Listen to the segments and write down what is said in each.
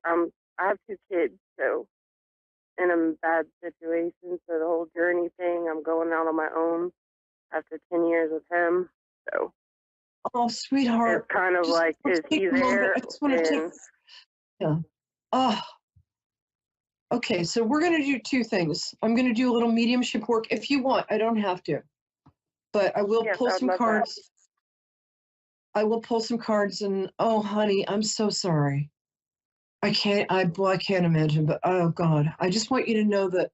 I have two kids, so in a bad situation. So the whole journey thing, I'm going out on my own after 10 years with him. So Oh, it's sweetheart. kind of Just like, let's is take he a moment. there? I just want to take, And yeah. Oh, okay. So we're going to do two things. I'm going to do a little mediumship work if you want. I don't have to, but I will yes, pull I'd some love that. cards. I will pull some cards and, oh, honey, I'm so sorry. I can't imagine, but oh God, I just want you to know that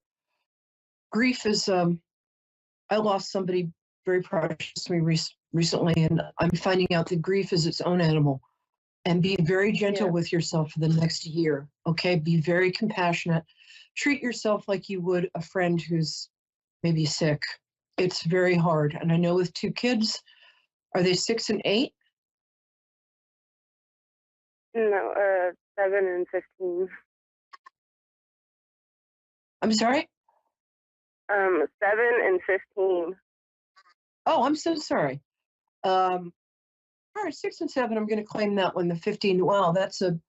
grief is, I lost somebody very precious to me recently, and I'm finding out that grief is its own animal. And be very gentle Yeah. with yourself for the next year. Okay. Be very compassionate. Treat yourself like you would a friend who's maybe sick. It's very hard. And I know with two kids, are they 6 and 8? No, 7 and 15. I'm sorry? 7 and 15. Oh, I'm so sorry. All right, 6 and 7, I'm going to claim that one. The 15, wow, that's a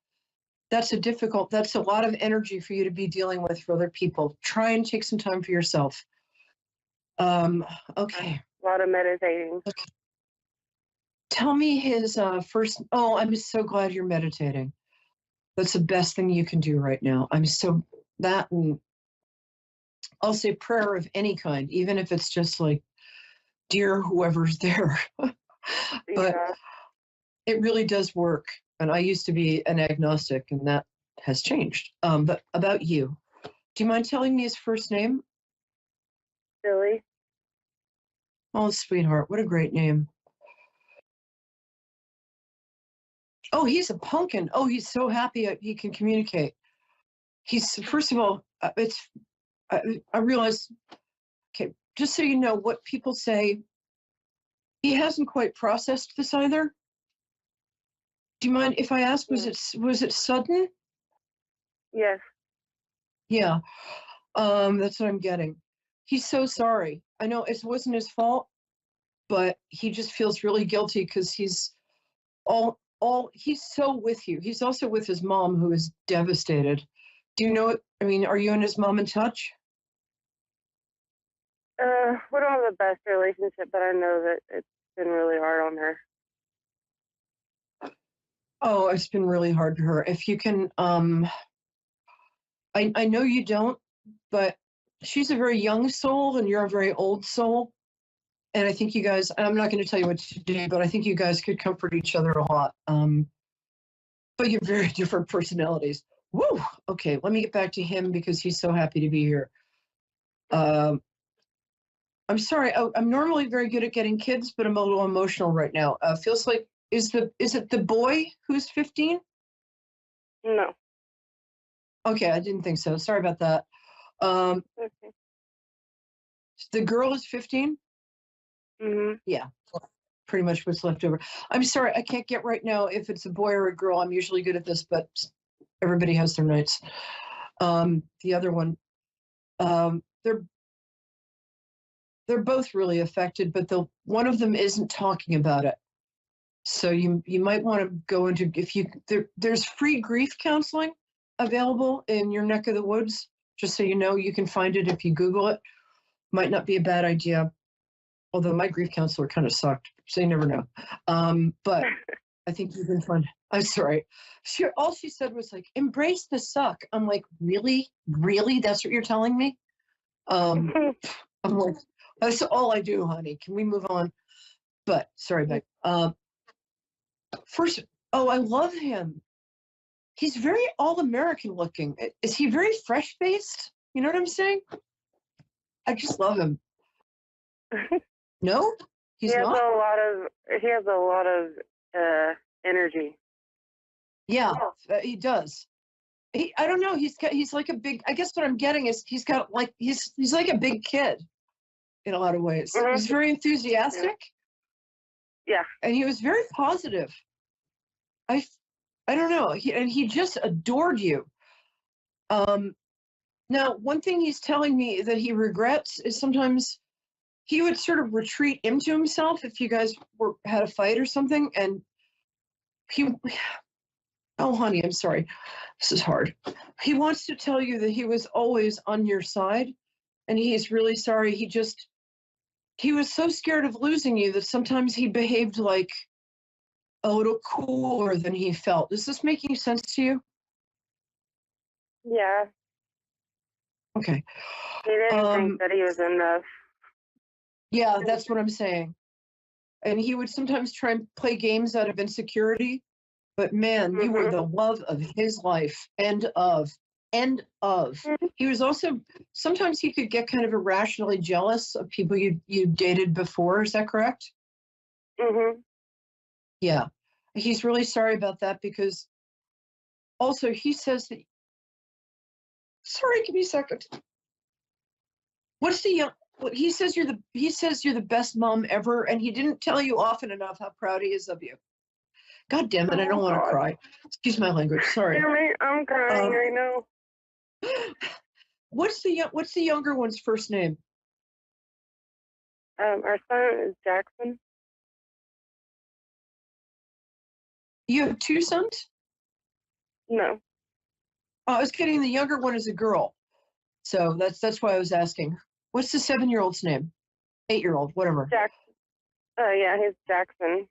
lot of energy for you to be dealing with for other people. Try and take some time for yourself. Okay. A lot of meditating. Okay. Tell me his first. Oh, I'm so glad you're meditating. That's the best thing you can do right now. And I'll say prayer of any kind, even if it's just like, dear whoever's there. But Yeah. it really does work. And I used to be an agnostic, and that has changed. But about you, do you mind telling me his first name? Billy. Oh, sweetheart, what a great name. Oh, he's a pumpkin. Oh, he's so happy he can communicate. First of all, I realize, okay, just so you know what people say, he hasn't quite processed this either. Do you mind if I ask, was it sudden? Yes. Yeah, that's what I'm getting. He's so sorry. I know it wasn't his fault, but he just feels really guilty because he's so with you. He's also with his mom, who is devastated. Do you know it? I mean, are you and his mom in touch? We don't have the best relationship, but I know that it's been really hard on her. Oh, it's been really hard for her. If you can, I know you don't, but she's a very young soul and you're a very old soul. And I think you guys, I'm not going to tell you what to do, but I think you guys could comfort each other a lot. But you're very different personalities. Woo! Okay, let me get back to him because he's so happy to be here. I'm sorry. I'm normally very good at getting kids, but I'm a little emotional right now. Feels like is it the boy who's 15? No. Okay, I didn't think so. Sorry about that. Okay. The girl is 15? Mhm. Yeah, pretty much what's left over. I'm sorry, I can't get right now if it's a boy or a girl. I'm usually good at this, but everybody has their nights. The other one, they're both really affected, but one of them isn't talking about it. So you might want to go into there's free grief counseling available in your neck of the woods. Just so you know, you can find it if you Google it. Might not be a bad idea. Although my grief counselor kind of sucked, so you never know. But I think you can find. I'm sorry. All she said was like, "Embrace the suck." I'm like, really, really? That's what you're telling me? I'm like, that's all I do, honey. Can we move on? But sorry, Beck. First, oh, I love him. He's very all-American looking. Is he very fresh-faced? You know what I'm saying? I just love him. No, he's not. He has a lot of energy. Yeah, he does. I don't know. He's like a big. I guess what I'm getting is he's got like he's like a big kid in a lot of ways. Mhm. He's very enthusiastic. Yeah. And he was very positive. I don't know. He just adored you. Now, one thing he's telling me that he regrets is sometimes he would sort of retreat into himself if you guys had a fight or something, and Oh, honey, I'm sorry. This is hard. He wants to tell you that he was always on your side, and he's really sorry. He was so scared of losing you that sometimes he behaved like a little cooler than he felt. Is this making sense to you? Yeah. Okay. He didn't think Um, that he was enough. yeah, that's what I'm saying. And he would sometimes try and play games out of insecurity, but man, you were Mhm. the love of his life. End of. End of. He was also sometimes he could get kind of irrationally jealous of people you dated before. Is that correct? Mhm. Yeah. He's really sorry about that because also he says that sorry, give me a second. What's the what he says you're the best mom ever, and he didn't tell you often enough how proud he is of you. God damn it, I don't Oh want to God. cry. Excuse my language. Sorry. Hear me? I'm crying Um, right now. what's the younger one's first name? Our son is Jackson. You have two sons? No, Oh, I was kidding. The younger one is a girl, so that's why I was asking. What's the 7-year-old's name? 8-year-old, whatever. Jack. Yeah, he's Jackson.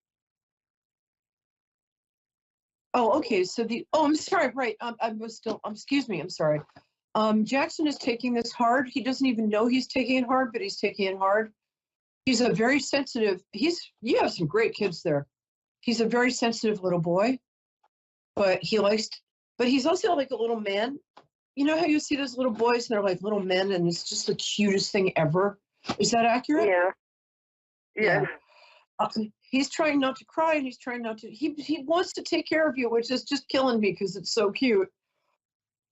Oh, okay. So I'm sorry. Right. I was still. Excuse me. I'm sorry. Jackson is taking this hard. He doesn't even know he's taking it hard, but he's taking it hard. He's a very sensitive. You have some great kids there. He's a very sensitive little boy, but but he's also like a little man. You know how you see those little boys and they're like little men and it's just the cutest thing ever? Is that accurate? Yeah. Yeah. Yeah. Uh, he's trying not to cry and he's trying not to, he wants to take care of you, which is just killing me because it's so cute.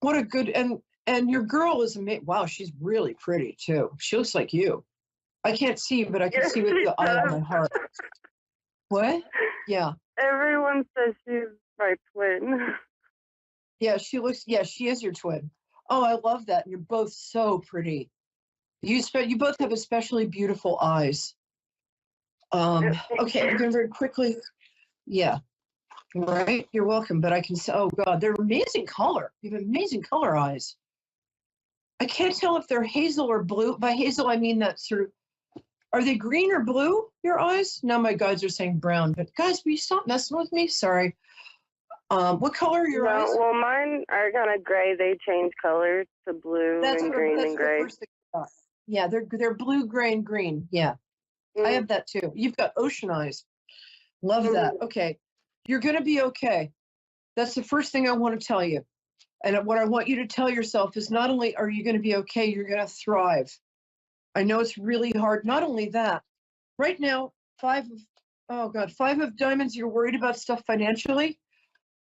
What a good, and your girl is amazing. Wow, she's really pretty too. She looks like you. I can't see, but I can Yes, see with she the eye of does. my heart. What? Yeah. Everyone says she's my twin. Yeah, she is your twin. Oh, I love that. You're both so pretty. You both have especially beautiful eyes. Thank Okay, I'm you. going very quickly. Yeah, right. You're welcome. But I can say, oh God, they're amazing color. You have amazing color eyes. I can't tell if they're hazel or blue. By hazel, I mean that sort of. Are they green or blue? Your eyes? Now my guides are saying brown. But guys, will you stop messing with me? Sorry. What color are your No, eyes? well, mine are kind of gray. They change colors to blue and green That's and the gray. first thing I thought. Yeah, they're blue, gray, and green. Yeah, I Mm. have that too. You've got ocean eyes. Love that. Mm. Okay, you're gonna be okay. That's the first thing I want to tell you. And what I want you to tell yourself is not only are you going to be okay, you're going to thrive. I know it's really hard. Not only that, right now, oh God, 5 of diamonds, you're worried about stuff financially.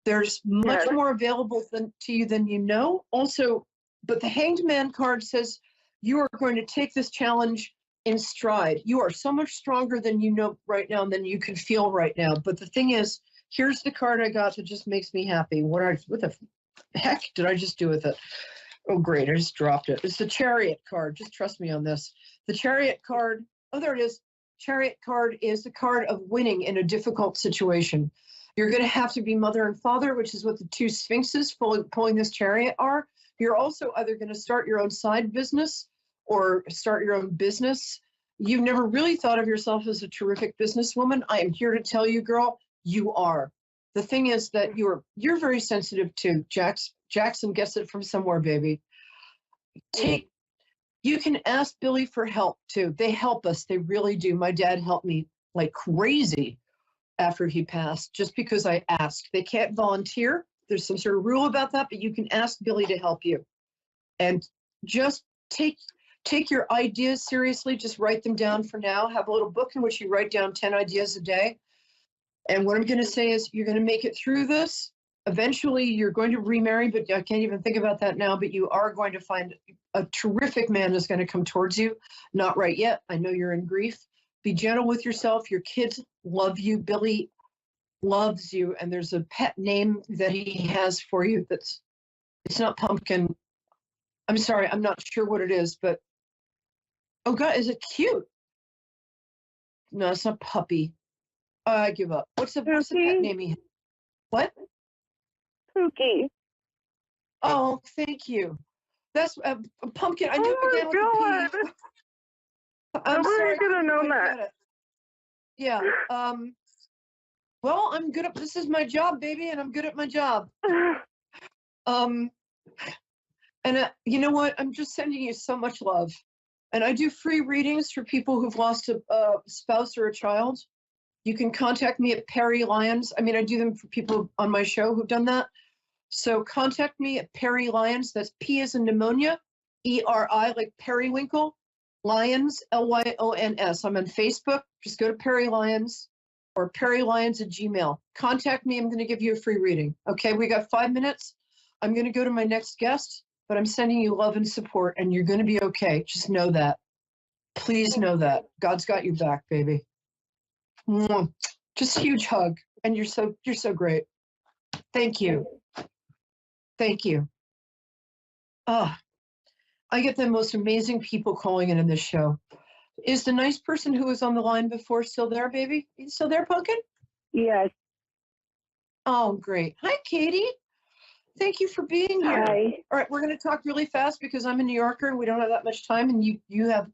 There's much Yes. more available to you than you know. Also, but the Hanged Man card says you are going to take this challenge in stride. You are so much stronger than you know right now and than you can feel right now. But the thing is, here's the card I got that just makes me happy. What the heck did I just do with it? Oh, great. I just dropped it. It's the Chariot card. Just trust me on this. The Chariot card. Oh, there it is. Chariot card is the card of winning in a difficult situation. You're going to have to be mother and father, which is what the two sphinxes pulling this chariot are. You're also either going to start your own side business or start your own business. You've never really thought of yourself as a terrific businesswoman. I am here to tell you, girl, you are. The thing is that you're very sensitive to Jackson gets it from somewhere, baby. Mm. Take You can ask Billy for help too. They help us. They really do. My dad helped me like crazy after he passed, just because I asked. They can't volunteer. There's some sort of rule about that, but you can ask Billy to help you. And just take your ideas seriously. Just write them down for now. Have a little book in which you write down 10 ideas a day. And what I'm going to say is you're going to make it through this. Eventually, you're going to remarry, but I can't even think about that now. But you are going to find a terrific man that's going to come towards you. Not right yet. I know you're in grief. Be gentle with yourself. Your kids love you. Billy loves you. And there's a pet name that he has for you it's not Pumpkin. I'm sorry. I'm not sure what it is, but oh God, is it cute? No, it's not Puppy. I give up. What's the pet Pookie? name he has? What? spooky. Oh, thank you. That's a pumpkin. I knew it began with a Oh P. my god! I'm sorry. Nobody could have known I that. get it. Yeah. Well, I'm good at this is my job, baby, and I'm good at my job. Um, and you know what? I'm just sending you so much love. And I do free readings for people who've lost a spouse or a child. You can contact me at Perry Lyons. I mean, I do them for people on my show who've done that. So contact me at Perry Lyons. That's P as in pneumonia, E-R-I, like periwinkle, Lyons, Lyons. I'm on Facebook. Just go to Perry Lyons or Perry Lyons at Gmail. Contact me. I'm going to give you a free reading. Okay, we got 5 minutes. I'm going to go to my next guest, but I'm sending you love and support, and you're going to be okay. Just know that. Please know that. God's got your back, baby. Mwah. Just a huge hug. And you're so great. Thank you. Thank you. Oh, I get the most amazing people calling in this show. Is the nice person who was on the line before still there, baby? You still there, Pumpkin? Yes. Oh, great. Hi, Katie. Thank you for being here. Hi. All right, we're going to talk really fast because I'm a New Yorker and we don't have that much time. And you're a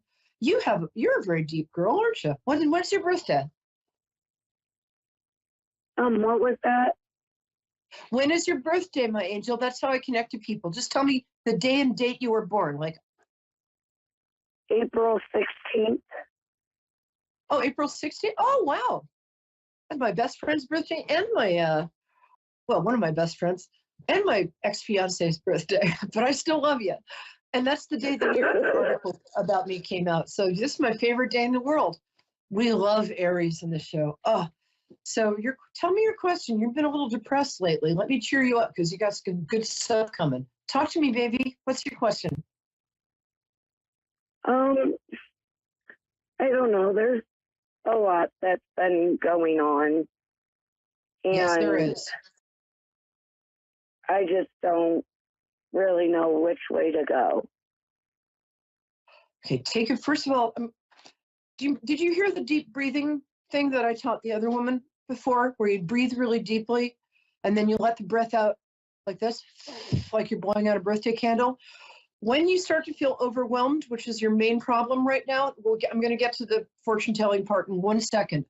very deep girl, aren't you? When's your birthday? What was that? When is your birthday, my angel? That's how I connect to people. Just tell me the day and date you were born. Like, April 16th. oh, April 16th? Oh, wow. That's my best friend's birthday and my, one of my best friends and my ex-fiance's birthday. But I still love you. And that's the day that your article about me came out. So this is my favorite day in the world. We love Aries in the show. Oh, so tell me your question. You've been a little depressed lately. Let me cheer you up because you got some good stuff coming. Talk to me, baby. What's your question? I don't know. There's a lot that's been going on. And Yes, there is. I just don't really know which way to go. Okay, take it. First of all, did you hear the deep breathing thing that I taught the other woman before, where you breathe really deeply and then you let the breath out like this, like you're blowing out a birthday candle? When you start to feel overwhelmed, which is your main problem right now, I'm going to get to the fortune telling part in 1 second.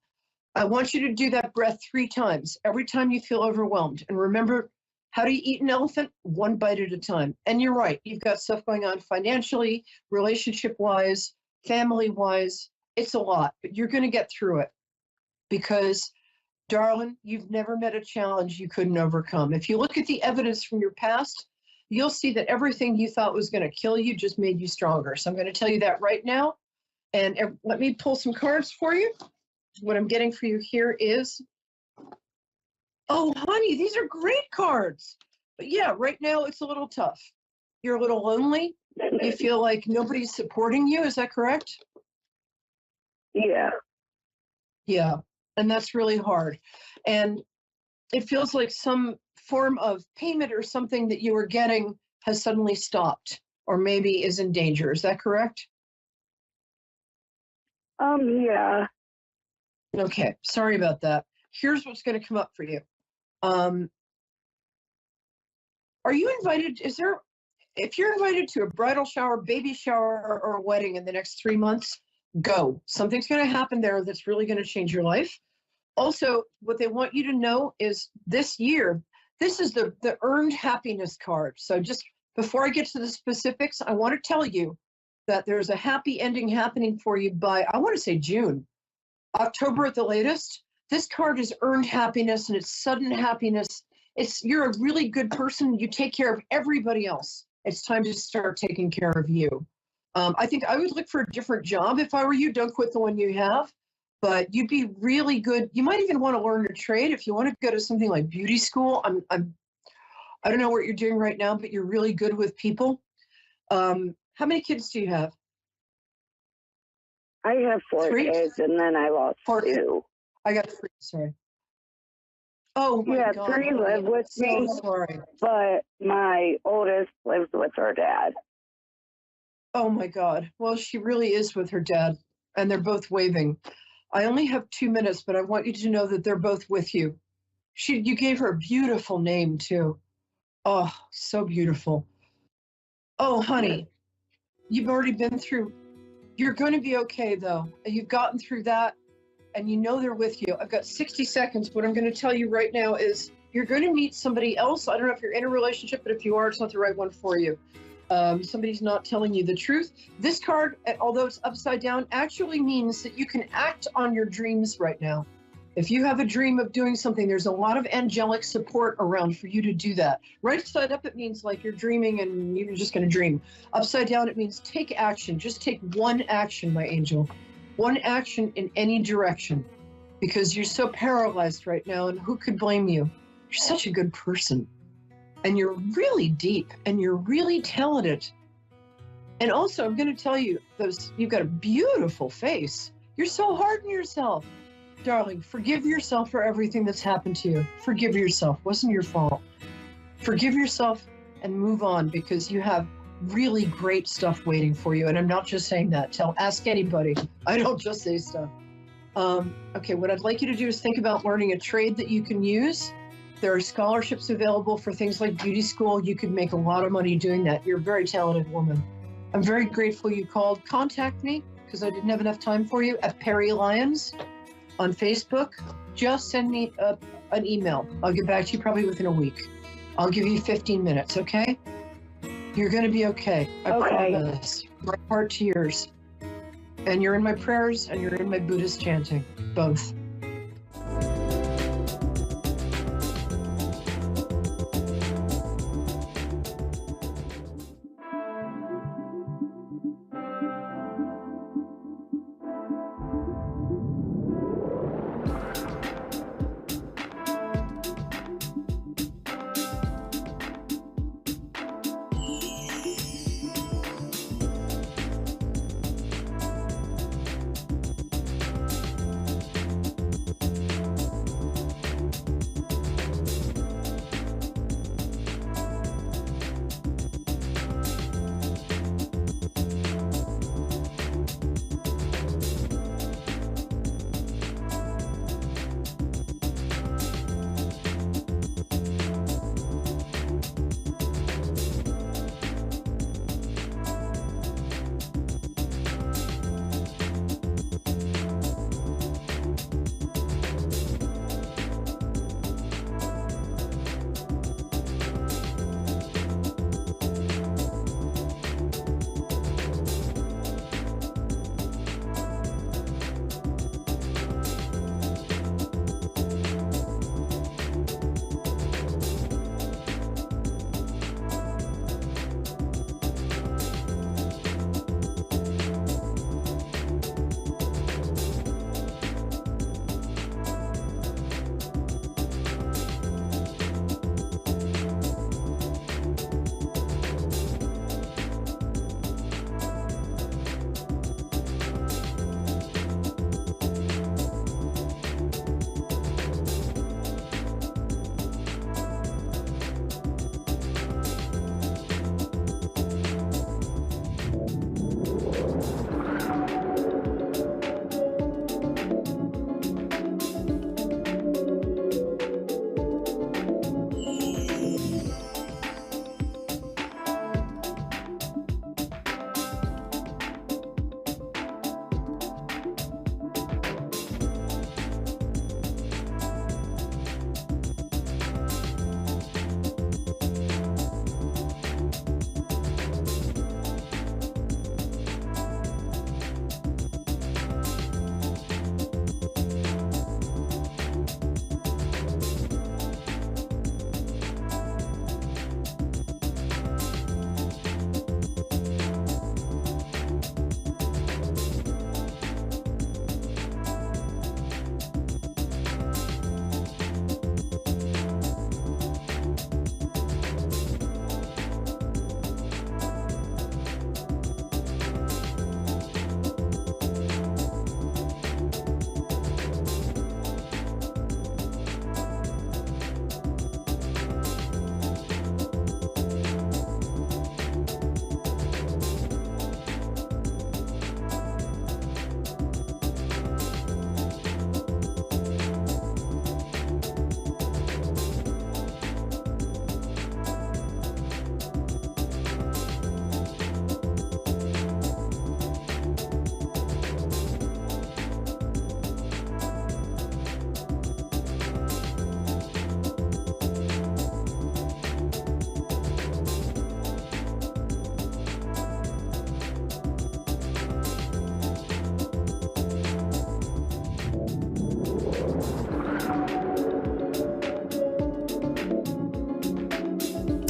I want you to do that breath 3 times, every time you feel overwhelmed. And remember, how do you eat an elephant? 1 bite at a time. And you're right, you've got stuff going on financially, relationship-wise, family-wise. It's a lot, but you're going to get through it because, darling, you've never met a challenge you couldn't overcome. If you look at the evidence from your past, you'll see that everything you thought was going to kill you just made you stronger. So I'm going to tell you that right now. And let me pull some cards for you. What I'm getting for you here is, oh, honey, these are great cards. But yeah, right now it's a little tough. You're a little lonely. You feel like nobody's supporting you. Is that correct? Yeah. Yeah. And that's really hard. And it feels like some form of payment or something that you were getting has suddenly stopped or maybe is in danger. Is that correct? Yeah. Okay. Sorry about that. Here's what's going to come up for you. Are you invited? If you're invited to a bridal shower, baby shower, or a wedding in the next 3 months, go. Something's going to happen there that's really going to change your life. Also, what they want you to know is this year, this is the earned happiness card. So just before I get to the specifics, I want to tell you that there's a happy ending happening for you by, I want to say June, October at the latest. This card is earned happiness and it's sudden happiness. You're a really good person. You take care of everybody else. It's time to start taking care of you. I think I would look for a different job if I were you. Don't quit the one you have. But you'd be really good. You might even want to learn a trade if you want to go to something like beauty school. I don't know what you're doing right now, but you're really good with people. How many kids do you have? I have 4 3 kids, and then I lost 2. I got 3. Sorry. Oh my God. 3 live with me. So sorry. But my oldest lives with her dad. Oh my God. Well, she really is with her dad, and they're both waving. I only have 2 minutes, but I want you to know that they're both with you. You gave her a beautiful name too. Oh, so beautiful. Oh, honey, you've already been through. You're going to be okay, though. You've gotten through that, and you know they're with you. I've got 60 seconds. What I'm going to tell you right now is you're going to meet somebody else. I don't know if you're in a relationship, but if you are, it's not the right one for you. Somebody's not telling you the truth. This card, although it's upside down, actually means that you can act on your dreams right now. If you have a dream of doing something, there's a lot of angelic support around for you to do that. Right side up, it means like you're dreaming and you're just going to dream. Upside down, it means take action. Just take one action, my angel. One action in any direction, because you're so paralyzed right now, and who could blame you? You're such a good person, and you're really deep, and you're really talented. And also, I'm going to tell you, you've got a beautiful face. You're so hard on yourself. Darling, forgive yourself for everything that's happened to you. Forgive yourself. It wasn't your fault. Forgive yourself and move on, because you have really great stuff waiting for you. And I'm not just saying that. Ask anybody. I don't just say stuff. Okay, what I'd like you to do is think about learning a trade that you can use. There are scholarships available for things like beauty school. You could make a lot of money doing that. You're a very talented woman. I'm very grateful you called. Contact me, because I didn't have enough time for you, at Perry Lyons on Facebook. Just send me an email. I'll get back to you probably within a week. I'll give you 15 minutes, okay? You're going to be okay. I promise. My heart to yours. And you're in my prayers, and you're in my Buddhist chanting. Both.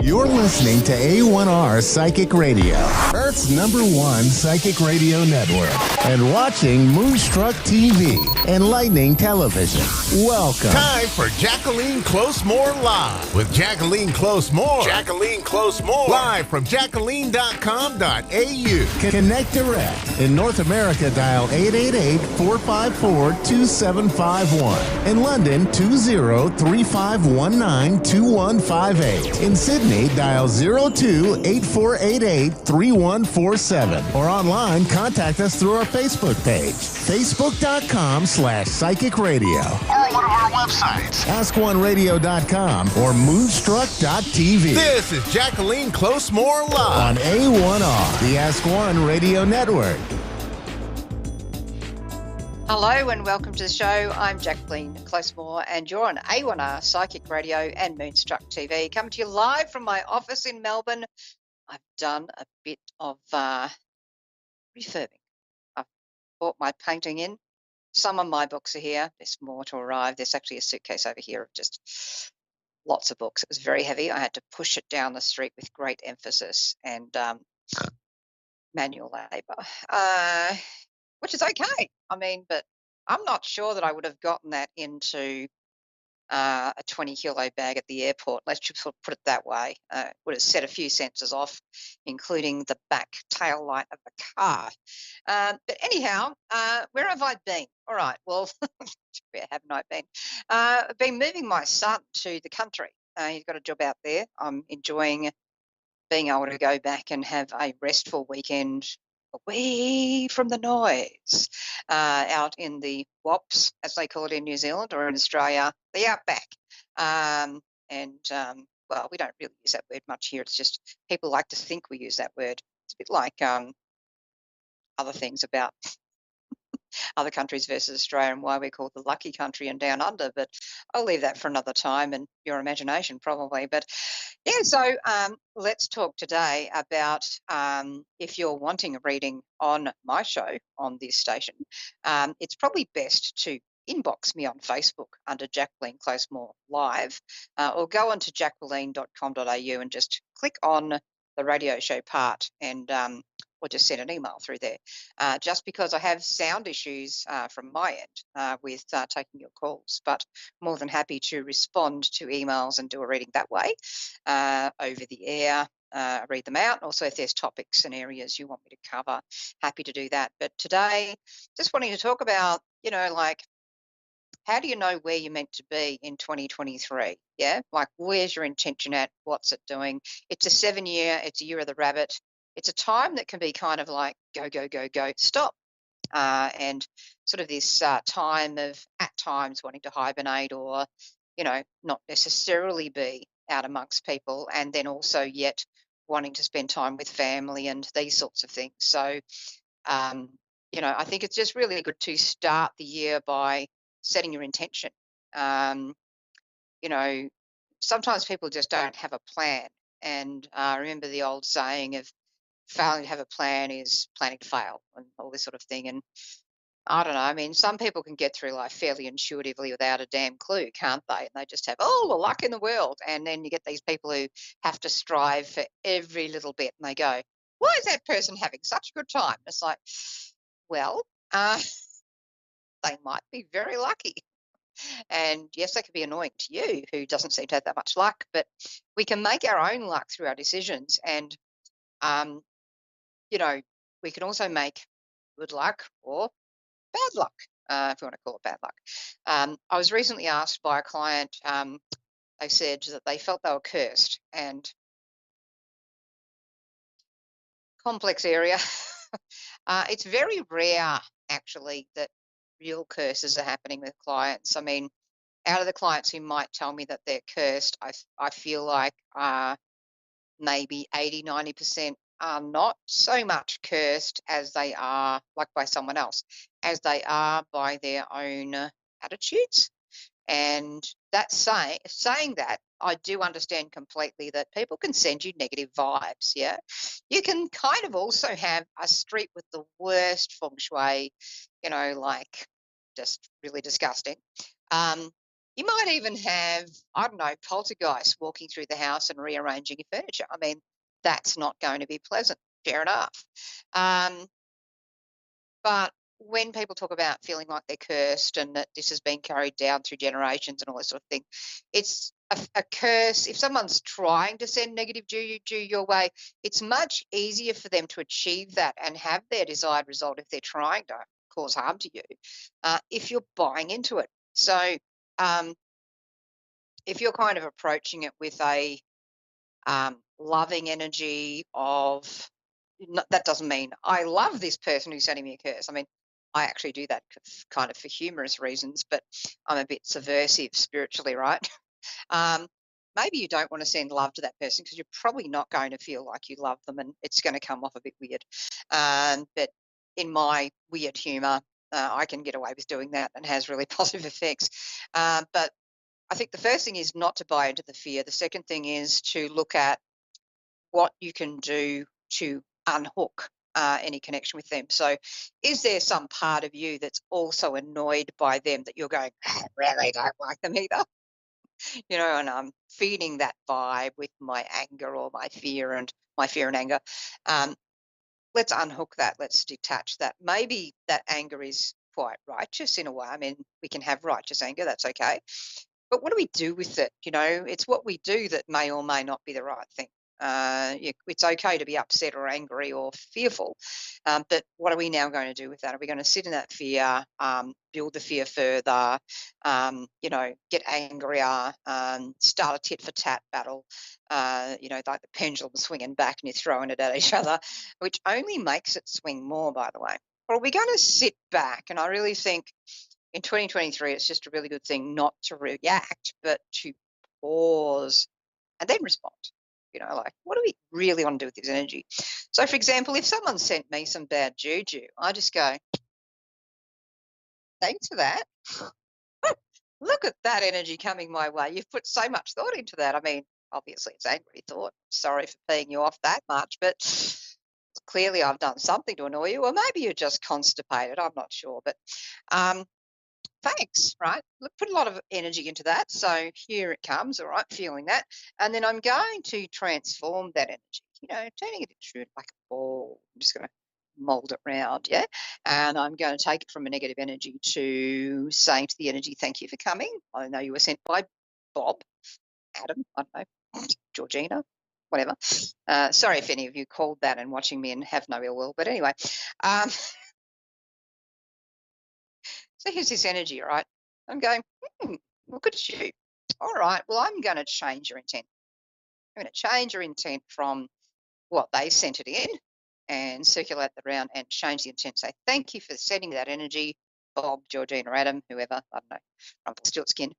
You're listening to A1R Psychic Radio, Earth's #1 psychic radio network, and watching Moonstruck TV and Lightning Television. Welcome. Time for Jacqueline Close-Moore Live with Jacqueline Close-Moore. Jacqueline Close-Moore. Live from jacqueline.com.au. Connect direct. In North America, dial 888-454-2751. In London, 20-3519-2158. In Sydney, dial 02-8488-3147. Or online, contact us through our Facebook page, facebook.com/psychic radio. Or one of our websites, askoneradio.com or moonstruck.tv. This is Jacqueline Close-Moore Live on A1R, the Ask One Radio Network. Hello and welcome to the show. I'm Jacqueline Close-Moore and you're on A1R Psychic Radio and Moonstruck TV. Coming to you live from my office in Melbourne. I've done a bit of refurbing. I've brought my painting in. Some of my books are here. There's more to arrive. There's actually a suitcase over here of just lots of books. It was very heavy. I had to push it down the street with great emphasis and manual labour. Which is okay. I mean, but I'm not sure that I would have gotten that into a 20-kilo bag at the airport. Let's just put it that way. Would have set a few sensors off, including the back tail light of the car. But anyhow, where have I been? All right, well, where haven't I been? I've been moving my son to the country. He's got a job out there. I'm enjoying being able to go back and have a restful weekend away from the noise, out in the WOPs, as they call it in New Zealand, or in Australia, the outback. Well, we don't really use that word much here. It's just people like to think we use that word. It's a bit like other things about other countries versus Australia and why we're called the lucky country and down under, but I'll leave that for another time and your imagination probably. But yeah, so let's talk today about if you're wanting a reading on my show on this station, it's probably best to inbox me on Facebook under Jacqueline Close-Moore Live, or go onto jacqueline.com.au and just click on the radio show part and or just send an email through there, just because I have sound issues from my end with taking your calls, but more than happy to respond to emails and do a reading that way over the air, read them out. Also, if there's topics and areas you want me to cover, happy to do that. But today, just wanting to talk about, like, how do you know where you're meant to be in 2023? Yeah, like where's your intention at? What's it doing? It's a 7-year, it's a year of the rabbit. It's a time that can be kind of like go, go, go, go, stop. And sort of this time of at times wanting to hibernate or, not necessarily be out amongst people, and then also yet wanting to spend time with family and these sorts of things. So, I think it's just really good to start the year by setting your intention. Sometimes people just don't have a plan. And remember the old saying of failing to have a plan is planning to fail and all this sort of thing. And I don't know, I mean, some people can get through life fairly intuitively without a damn clue, can't they? And they just have all the luck in the world. And then you get these people who have to strive for every little bit and they go, why is that person having such a good time? It's like, well, they might be very lucky. And yes, that could be annoying to you who doesn't seem to have that much luck, but we can make our own luck through our decisions. And, we can also make good luck or bad luck, if you want to call it bad luck. I was recently asked by a client, they said that they felt they were cursed, and complex area. It's very rare, actually, that real curses are happening with clients. I mean, out of the clients who might tell me that they're cursed, I feel like maybe 80-90% are not so much cursed as they are, like by someone else, as they are by their own attitudes. And that's saying that, I do understand completely that people can send you negative vibes, yeah? You can kind of also have a street with the worst feng shui, like just really disgusting. You might even have, I don't know, poltergeists walking through the house and rearranging your furniture. I mean, that's not going to be pleasant. Fair enough. Um, but when people talk about feeling like they're cursed and that this has been carried down through generations and all this sort of thing, it's a curse. If someone's trying to send negative juju your way, it's much easier for them to achieve that and have their desired result if they're trying to cause harm to you, if you're buying into it. So if you're kind of approaching it with a loving energy of, that doesn't mean I love this person who's sending me a curse. I mean, I actually do that kind of for humorous reasons, but I'm a bit subversive spiritually, right? Maybe you don't want to send love to that person because you're probably not going to feel like you love them and it's going to come off a bit weird. But in my weird humor, I can get away with doing that and has really positive effects. But I think the first thing is not to buy into the fear. The second thing is to look at what you can do to unhook any connection with them. So is there some part of you that's also annoyed by them that you're going, I really don't like them either? And I'm feeding that vibe with my anger or my fear and anger. Let's unhook that. Let's detach that. Maybe that anger is quite righteous in a way. I mean, we can have righteous anger. That's okay. But what do we do with it? It's what we do that may or may not be the right thing. It's okay to be upset or angry or fearful, but what are we now going to do with that? Are we going to sit in that fear, build the fear further, get angrier, start a tit for tat battle, like the pendulum swinging back and you're throwing it at each other, which only makes it swing more, by the way? Or are we going to sit back? And I really think in 2023, it's just a really good thing not to react, but to pause and then respond. Like, what do we really want to do with this energy? So, for example, if someone sent me some bad juju, I just go, thanks for that. Look at that energy coming my way. You've put so much thought into that. I mean, obviously it's angry thought. Sorry for peeing you off that much, but clearly I've done something to annoy you, or maybe you're just constipated. I'm not sure, but thanks, right? Put a lot of energy into that. So here it comes, all right, feeling that. And then I'm going to transform that energy, turning it into like a ball. I'm just going to mold it round, yeah? And I'm going to take it from a negative energy to saying to the energy, thank you for coming. I know you were sent by Bob, Adam, I don't know, Georgina, whatever. Sorry if any of you called that and watching me and have no ill will, but anyway. So here's this energy, right? I'm going, look at you. All right, well, I'm going to change your intent. I'm going to change your intent from what they sent it in and circulate that around and change the intent. Say, thank you for sending that energy, Bob, Georgina, Adam, whoever, I don't know, Rumpelstiltskin.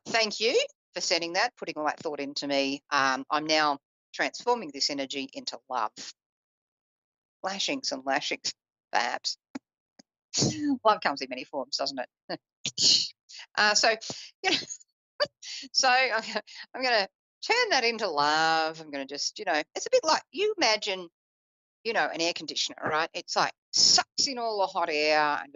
Thank you for sending that, putting all that thought into me. I'm now transforming this energy into love. Lashings and lashings, perhaps. Love comes in many forms, doesn't it? So I'm going to turn that into love. I'm going to just, it's a bit like, you imagine, an air conditioner, right? It's like sucks in all the hot air and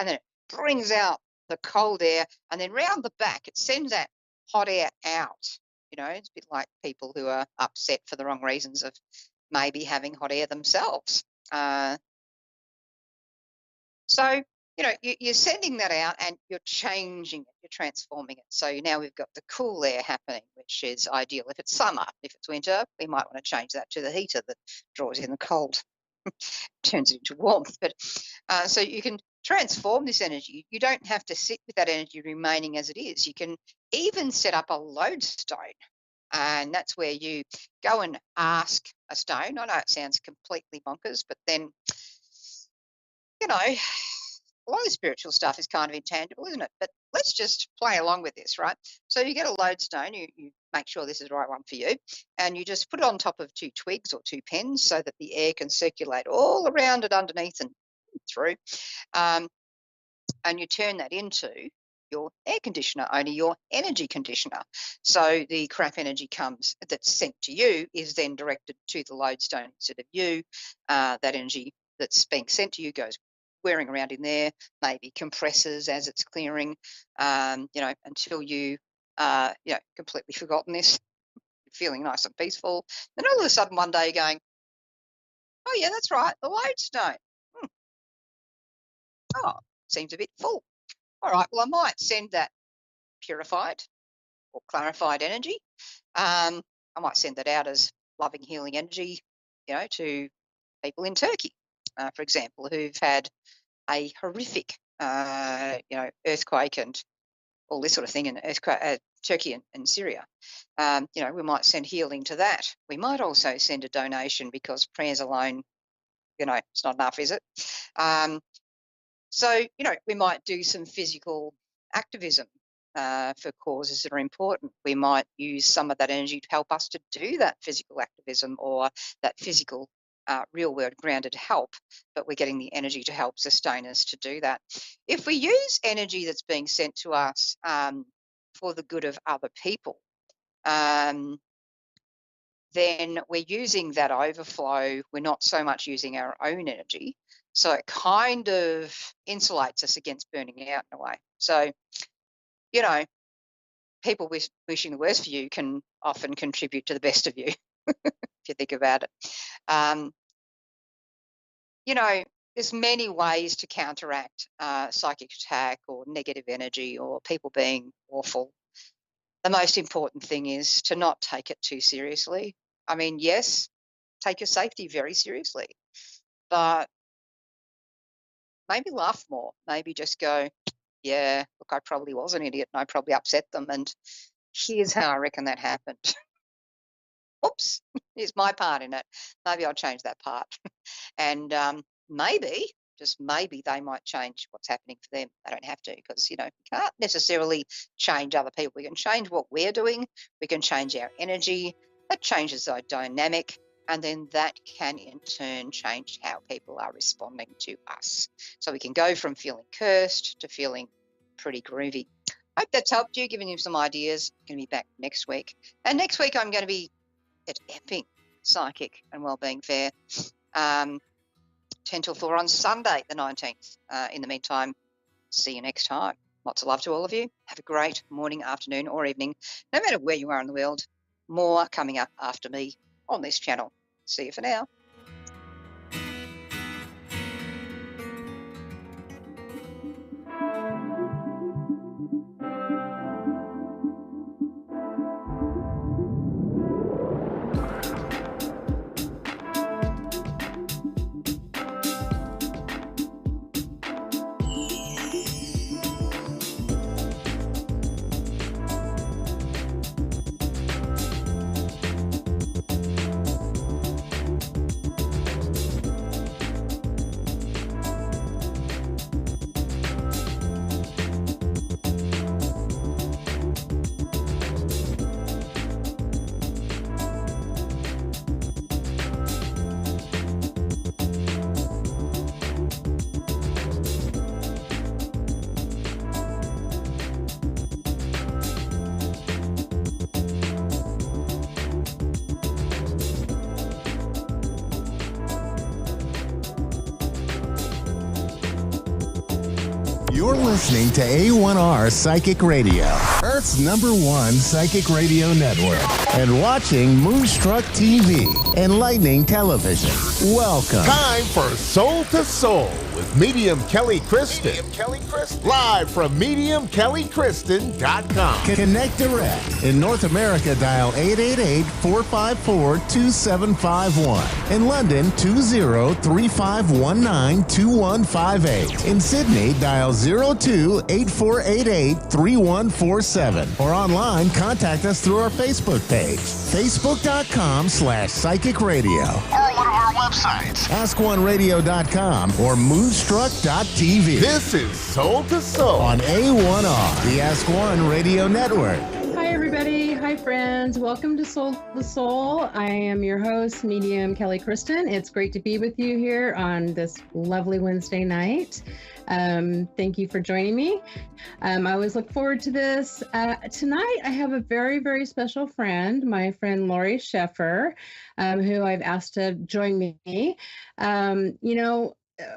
then it brings out the cold air, and then round the back it sends that hot air out. It's a bit like people who are upset for the wrong reasons of maybe having hot air themselves. So, you're sending that out and you're changing it, you're transforming it. So now we've got the cool air happening, which is ideal if it's summer. If it's winter, we might want to change that to the heater that draws in the cold, turns it into warmth. But so you can transform this energy. You don't have to sit with that energy remaining as it is. You can even set up a lodestone. And that's where you go and ask a stone. I know it sounds completely bonkers, but then a lot of spiritual stuff is kind of intangible, isn't it? But let's just play along with this, right? So you get a lodestone, you make sure this is the right one for you, and you just put it on top of 2 twigs or 2 pens so that the air can circulate all around it, underneath and through. And you turn that into your air conditioner, only your energy conditioner. So the crap energy that's sent to you is then directed to the lodestone instead of you. That energy that's being sent to you goes whirring around in there, maybe compresses as it's clearing, until you, completely forgotten this, feeling nice and peaceful. Then all of a sudden one day you're going, oh yeah, that's right, the lodestone. Oh, seems a bit full. All right, well, I might send that purified or clarified energy. I might send that out as loving, healing energy, to people in Turkey, for example, who've had a horrific, earthquake and all this sort of thing in Turkey and Syria. We might send healing to that. We might also send a donation because prayers alone, it's not enough, is it? So, we might do some physical activism for causes that are important. We might use some of that energy to help us to do that physical activism or that physical real world grounded help, but we're getting the energy to help sustain us to do that. If we use energy that's being sent to us for the good of other people, then we're using that overflow. We're not so much using our own energy. So it kind of insulates us against burning out in a way. So, people wishing the worst for you can often contribute to the best of you, if you think about it. There's many ways to counteract psychic attack or negative energy or people being awful. The most important thing is to not take it too seriously. I mean, yes, take your safety very seriously, but maybe laugh more. Maybe just go, yeah, look, I probably was an idiot and I probably upset them. And here's how I reckon that happened. Oops, here's my part in it. Maybe I'll change that part. And maybe, just maybe, they might change what's happening for them. They don't have to, because, we can't necessarily change other people. We can change what we're doing. We can change our energy. That changes our dynamic. And then that can, in turn, change how people are responding to us. So we can go from feeling cursed to feeling pretty groovy. Hope that's helped you, giving you some ideas. I'm going to be back next week. And next week I'm going to be at Epping Psychic and Wellbeing Fair, 10 till 4 on Sunday, the 19th. In the meantime, see you next time. Lots of love to all of you. Have a great morning, afternoon, or evening, no matter where you are in the world. More coming up after me on this channel. See you for now. You're listening to A1R Psychic Radio, Earth's #1 psychic radio network, and watching Moonstruck TV, Enlightening Television. Welcome. Time for Soul to Soul with Medium Kelly Kristen. Live from MediumKellyKristen.com. Connect direct. In North America, dial 888-454-2751. In London, 20-3519-2158. In Sydney, dial 02-8488-3147. Or online, contact us through our Facebook page, facebook.com/psychic radio. Or one of our websites, askoneradio.com or moonstruck.tv. This is Soul to Soul On A1R, the Ask One Radio Network. Hi, everybody. Hi, friends. Welcome to Soul to Soul. I am your host, Medium Kelly Kristen. It's great to be with you here on this lovely Wednesday night. Thank you for joining me. I always look forward to this. Tonight, I have a very, very special friend, my friend Lori Sheffer, who I've asked to join me.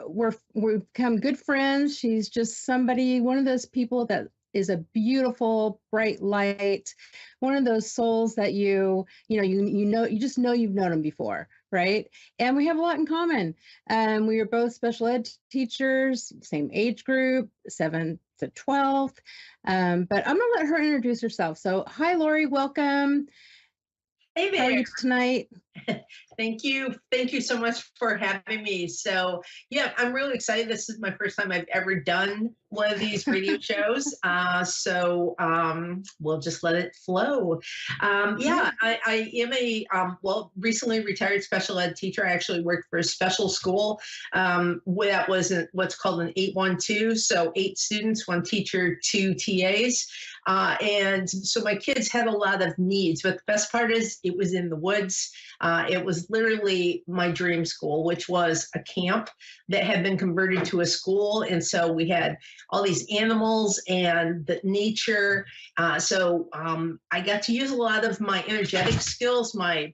we've become good friends. She's just somebody, one of those people that is a beautiful, bright light, one of those souls that you just know you've known them before, right? And we have a lot in common. We are both special ed teachers, same age group, 7th to 12th. But I'm gonna let her introduce herself. So, hi, Lori, welcome. Hey there. How are you tonight? Thank you. Thank you so much for having me. So yeah, I'm really excited. This is my first time I've ever done one of these radio shows. So we'll just let it flow. Yeah, I am a, recently retired special ed teacher. I actually worked for a special school that was what's called an 812. So 8 students, 1 teacher, 2 TAs. And so my kids had a lot of needs, but the best part is it was in the woods. It was literally my dream school, which was a camp that had been converted to a school. And so we had all these animals and the nature. So I got to use a lot of my energetic skills, my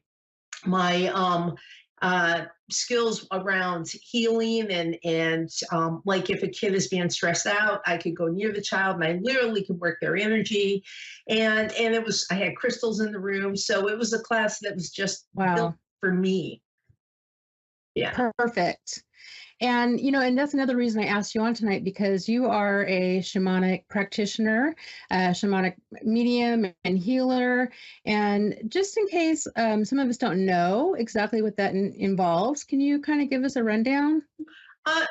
skills around healing and like if a kid is being stressed out, I could go near the child and I literally could work their energy. And I had crystals in the room. So it was a class that was just built for me. Yeah. Perfect. And, and that's another reason I asked you on tonight, because you are a shamanic practitioner, shamanic medium and healer. And just in case some of us don't know exactly what that involves, can you kind of give us a rundown?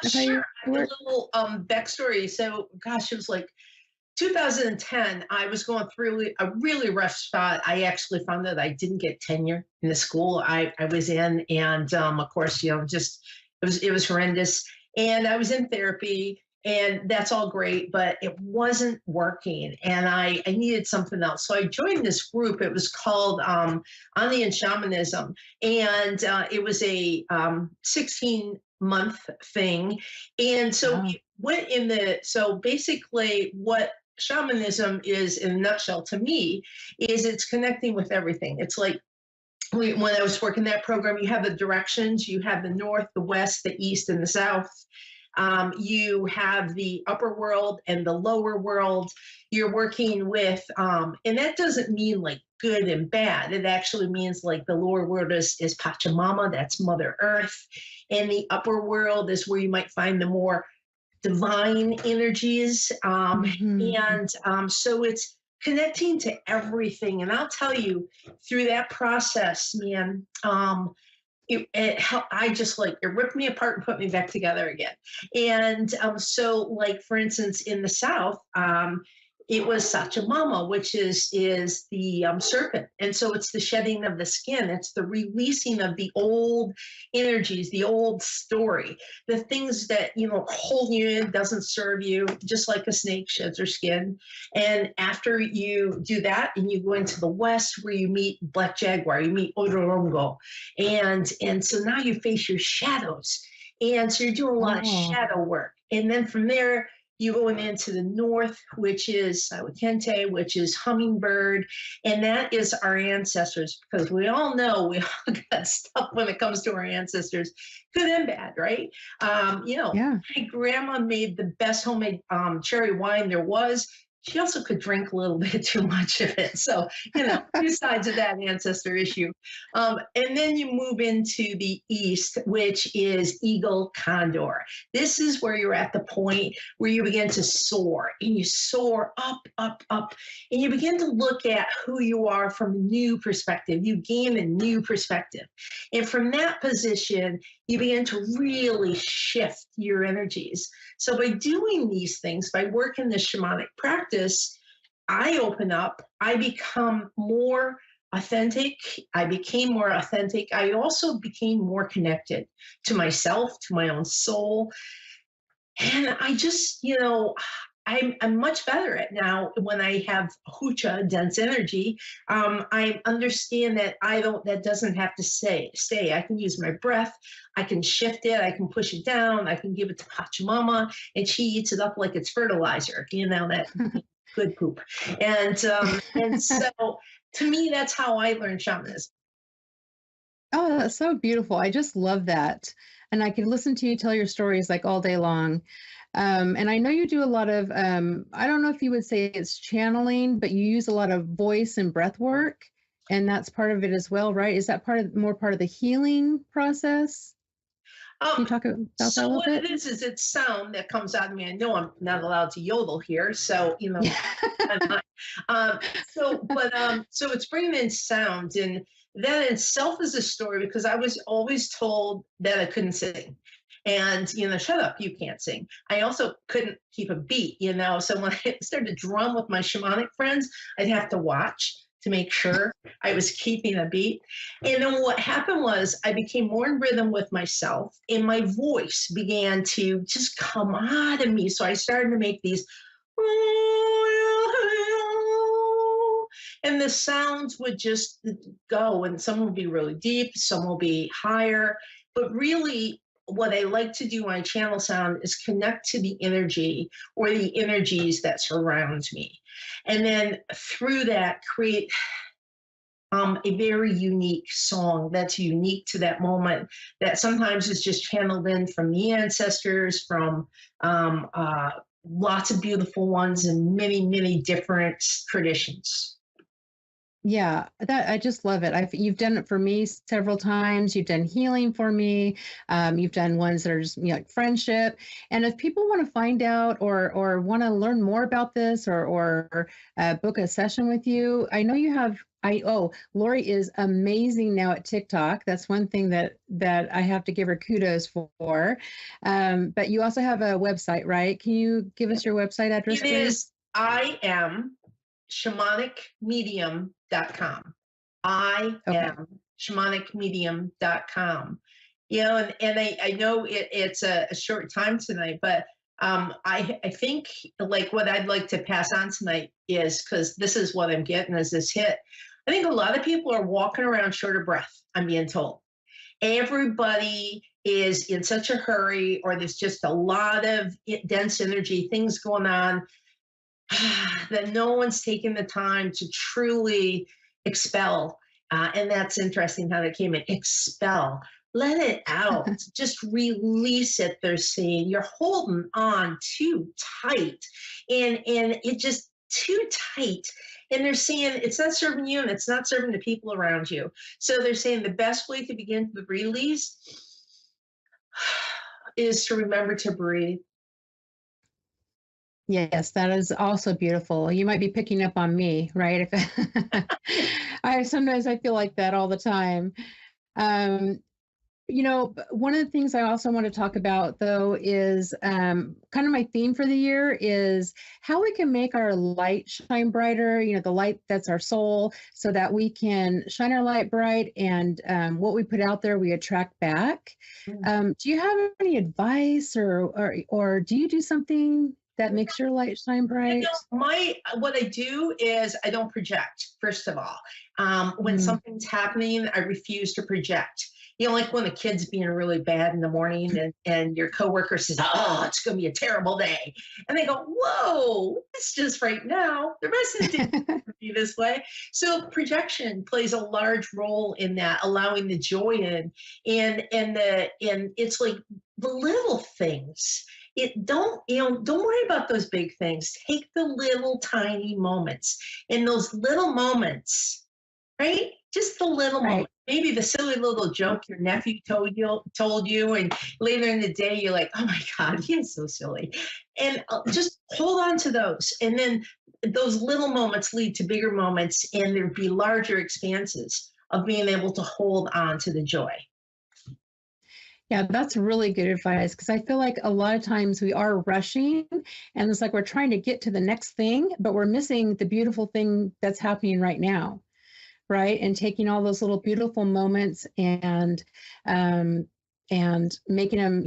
Sure. A little backstory. So, gosh, it was like 2010, I was going through a really rough spot. I actually found that I didn't get tenure in the school I was in. And of course, just it was horrendous. And I was in therapy and that's all great, but it wasn't working. And I needed something else. So I joined this group. It was called Ani Shamanism. And it was a 16-month thing. And so we went so basically what shamanism is in a nutshell to me is it's connecting with everything. It's like when I was working that program, you have the directions, you have the north, the west, the east, and the south. You have the upper world and the lower world. You're working with, and that doesn't mean like good and bad. It actually means like the lower world is Pachamama, that's Mother Earth. And the upper world is where you might find the more divine energies. So it's connecting to everything. And I'll tell you, through that process, man, it ripped me apart and put me back together again. And so like, for instance, in the South, it was Sachamama, which is the serpent. And so it's the shedding of the skin. It's the releasing of the old energies, the old story, the things that, hold you in, doesn't serve you, just like a snake sheds her skin. And after you do that and you go into the West where you meet Black Jaguar, you meet Odorongo. And so now you face your shadows. And so you're doing a lot of shadow work. And then from there, you going into the north, which is Sawakente, which is hummingbird, and that is our ancestors, because we all know we all got stuff when it comes to our ancestors, good and bad, right? My grandma made the best homemade cherry wine there was. She also could drink a little bit too much of it. So, two sides of that ancestor issue. And then you move into the east, which is eagle condor. This is where you're at the point where you begin to soar, and you soar up, up, up, and you begin to look at who you are from a new perspective. You gain a new perspective. And from that position, you begin to really shift your energies. So by doing these things, by working this shamanic practice, I open up, I become more authentic. I became more authentic. I also became more connected to myself, to my own soul. And I just, I'm much better at now when I have hucha, dense energy. I understand that that doesn't have to stay. I can use my breath. I can shift it. I can push it down. I can give it to Pachamama and she eats it up like it's fertilizer, that good poop. And so to me, that's how I learned shamanism. Oh, that's so beautiful. I just love that. And I could listen to you tell your stories like all day long. And I know you do a lot of, I don't know if you would say it's channeling, but you use a lot of voice and breath work. And that's part of it as well, right? Is that more part of the healing process? Can you talk about that a So little what bit? it is it's sound that comes out of me. I know I'm not allowed to yodel here, so I'm not. So it's bringing in sound, and that in itself is a story because I was always told that I couldn't sing. And shut up, you can't sing. I also couldn't keep a beat, So when I started to drum with my shamanic friends, I'd have to watch to make sure I was keeping a beat. And then what happened was I became more in rhythm with myself, and my voice began to just come out of me. So I started to make these, and the sounds would just go, and some will be really deep, some will be higher. But really, what I like to do when I channel sound is connect to the energy or the energies that surround me. And then through that, create a very unique song that's unique to that moment, that sometimes is just channeled in from the ancestors, from lots of beautiful ones and many, many different traditions. Yeah, that I just love it. You've done it for me several times. You've done healing for me. You've done ones that are just like friendship. And if people want to find out or want to learn more about this or book a session with you, I know you have. Lori is amazing now at TikTok. That's one thing that I have to give her kudos for. But you also have a website, right? Can you give us your website address, please? It is I am shamanicmedium.com. I am shamanicmedium.com. And I know it's a short time tonight, but I think like what I'd like to pass on tonight is, because this is what I'm getting as this hit. I think a lot of people are walking around short of breath, I'm being told. Everybody is in such a hurry, or there's just a lot of dense energy, things going on, that no one's taking the time to truly expel. And that's interesting how that came in. Expel. Let it out. Just release it, they're saying. You're holding on too tight. And it just too tight. And they're saying it's not serving you and it's not serving the people around you. So they're saying the best way to begin the release is to remember to breathe. Yes, that is also beautiful. You might be picking up on me, right? Sometimes I feel like that all the time. One of the things I also want to talk about, though, is kind of my theme for the year is how we can make our light shine brighter, the light that's our soul, so that we can shine our light bright, and what we put out there, we attract back. Do you have any advice or do you do something that makes your light shine bright? What I do is I don't project, first of all. When something's happening, I refuse to project. Like when the kid's being really bad in the morning and your coworker says, oh, it's going to be a terrible day. And they go, whoa, it's just right now. The rest of the day is going to be this way. So projection plays a large role in that, allowing the joy in. And it's like the little things. Don't worry about those big things. Take the little tiny moments. In those little moments, right? Just the little moment. Maybe the silly little joke your nephew told you, and later in the day you're like, oh my God, he is so silly. And just hold on to those. And then those little moments lead to bigger moments, and there'd be larger expanses of being able to hold on to the joy. Yeah, that's really good advice, because I feel like a lot of times we are rushing and it's like we're trying to get to the next thing, but we're missing the beautiful thing that's happening right now. Right. And taking all those little beautiful moments and making them,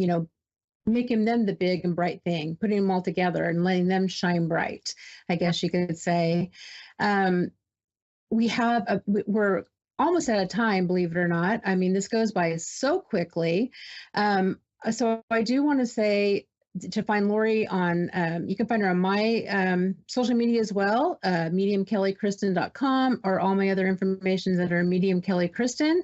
making them the big and bright thing, putting them all together and letting them shine bright, I guess you could say. We're almost out of time, believe it or not. I mean, this goes by so quickly. So I do want to say, to find Lori on, you can find her on my social media as well, mediumkellykristen.com, or all my other information that are Medium Kelly Kristen.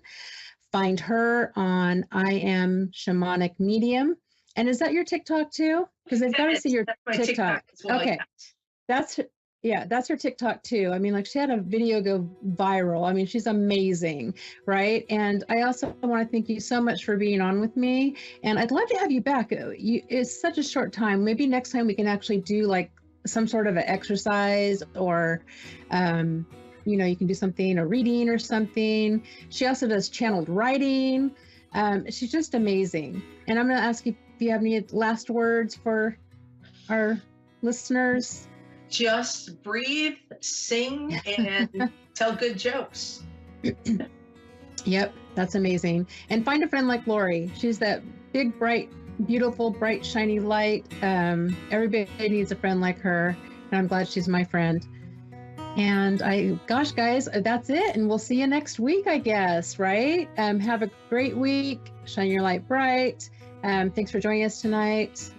find her on I Am Shamanic Medium. And is that your TikTok too? Because they've got to see your That's my TikTok. as well, Okay. That's her TikTok too. I mean, like she had a video go viral. I mean, she's amazing, right? And I also want to thank you so much for being on with me. And I'd love to have you back. It's such a short time. Maybe next time we can actually do like some sort of an exercise or, you can do something, a reading or something. She also does channeled writing. She's just amazing. And I'm going to ask you if you have any last words for our listeners. Just breathe, sing, and tell good jokes. Yep, that's amazing. And find a friend like Lori. She's that big, bright, beautiful, bright, shiny light. Everybody needs a friend like her, and I'm glad she's my friend. And gosh, guys, that's it. And we'll see you next week, I guess, right? Have a great week. Shine your light bright. Thanks for joining us tonight.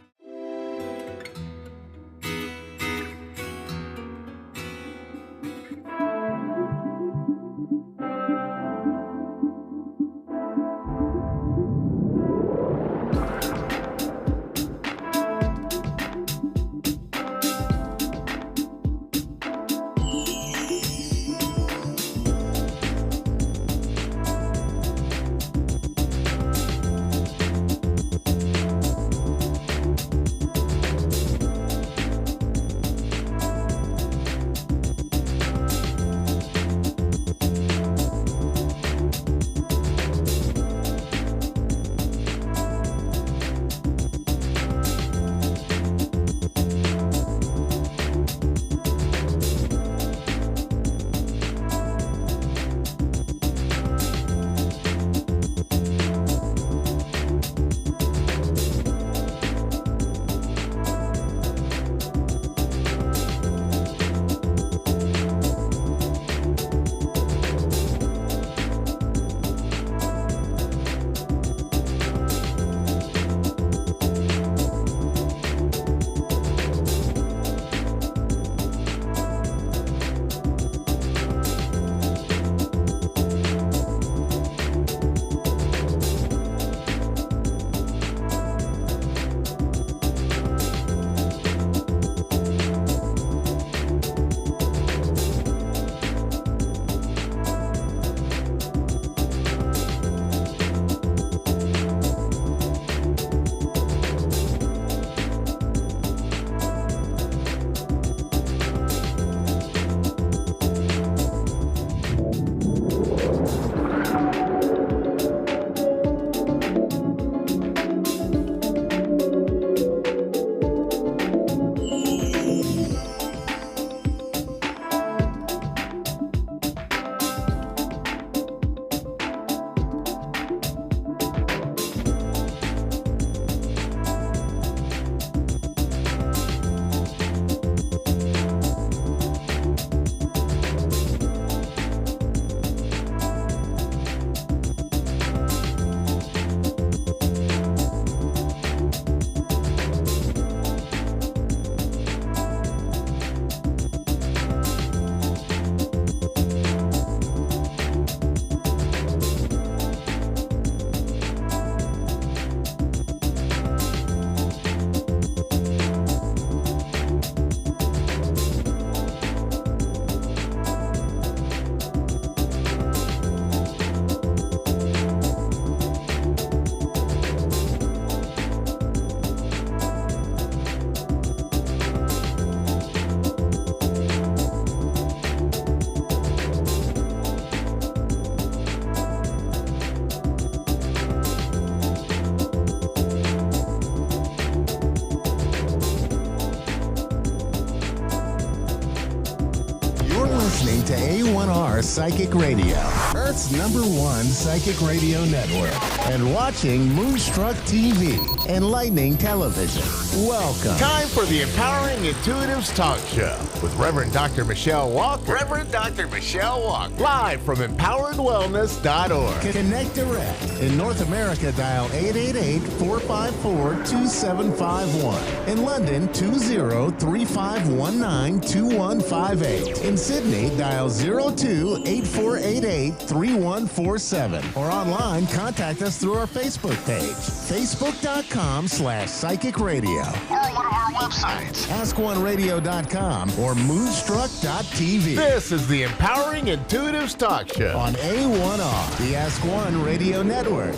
listening to A1R Psychic Radio, Earth's #1 psychic radio network. and watching Moonstruck TV, enlightening television. Welcome. Time for the Empowering Intuitives Talk Show with Reverend Dr. Michelle Walker. Reverend Dr. Michelle Walker. Live from empoweredwellness.org. Connect direct. In North America, dial 888-454-2751. In London, 20-3519-2158. In Sydney, dial 02-8488-3147. Or online, contact us through our Facebook page, facebook.com/psychic radio. Or one of our websites, askoneradio.com or moonstruck.tv. This is the Empowering Intuitives Talk Show On A1R, the Ask One Radio Network.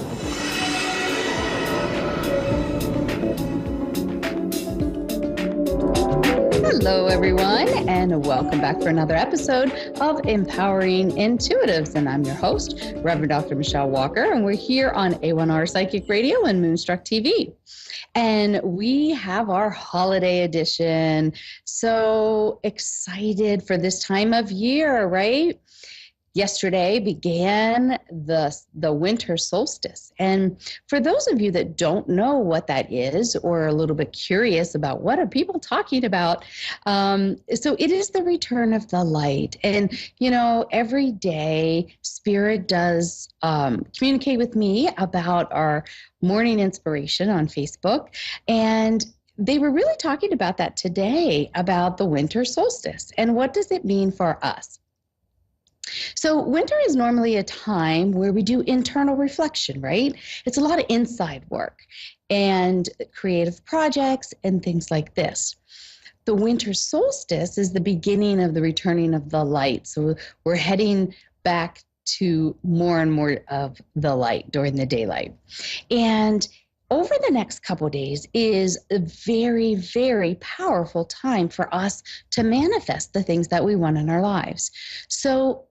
Hello, everyone, and welcome back for another episode of Empowering Intuitives. And I'm your host, Reverend Dr. Michelle Walker, and we're here on A1R Psychic Radio and Moonstruck TV. And we have our holiday edition. So excited for this time of year, right? Yesterday began the winter solstice. And for those of you that don't know what that is or are a little bit curious about what are people talking about, so it is the return of the light. And, you know, every day Spirit does communicate with me about our morning inspiration on Facebook. And they were really talking about that today, about the winter solstice. And what does it mean for us? So winter is normally a time where we do internal reflection, right? It's a lot of inside work and creative projects and things like this. The winter solstice is the beginning of the returning of the light. So we're heading back to more and more of the light during the daylight. And over the next couple of days is a very, very powerful time for us to manifest the things that we want in our lives. So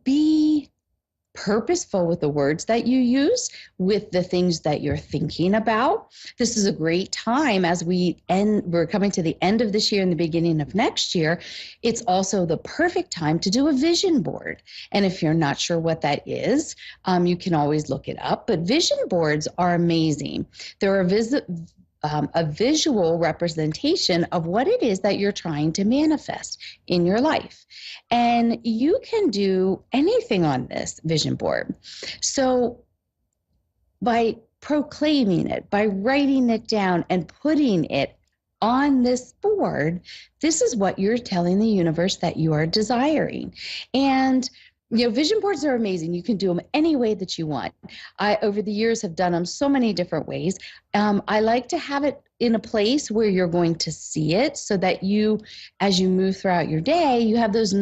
be purposeful with the words that you use, with the things that you're thinking about. This is a great time as we're coming to the end of this year and the beginning of next year. It's also the perfect time to do a vision board. And if you're not sure what that is, you can always look it up. But vision boards are amazing. They're a visual representation of what it is that you're trying to manifest in your life. And you can do anything on this vision board. So by proclaiming it, by writing it down and putting it on this board, this is what you're telling the universe that you are desiring. And you know, vision boards are amazing. You can do them any way that you want. I, over the years, have done them so many different ways. I like to have it in a place where you're going to see it so that you, as you move throughout your day, you have those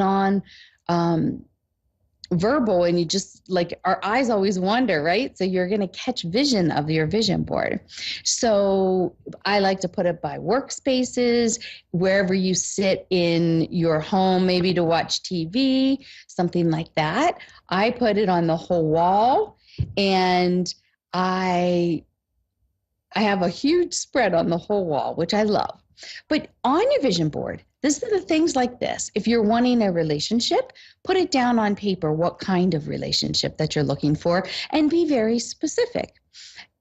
verbal, and you just, like, our eyes always wander, right? So you're going to catch vision of your vision board. So I like to put it by workspaces, wherever you sit in your home, maybe to watch TV, something like that. I put it on the whole wall, and I have a huge spread on the whole wall, which I love. But on your vision board, this are the things like this. If you're wanting a relationship, put it down on paper, what kind of relationship that you're looking for, and be very specific.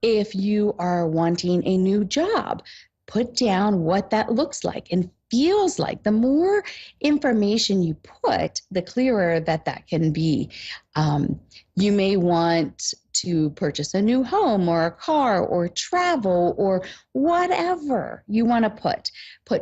If you are wanting a new job, put down what that looks like and feels like. The more information you put, the clearer that can be. You may want to purchase a new home or a car or travel or whatever you want to put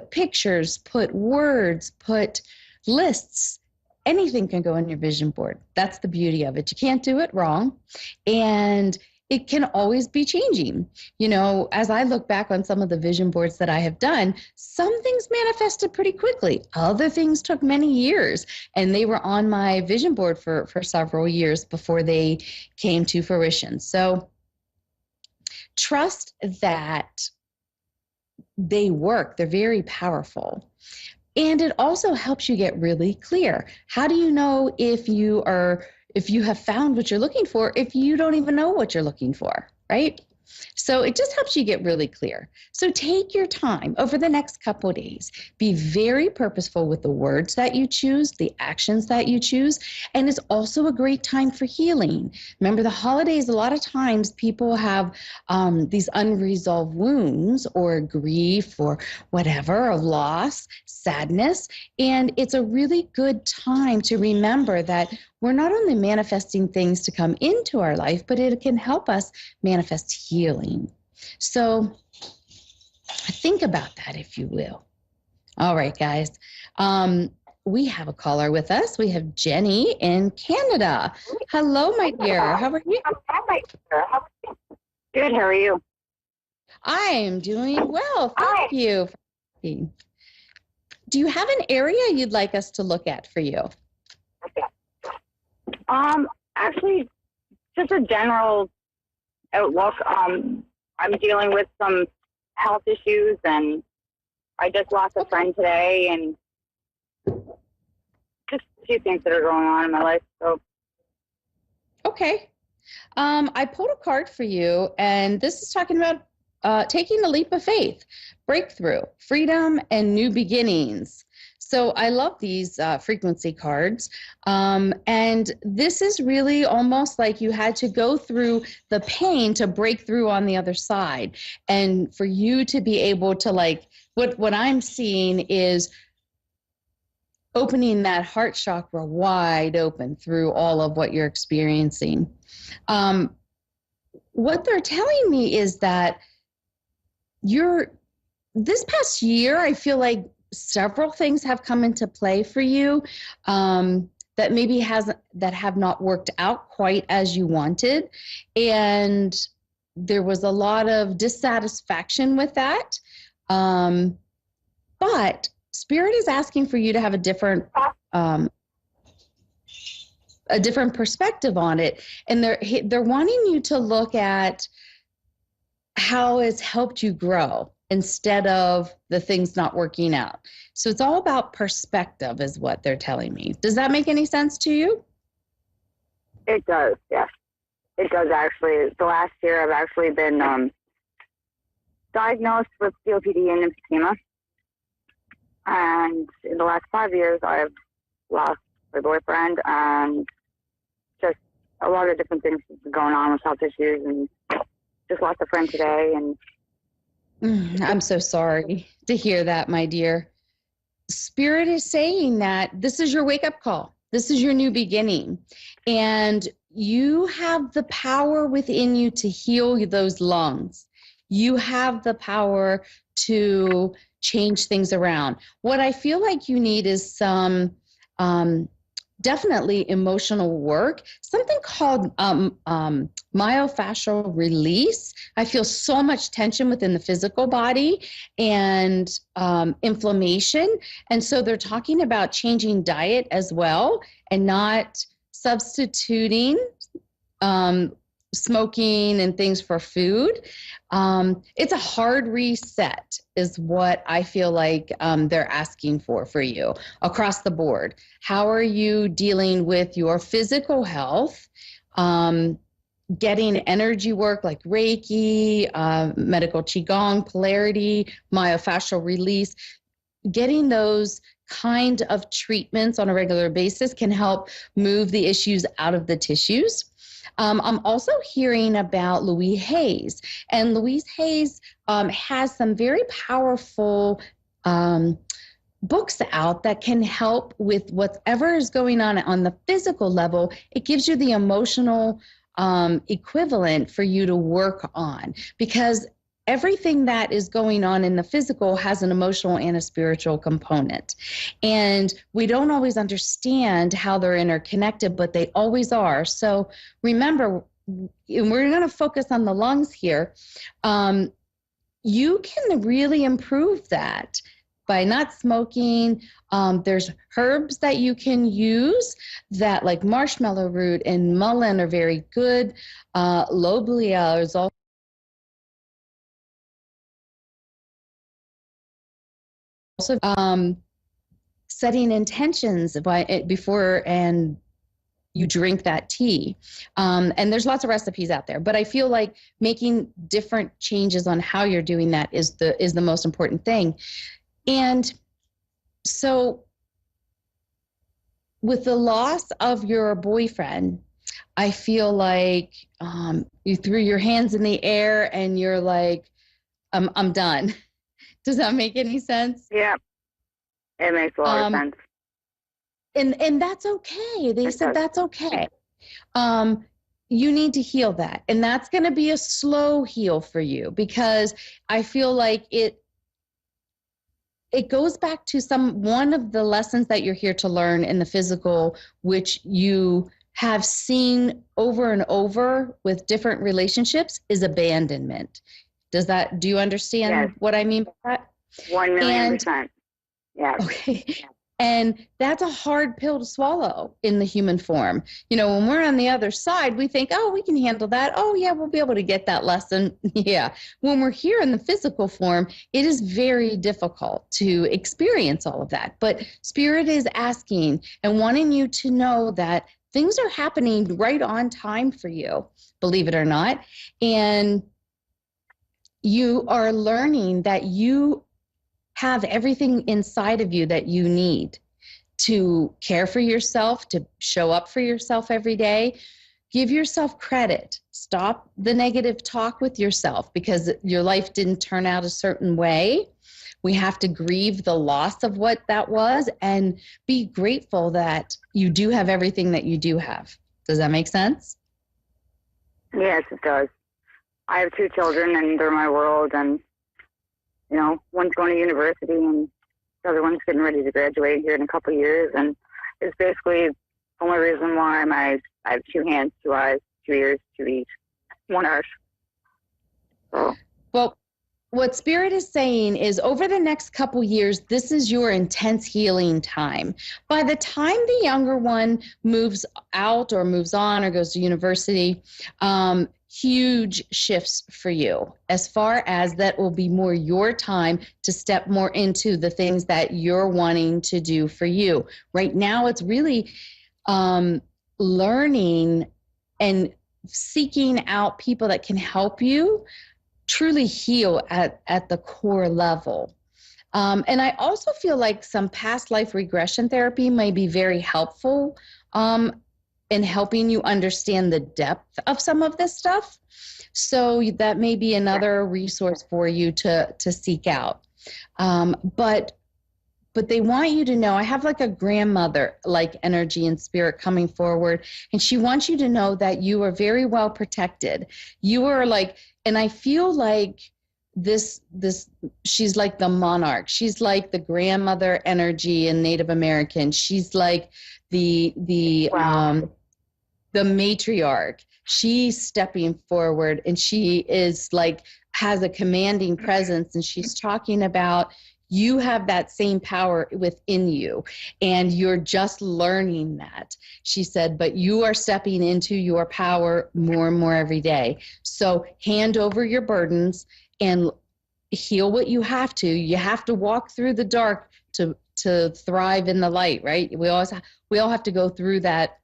pictures, put words, put lists. Anything can go on your vision board. That's the beauty of it. You can't do it wrong. And it can always be changing. You know, as I look back on some of the vision boards that I have done, some things manifested pretty quickly. Other things took many years, and they were on my vision board for several years before they came to fruition. So trust that they work. They're very powerful. And it also helps you get really clear. How do you know if you have found what you're looking for if you don't even know what you're looking for, right? So it just helps you get really clear. So take your time over the next couple of days. Be very purposeful with the words that you choose, the actions that you choose, and it's also a great time for healing. Remember, the holidays, a lot of times people have these unresolved wounds or grief or whatever, or loss, sadness, and it's a really good time to remember that we're not only manifesting things to come into our life, but it can help us manifest healing. So think about that, if you will. All right, guys. We have a caller with us. We have Jenny in Canada. Hello, my dear. How are you? Good. How are you? I am doing well. Thank you for asking. Do you have an area you'd like us to look at for you? Actually, just a general outlook. I'm dealing with some health issues, and I just lost a friend today, and just a few things that are going on in my life. So, okay. I pulled a card for you, and this is talking about taking a leap of faith, breakthrough, freedom, and new beginnings. So I love these frequency cards. And this is really almost like you had to go through the pain to break through on the other side. And for you to be able to, like, what I'm seeing is opening that heart chakra wide open through all of what you're experiencing. What they're telling me is that this past year, I feel like several things have come into play for you that maybe have not worked out quite as you wanted, and there was a lot of dissatisfaction with that. But Spirit is asking for you to have a different perspective on it, and they're wanting you to look at how it's helped you grow instead of the things not working out. So it's all about perspective is what they're telling me. Does that make any sense to you? it does, yes. It does, actually. The last year, I've actually been diagnosed with COPD and emphysema. And in the last 5 years, I've lost my boyfriend, and just a lot of different things going on with health issues, and just lost a friend today. And I'm so sorry to hear that, my dear. Spirit is saying that this is your wake-up call. This is your new beginning. And you have the power within you to heal those lungs. You have the power to change things around. What I feel like you need is some definitely emotional work, something called myofascial release. I feel so much tension within the physical body and inflammation. And so they're talking about changing diet as well and not substituting smoking and things for food. It's a hard reset is what I feel like they're asking for you across the board. How are you dealing with your physical health? Getting energy work like Reiki, medical Qigong, polarity, myofascial release, getting those kind of treatments on a regular basis can help move the issues out of the tissues. I'm also hearing about Louise Hayes, and Louise Hayes has some very powerful books out that can help with whatever is going on the physical level. It gives you the emotional equivalent for you to work on, because everything that is going on in the physical has an emotional and a spiritual component. And we don't always understand how they're interconnected, but they always are. So remember, and we're going to focus on the lungs here. You can really improve that by not smoking. There's herbs that you can use that, like marshmallow root and mullein, are very good. Lobelia is also setting intentions before and you drink that tea. And there's lots of recipes out there, but I feel like making different changes on how you're doing that is the most important thing. And so with the loss of your boyfriend, I feel like you threw your hands in the air and you're like, I'm done. Does that make any sense? Yeah, it makes a lot of sense. And that's okay. They said that's okay. You need to heal that. And that's going to be a slow heal for you, because I feel like it goes back to one of the lessons that you're here to learn in the physical, which you have seen over and over with different relationships, is abandonment. Do you understand what I mean by that? 1,000,000%. Yeah. Okay. And that's a hard pill to swallow in the human form. When we're on the other side, we think, oh, we can handle that. Oh, yeah, we'll be able to get that lesson. Yeah. When we're here in the physical form, it is very difficult to experience all of that. But Spirit is asking and wanting you to know that things are happening right on time for you, believe it or not. And you are learning that you have everything inside of you that you need to care for yourself, to show up for yourself every day. Give yourself credit. Stop the negative talk with yourself because your life didn't turn out a certain way. We have to grieve the loss of what that was and be grateful that you do have everything that you do have. Does that make sense? Yes, it does. I have 2 children and they're my world, and one's going to university and the other one's getting ready to graduate here in a couple of years. And it's basically the only reason why I have 2 hands, 2 eyes, 2 ears, 2 each, 1 earth. So. Well, what Spirit is saying is over the next couple years, this is your intense healing time. By the time the younger one moves out or moves on or goes to university, huge shifts for you, as far as that will be more your time to step more into the things that you're wanting to do for you. Right now, it's really learning and seeking out people that can help you truly heal at the core level. And I also feel like some past life regression therapy may be very helpful in helping you understand the depth of some of this stuff. So that may be another resource for you to seek out. But they want you to know, I have like a grandmother like energy and spirit coming forward, and she wants you to know that you are very well protected. You are like, and I feel like this she's like the monarch. She's like the grandmother energy in Native American. She's like the matriarch. She's stepping forward, and she is like has a commanding presence, and she's talking about you have that same power within you, and you're just learning that. She said, but you are stepping into your power more and more every day. So hand over your burdens and heal what you have to. You have to walk through the dark to thrive in the light, right? We all have to go through that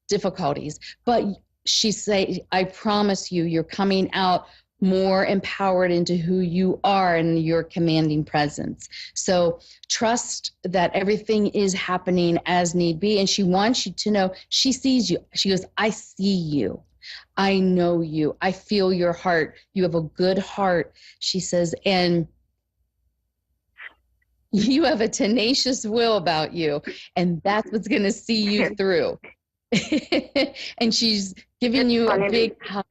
difficulties. But she say, I promise you, you're coming out more empowered into who you are and your commanding presence. So trust that everything is happening as need be. And she wants you to know she sees you. She goes, I see you. I know you. I feel your heart. You have a good heart, she says, and you have a tenacious will about you. And that's what's going to see you through. And she's giving you a big hug.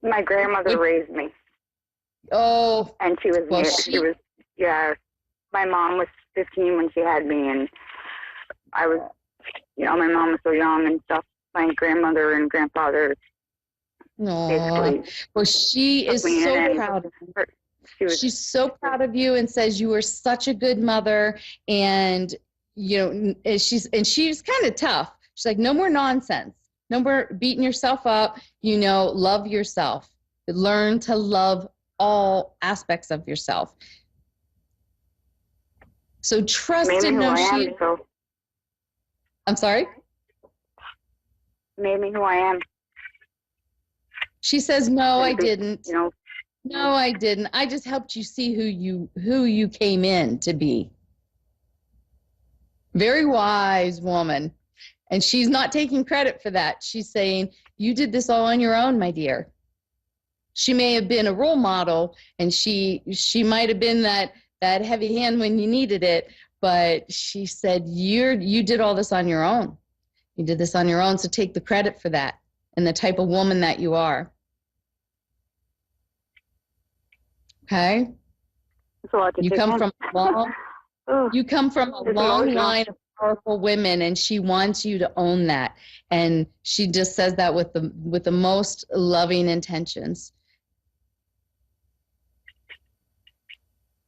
My grandmother raised me. Oh. And she was my mom was 15 when she had me, and I was, my mom was so young and stuff. My grandmother and grandfather. Well, she is so proud of you. She's so proud of you and says you were such a good mother, and she's kind of tough. She's like, no more nonsense. No more beating yourself up, love yourself. Learn to love all aspects of yourself. So trust and know I'm sorry? Made me who I am. She says, no, I didn't. You know, No, I didn't. I just helped you see who you came in to be. Very wise woman. And she's not taking credit for that. She's saying, you did this all on your own, my dear. She may have been a role model, and she might have been that heavy hand when you needed it, but she said, you did all this on your own. You did this on your own, so take the credit for that and the type of woman that you are. Okay? it's a lot to You take come in. from a long, Ugh, you come from a it's long emotional. line of powerful women, and she wants you to own that. And she just says that with the most loving intentions.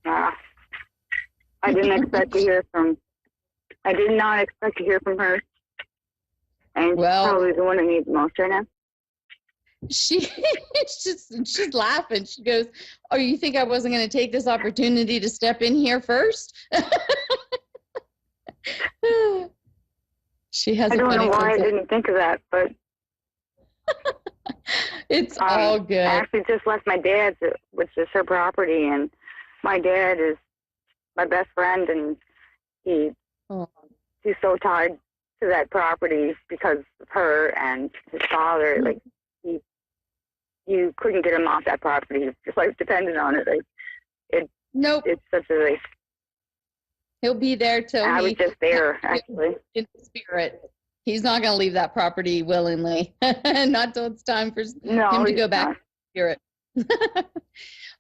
I did not expect to hear from her. And Well- she's probably the one who needs the most right now. She's laughing. She goes, "Oh, you think I wasn't going to take this opportunity to step in here first?" She has I a don't know funny why I sense of- didn't think of that, but It's all I good. actually just left my dad's, which is her property, and my dad is my best friend, and he's Oh. so tied to that property because of her and his father. Like you couldn't get him off that property. His life depended on it. Like Nope. it's such a like. He'll be there till I was he just there actually. in spirit. He's not going to leave that property willingly. Not till it's time for No, him to he's go back not. to spirit.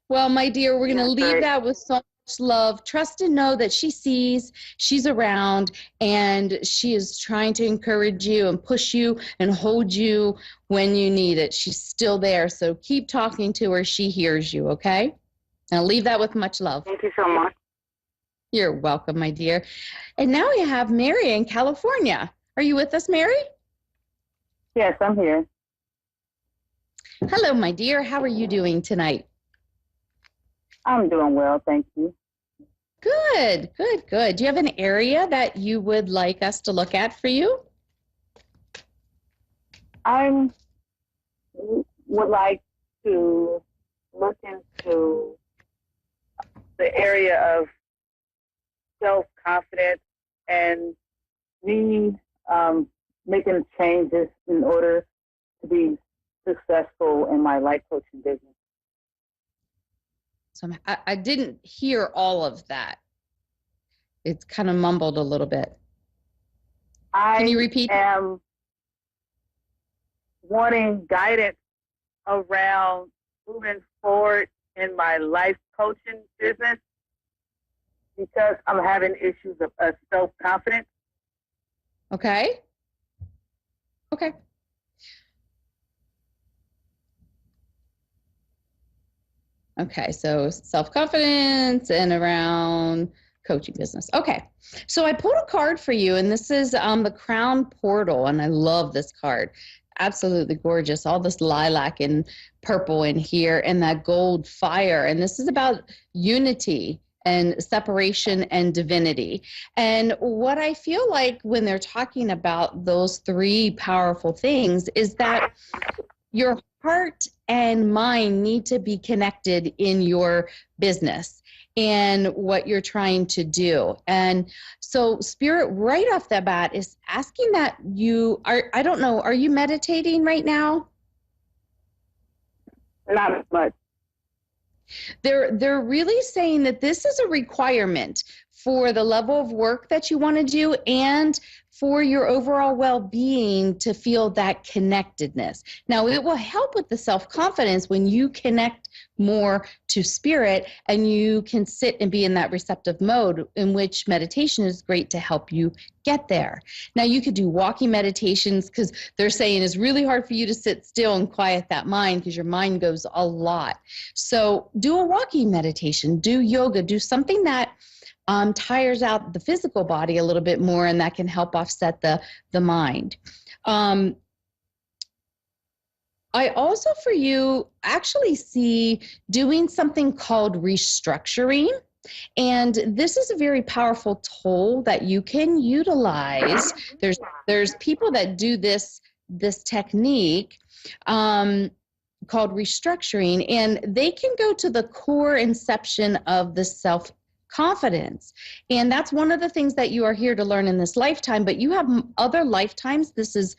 Well, my dear, we're going to That's leave right. that with so much love. Trust and know that she sees, she's around, and she is trying to encourage you and push you and hold you when you need it. She's still there. So keep talking to her. She hears you, okay? And I'll leave that with much love. Thank you so much. You're welcome, my dear. And now we have Mary in California. Are you with us, Mary? Yes, I'm here. Hello, my dear. How are you doing tonight? I'm doing well, thank you. Good, good, good. Do you have an area that you would like us to look at for you? I would like to look into the area of self-confidence and me making changes in order to be successful in my life coaching business. So I didn't hear all of that. It's kind of mumbled a little bit. Can you repeat? I am wanting guidance around moving forward in my life coaching business because I'm having issues of self-confidence. Okay. Okay. Okay, so self-confidence and around coaching business. Okay, so I pulled a card for you, and this is the Crown Portal, and I love this card. Absolutely gorgeous. All this lilac and purple in here and that gold fire. And this is about unity and separation and divinity. And what I feel like when they're talking about those three powerful things is that your heart and mind need to be connected in your business and what you're trying to do. And so Spirit right off the bat is asking that you are, I don't know, are you meditating right now? Not much. They're really saying that this is a requirement for the level of work that you want to do and for your overall well-being to feel that connectedness. Now, it will help with the self-confidence when you connect more to spirit and you can sit and be in that receptive mode, in which meditation is great to help you get there. Now, you could do walking meditations because they're saying it's really hard for you to sit still and quiet that mind because your mind goes a lot. So do a walking meditation, do yoga, do something that tires out the physical body a little bit more, and that can help offset the mind. I also, for you, actually see doing something called restructuring. And this is a very powerful tool that you can utilize. There's people that do this technique called restructuring, and they can go to the core inception of the self confidence. And that's one of the things that you are here to learn in this lifetime, but you have other lifetimes. This is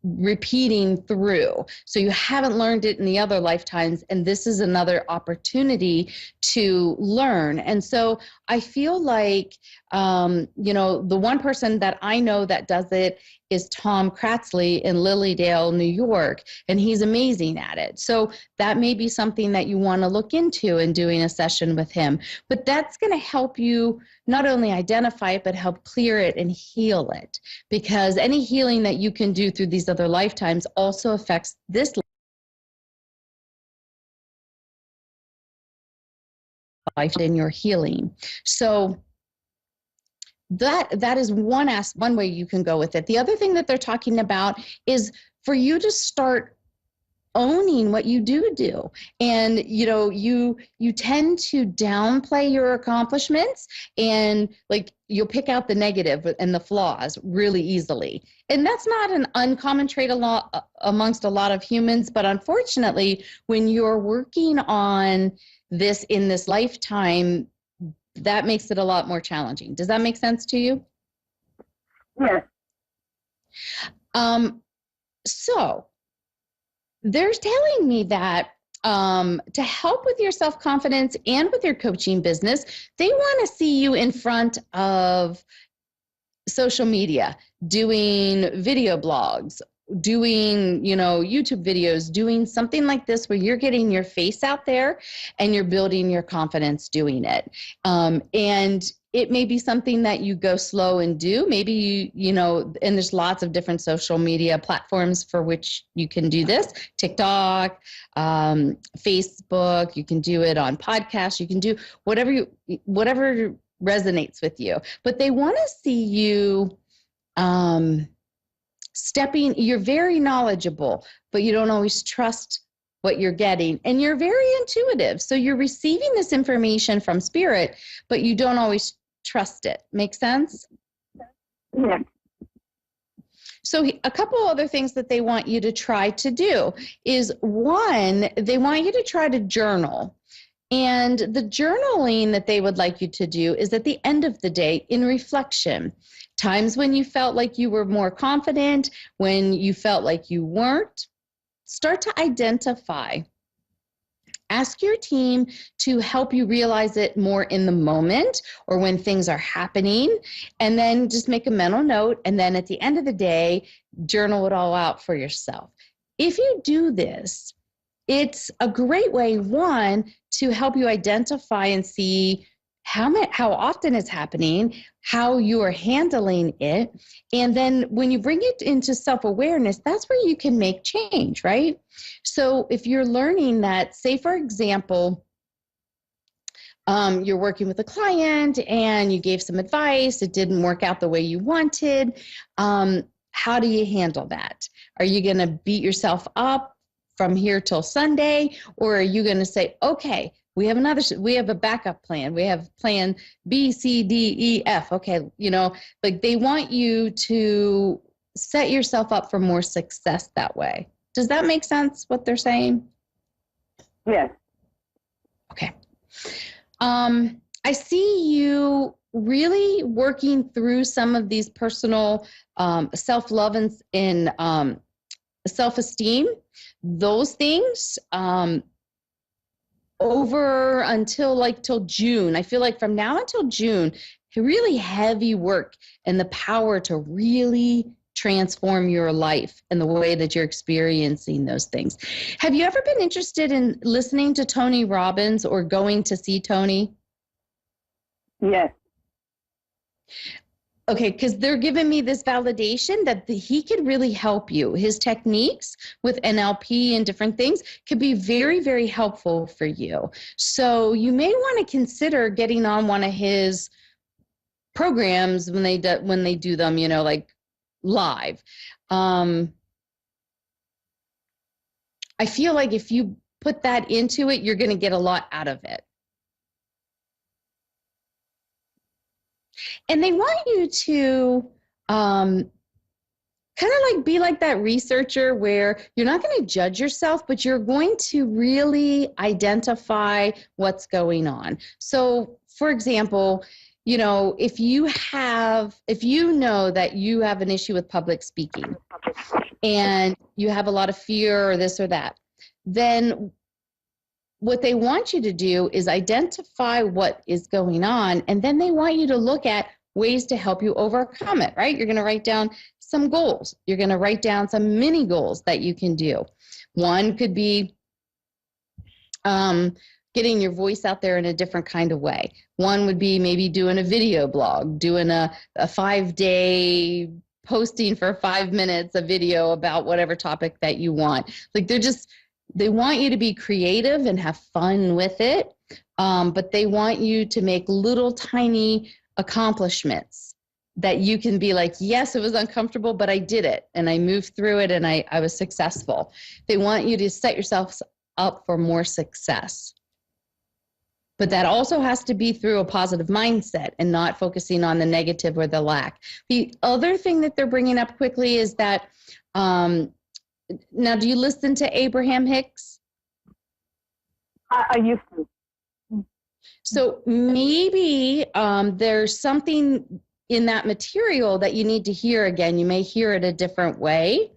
repeating through. So you haven't learned it in the other lifetimes, and this is another opportunity to learn. And so I feel like, the one person that I know that does it is Tom Kratzley in Lilydale, New York, and he's amazing at it. So that may be something that you want to look into in doing a session with him. But that's going to help you not only identify it, but help clear it and heal it. Because any healing that you can do through these other lifetimes also affects this life in your healing. So that is one way you can go with it. The other thing that they're talking about is for you to start owning what you do. And you tend to downplay your accomplishments, and like you'll pick out the negative and the flaws really easily. And that's not an uncommon trait amongst a lot of humans, but unfortunately, when you're working on this in this lifetime, that makes it a lot more challenging. Does that make sense to you? Yes. So they're telling me that to help with your self-confidence and with your coaching business, they want to see you in front of social media, doing video blogs, doing, YouTube videos, doing something like this where you're getting your face out there and you're building your confidence doing it. And it may be something that you go slow and do. Maybe and there's lots of different social media platforms for which you can do this. TikTok, Facebook, you can do it on podcasts, you can do whatever resonates with you. But they want to see you you're very knowledgeable, but you don't always trust what you're getting. And you're very intuitive. So you're receiving this information from spirit, but you don't always trust it. Make sense? Yeah. So a couple other things that they want you to try to do is, one, they want you to try to journal. And the journaling that they would like you to do is at the end of the day in reflection. Times when you felt like you were more confident, when you felt like you weren't, start to identify. Ask your team to help you realize it more in the moment or when things are happening, and then just make a mental note. And then at the end of the day, journal it all out for yourself. If you do this, it's a great way, one, to help you identify and see how often it's happening, how you are handling it. And then when you bring it into self-awareness, that's where you can make change, right? So if you're learning that, say, for example, you're working with a client and you gave some advice, it didn't work out the way you wanted, how do you handle that? Are you going to beat yourself up from here till Sunday? Or are you going to say, okay, we have a backup plan. We have plan B, C, D, E, F. Okay. Like they want you to set yourself up for more success that way. Does that make sense what they're saying? Yes. Okay. I see you really working through some of these personal self-love and self-esteem, those things, over till June. I feel like from now until June, really heavy work and the power to really transform your life and the way that you're experiencing those things. Have you ever been interested in listening to Tony Robbins or going to see Tony? Yes. Okay, because they're giving me this validation that he could really help you. His techniques with NLP and different things could be very, very helpful for you. So you may want to consider getting on one of his programs when they do them, like live. I feel like if you put that into it, you're going to get a lot out of it. And they want you to kind of like be like that researcher where you're not going to judge yourself, but you're going to really identify what's going on. So, for example, you know, if you know that you have an issue with public speaking and you have a lot of fear or this or that, then what they want you to do is identify what is going on, and then they want you to look at ways to help you overcome it, right? You're going to write down some goals. You're going to write down some mini goals that you can do. One could be getting your voice out there in a different kind of way. One would be maybe doing a video blog, doing a 5-day posting for 5 minutes, a video about whatever topic that you want. Like they want you to be creative and have fun with it, but they want you to make little tiny accomplishments that you can be like, yes, it was uncomfortable, but I did it and I moved through it and I was successful. They want you to set yourself up for more success. But that also has to be through a positive mindset and not focusing on the negative or the lack. The other thing that they're bringing up quickly is that, now, do you listen to Abraham Hicks? I used to. So maybe there's something in that material that you need to hear again. You may hear it a different way.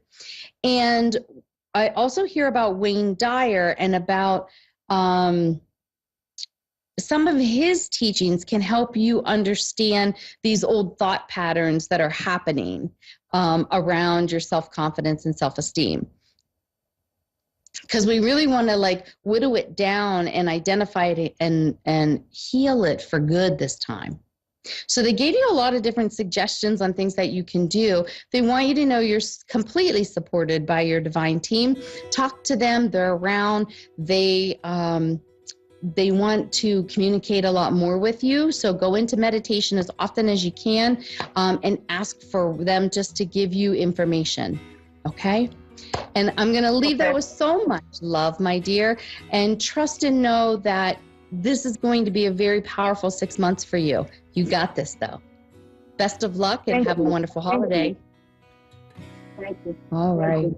And I also hear about Wayne Dyer and about some of his teachings can help you understand these old thought patterns that are happening around your self-confidence and self-esteem. Because we really want to like whittle it down and identify it and heal it for good this time. So they gave you a lot of different suggestions on things that you can do. They want you to know you're completely supported by your divine team. Talk to them. They're around. They want to communicate a lot more with you. So go into meditation as often as you can and ask for them just to give you information. Okay? And I'm going to leave that with so much love, my dear, and trust and know that this is going to be a very powerful 6 months for you. You got this, though. Best of luck and have a wonderful holiday. Thank you. All right.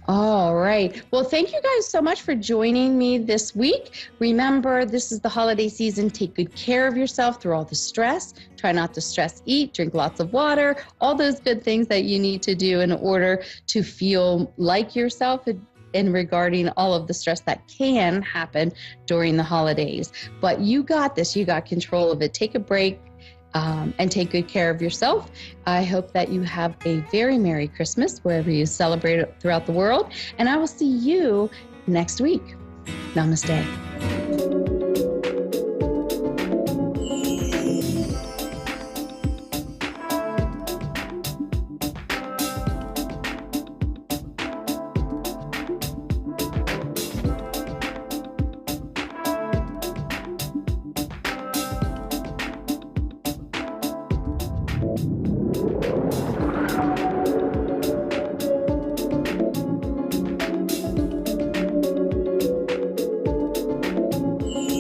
All right. Well, thank you guys so much for joining me this week. Remember, this is the holiday season. Take good care of yourself through all the stress. Try not to stress eat, drink lots of water, all those good things that you need to do in order to feel like yourself and regarding all of the stress that can happen during the holidays. But you got this. You got control of it. Take a break. And take good care of yourself. I hope that you have a very Merry Christmas wherever you celebrate it throughout the world. And I will see you next week. Namaste.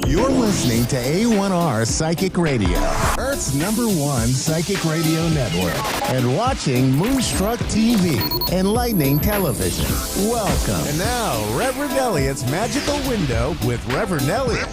You're listening to A1R Psychic Radio, Earth's #1 psychic radio network, and watching Moonstruck TV, enlightening television. Welcome. And now, Reverend Elliot's Magical Window with Reverend Elliot.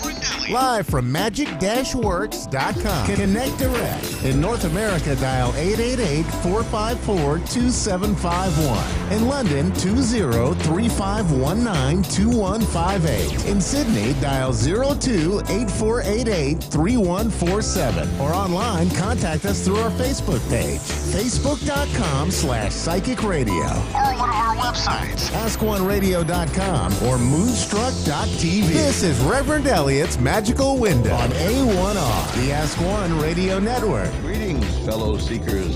Live from magic-works.com. Connect direct. In North America, dial 888-454-2751. In London, 20-3519-2158. In Sydney, dial 02-8488-3147. Or online, contact us through our Facebook page, facebook.com/psychic radio. Or one of our websites, askoneradio.com or moonstruck.tv. This is Reverend Elliot's Magical Window on A1R, the Ask One Radio Network. Greetings, fellow seekers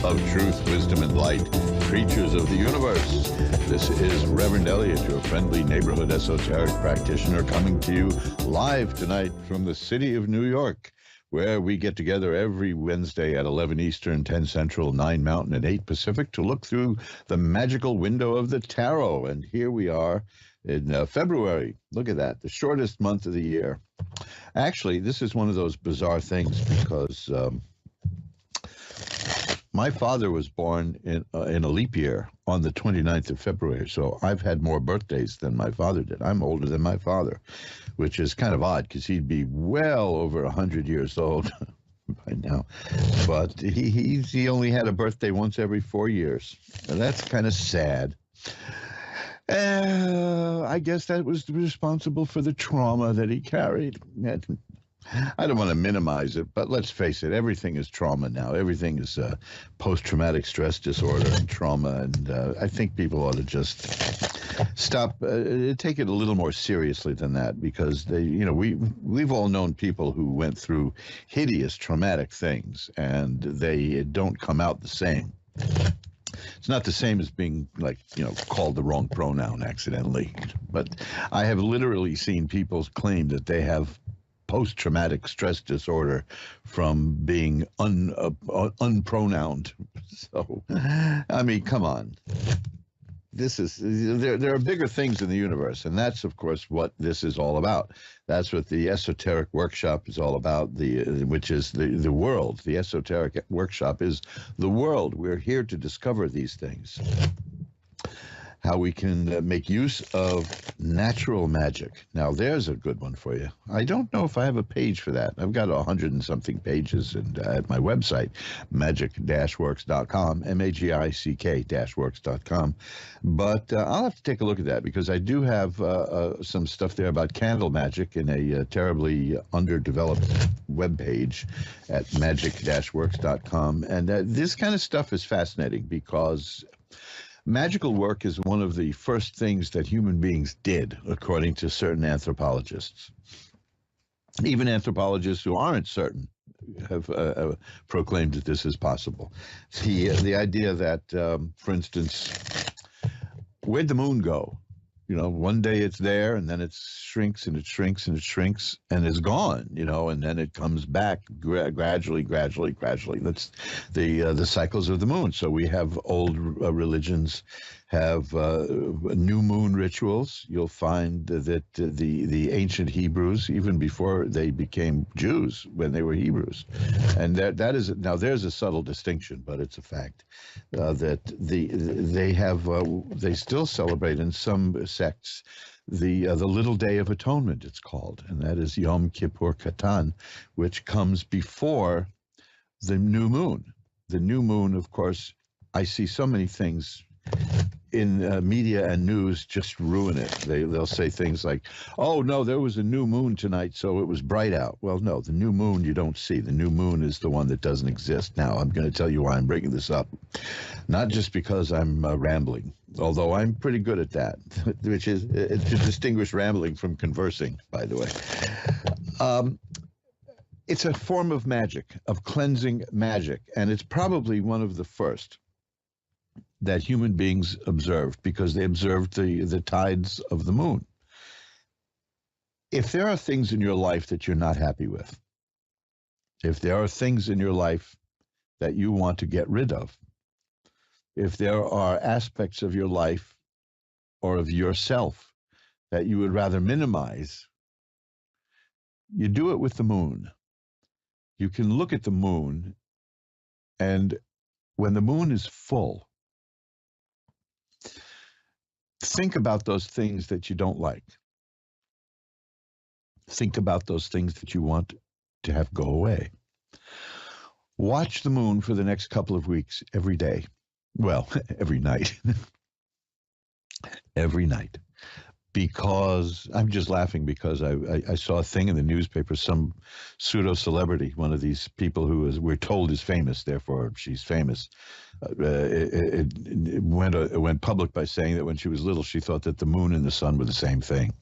of truth, wisdom, and light, creatures of the universe. This is Reverend Elliot, your friendly neighborhood esoteric practitioner, coming to you live tonight from the city of New York, where we get together every Wednesday at 11 Eastern, 10 Central, 9 Mountain, and 8 Pacific to look through the magical window of the tarot. And here we are in February. Look at that, the shortest month of the year. Actually, this is one of those bizarre things because My father was born in a leap year on the 29th of February, so I've had more birthdays than my father did. I'm older than my father, which is kind of odd because he'd be well over 100 years old by now. But he only had a birthday once every 4 years. And that's kind of sad. I guess that was responsible for the trauma that he carried. I don't want to minimize it, but let's face it, everything is trauma now. Everything is post-traumatic stress disorder and trauma, and I think people ought to just stop, take it a little more seriously than that, because we've all known people who went through hideous traumatic things, and they don't come out the same. It's not the same as being called the wrong pronoun accidentally, but I have literally seen people claim that they have post-traumatic stress disorder from being unpronounced. So, I mean, come on. There are bigger things in the universe, and that's, of course, what this is all about. That's what the esoteric workshop is all about, which is the world. The esoteric workshop is the world. We're here to discover these things. How we can make use of natural magic. Now, there's a good one for you. I don't know if I have a page for that. I've got 100 and something pages at my website, magic-works.com, magic-works.com. But I'll have to take a look at that, because I do have some stuff there about candle magic in a terribly underdeveloped webpage at magic-works.com. And this kind of stuff is fascinating, because magical work is one of the first things that human beings did, according to certain anthropologists. Even anthropologists who aren't certain have proclaimed that this is possible. The idea that, for instance, where'd the moon go? One day it's there, and then it shrinks and it shrinks and it shrinks and it's gone, and then it comes back gradually. That's the cycles of the moon. So we have old religions have new moon rituals. You'll find that the ancient Hebrews, even before they became Jews, when they were Hebrews, and that is now there's a subtle distinction, but it's a fact that they still celebrate in some sects the Little Day of Atonement, it's called, and that is Yom Kippur Katan, which comes before the new moon. The new moon, of course, I see so many things in media and news just ruin it. They'll say things like, oh, no, there was a new moon tonight, so it was bright out. Well, no, the new moon you don't see. The new moon is the one that doesn't exist. Now, I'm going to tell you why I'm bringing this up. Not just because I'm rambling, although I'm pretty good at that, which is to distinguish rambling from conversing, by the way. It's a form of magic, of cleansing magic, and it's probably one of the first that human beings observed, because they observed the tides of the moon. If there are things in your life that you're not happy with, if there are things in your life that you want to get rid of, if there are aspects of your life or of yourself that you would rather minimize, you do it with the moon. You can look at the moon, and when the moon is full, think about those things that you don't like. Think about those things that you want to have go away. Watch the moon for the next couple of weeks, every day. Well, every night. Every night. Because I'm just laughing because I saw a thing in the newspaper, some pseudo-celebrity, one of these people who we're told is famous, therefore she's famous, it went public by saying that when she was little, she thought that the moon and the sun were the same thing.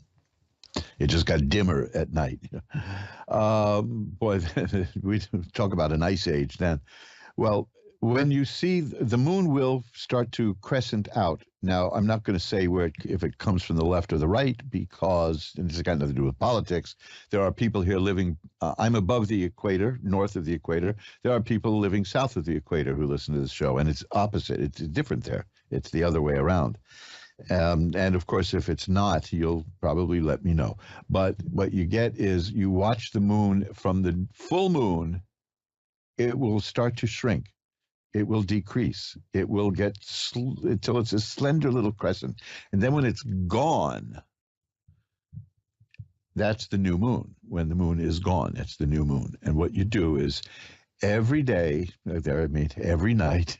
It just got dimmer at night. Boy, we talk about an ice age then. Well, when you see the moon will start to crescent out. Now, I'm not going to say if it comes from the left or the right, because and this has got nothing to do with politics. There are people here living, I'm above the equator, north of the equator. There are people living south of the equator who listen to this show, and it's opposite. It's different there. It's the other way around. And of course, if it's not, you'll probably let me know. But what you get is you watch the moon from the full moon, it will start to shrink. it will decrease. It will get until it's a slender little crescent. And then when it's gone, that's the new moon. When the moon is gone, it's the new moon. And what you do is every day, every night,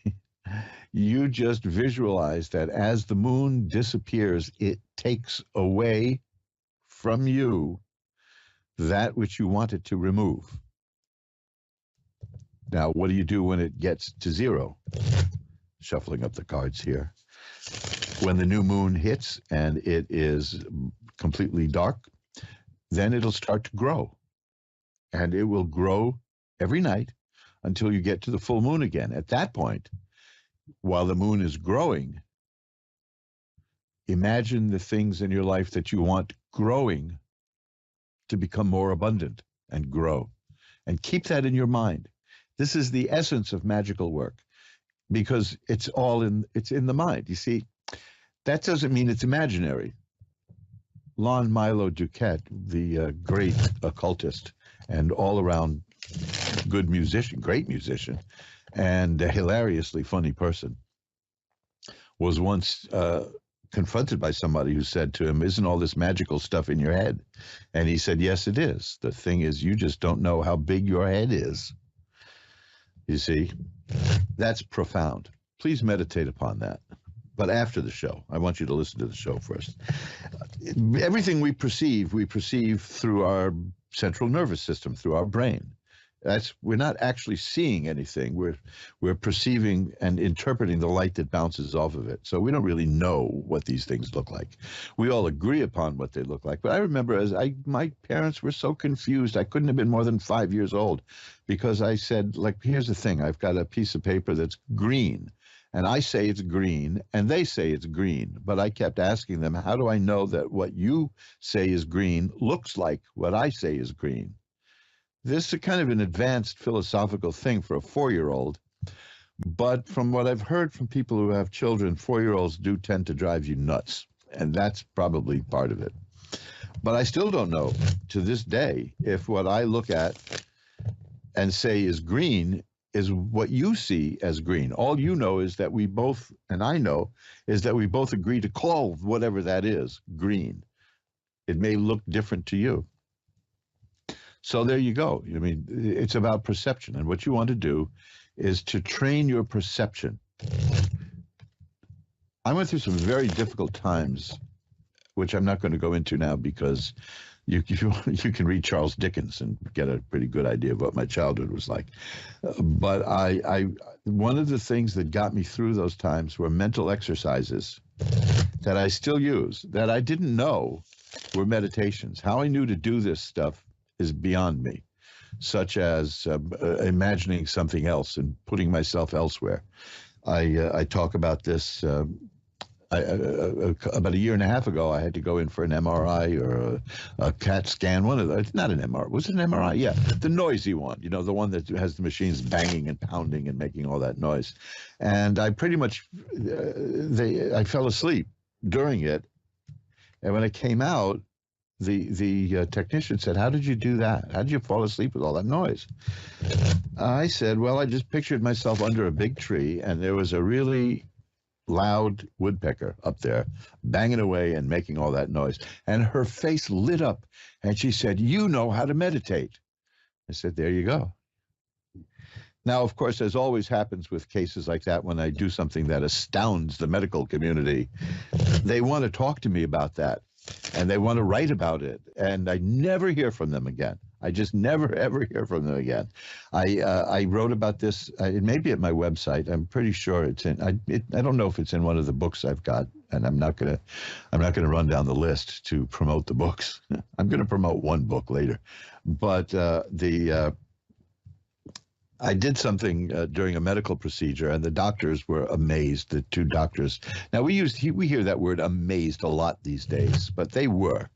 you just visualize that as the moon disappears, it takes away from you that which you want it to remove. Now, what do you do when it gets to zero? Shuffling up the cards here. When the new moon hits and it is completely dark, then it'll start to grow. And it will grow every night until you get to the full moon again. At that point, while the moon is growing, imagine the things in your life that you want growing to become more abundant and grow. And keep that in your mind. This is the essence of magical work, because it's in the mind. You see, that doesn't mean it's imaginary. Lon Milo Duquette, the great occultist and all-around great musician, and a hilariously funny person, was once confronted by somebody who said to him, "Isn't all this magical stuff in your head?" And he said, "Yes, it is. The thing is, you just don't know how big your head is." You see, that's profound. Please meditate upon that. But after the show, I want you to listen to the show first. Everything we perceive through our central nervous system, through our brain. We're not actually seeing anything. We're perceiving and interpreting the light that bounces off of it. So we don't really know what these things look like. We all agree upon what they look like. But I remember my parents were so confused. I couldn't have been more than 5 years old, because I said, like, here's the thing. I've got a piece of paper that's green, and I say it's green, and they say it's green. But I kept asking them, how do I know that what you say is green looks like what I say is green? This is kind of an advanced philosophical thing for a 4-year-old, but from what I've heard from people who have children, 4-year-olds do tend to drive you nuts, and that's probably part of it. But I still don't know to this day if what I look at and say is green is what you see as green. All you know is that we both, and I know, is that we both agree to call whatever that is green. It may look different to you. So there you go. I mean, it's about perception. And what you want to do is to train your perception. I went through some very difficult times, which I'm not going to go into now, because you can read Charles Dickens and get a pretty good idea of what my childhood was like. But one of the things that got me through those times were mental exercises that I still use, that I didn't know were meditations. How I knew to do this stuff is beyond me, such as imagining something else and putting myself elsewhere. I talk about this about a year and a half ago. I had to go in for an MRI or a CAT scan. One of those, not an MRI. Was it an MRI? Yeah, the noisy one. You know, the one that has the machines banging and pounding and making all that noise. And I pretty much, I fell asleep during it. And when I came out, the technician said, "How did you do that? How did you fall asleep with all that noise?" I said, "Well, I just pictured myself under a big tree, and there was a really loud woodpecker up there banging away and making all that noise." And her face lit up, and she said, "You know how to meditate." I said, "There you go." Now, of course, as always happens with cases like that, when I do something that astounds the medical community, they want to talk to me about that. And they want to write about it, and I never hear from them again. I just never, ever hear from them again. I wrote about this. It may be at my website. I'm pretty sure it's in. I don't know if it's in one of the books I've got, and I'm not gonna run down the list to promote the books. I'm gonna promote one book later, but I did something during a medical procedure, and the doctors were amazed. The two doctors. Now we hear that word amazed a lot these days, but they were.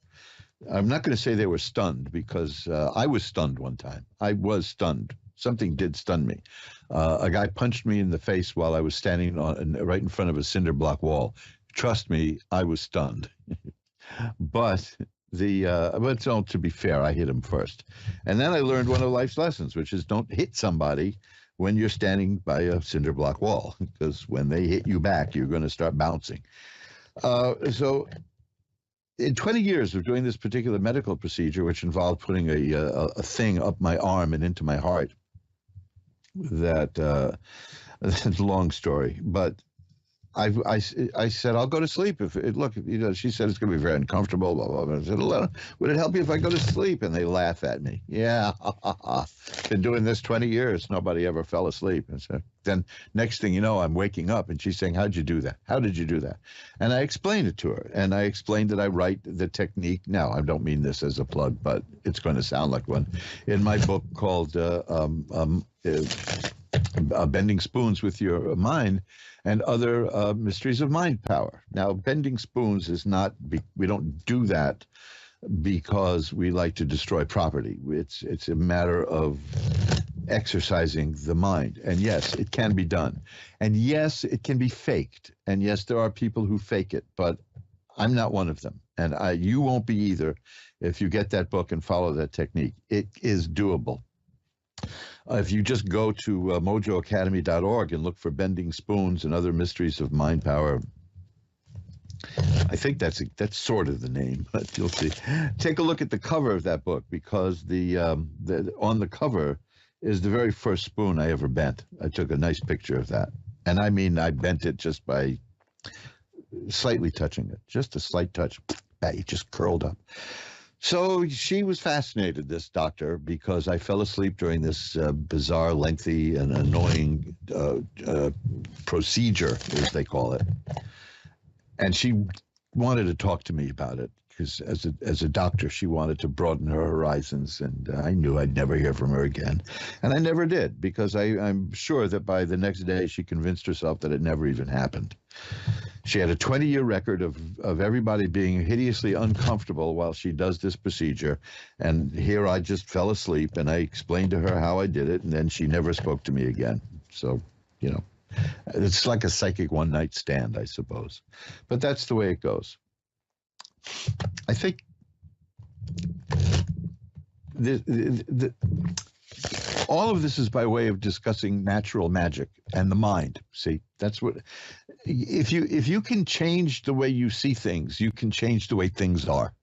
I'm not going to say they were stunned, because I was stunned one time. I was stunned. Something did stun me. A guy punched me in the face while I was standing right in front of a cinder block wall. Trust me, I was stunned. But to be fair, I hit him first. And then I learned one of life's lessons, which is don't hit somebody when you're standing by a cinder block wall, because when they hit you back, you're going to start bouncing. So in 20 years of doing this particular medical procedure, which involved putting a thing up my arm and into my heart, that's a long story, but I said, I'll go to sleep. She said it's going to be very uncomfortable, blah, blah, blah. I said, would it help you if I go to sleep? And they laugh at me. Yeah, been doing this 20 years. Nobody ever fell asleep. And so then next thing you know, I'm waking up and she's saying, how'd you do that? How did you do that? And I explained it to her. And I explained that I write the technique. Now, I don't mean this as a plug, but it's going to sound like one. In my book called Bending Spoons with Your Mind and Other Mysteries of Mind Power. Now, bending spoons is not, we don't do that because we like to destroy property. It's a matter of exercising the mind. And yes, it can be done. And yes, it can be faked. And yes, there are people who fake it, but I'm not one of them. And you won't be either if you get that book and follow that technique. It is doable. If you just go to mojoacademy.org and look for Bending Spoons and Other Mysteries of Mind Power, I think that's sort of the name, but you'll see. Take a look at the cover of that book, because on the cover is the very first spoon I ever bent. I took a nice picture of that. And I mean, I bent it just by slightly touching it, just a slight touch. It just curled up. So she was fascinated, this doctor, because I fell asleep during this bizarre, lengthy, and annoying procedure, as they call it. And she wanted to talk to me about it, because as a doctor, she wanted to broaden her horizons, and I knew I'd never hear from her again. And I never did, because I'm sure that by the next day, she convinced herself that it never even happened. She had a 20-year record of everybody being hideously uncomfortable while she does this procedure. And here I just fell asleep, and I explained to her how I did it, and then she never spoke to me again. So, it's like a psychic one-night stand, I suppose. But that's the way it goes. I think all of this is by way of discussing natural magic and the mind. See, that's what, if you can change the way you see things, you can change the way things are.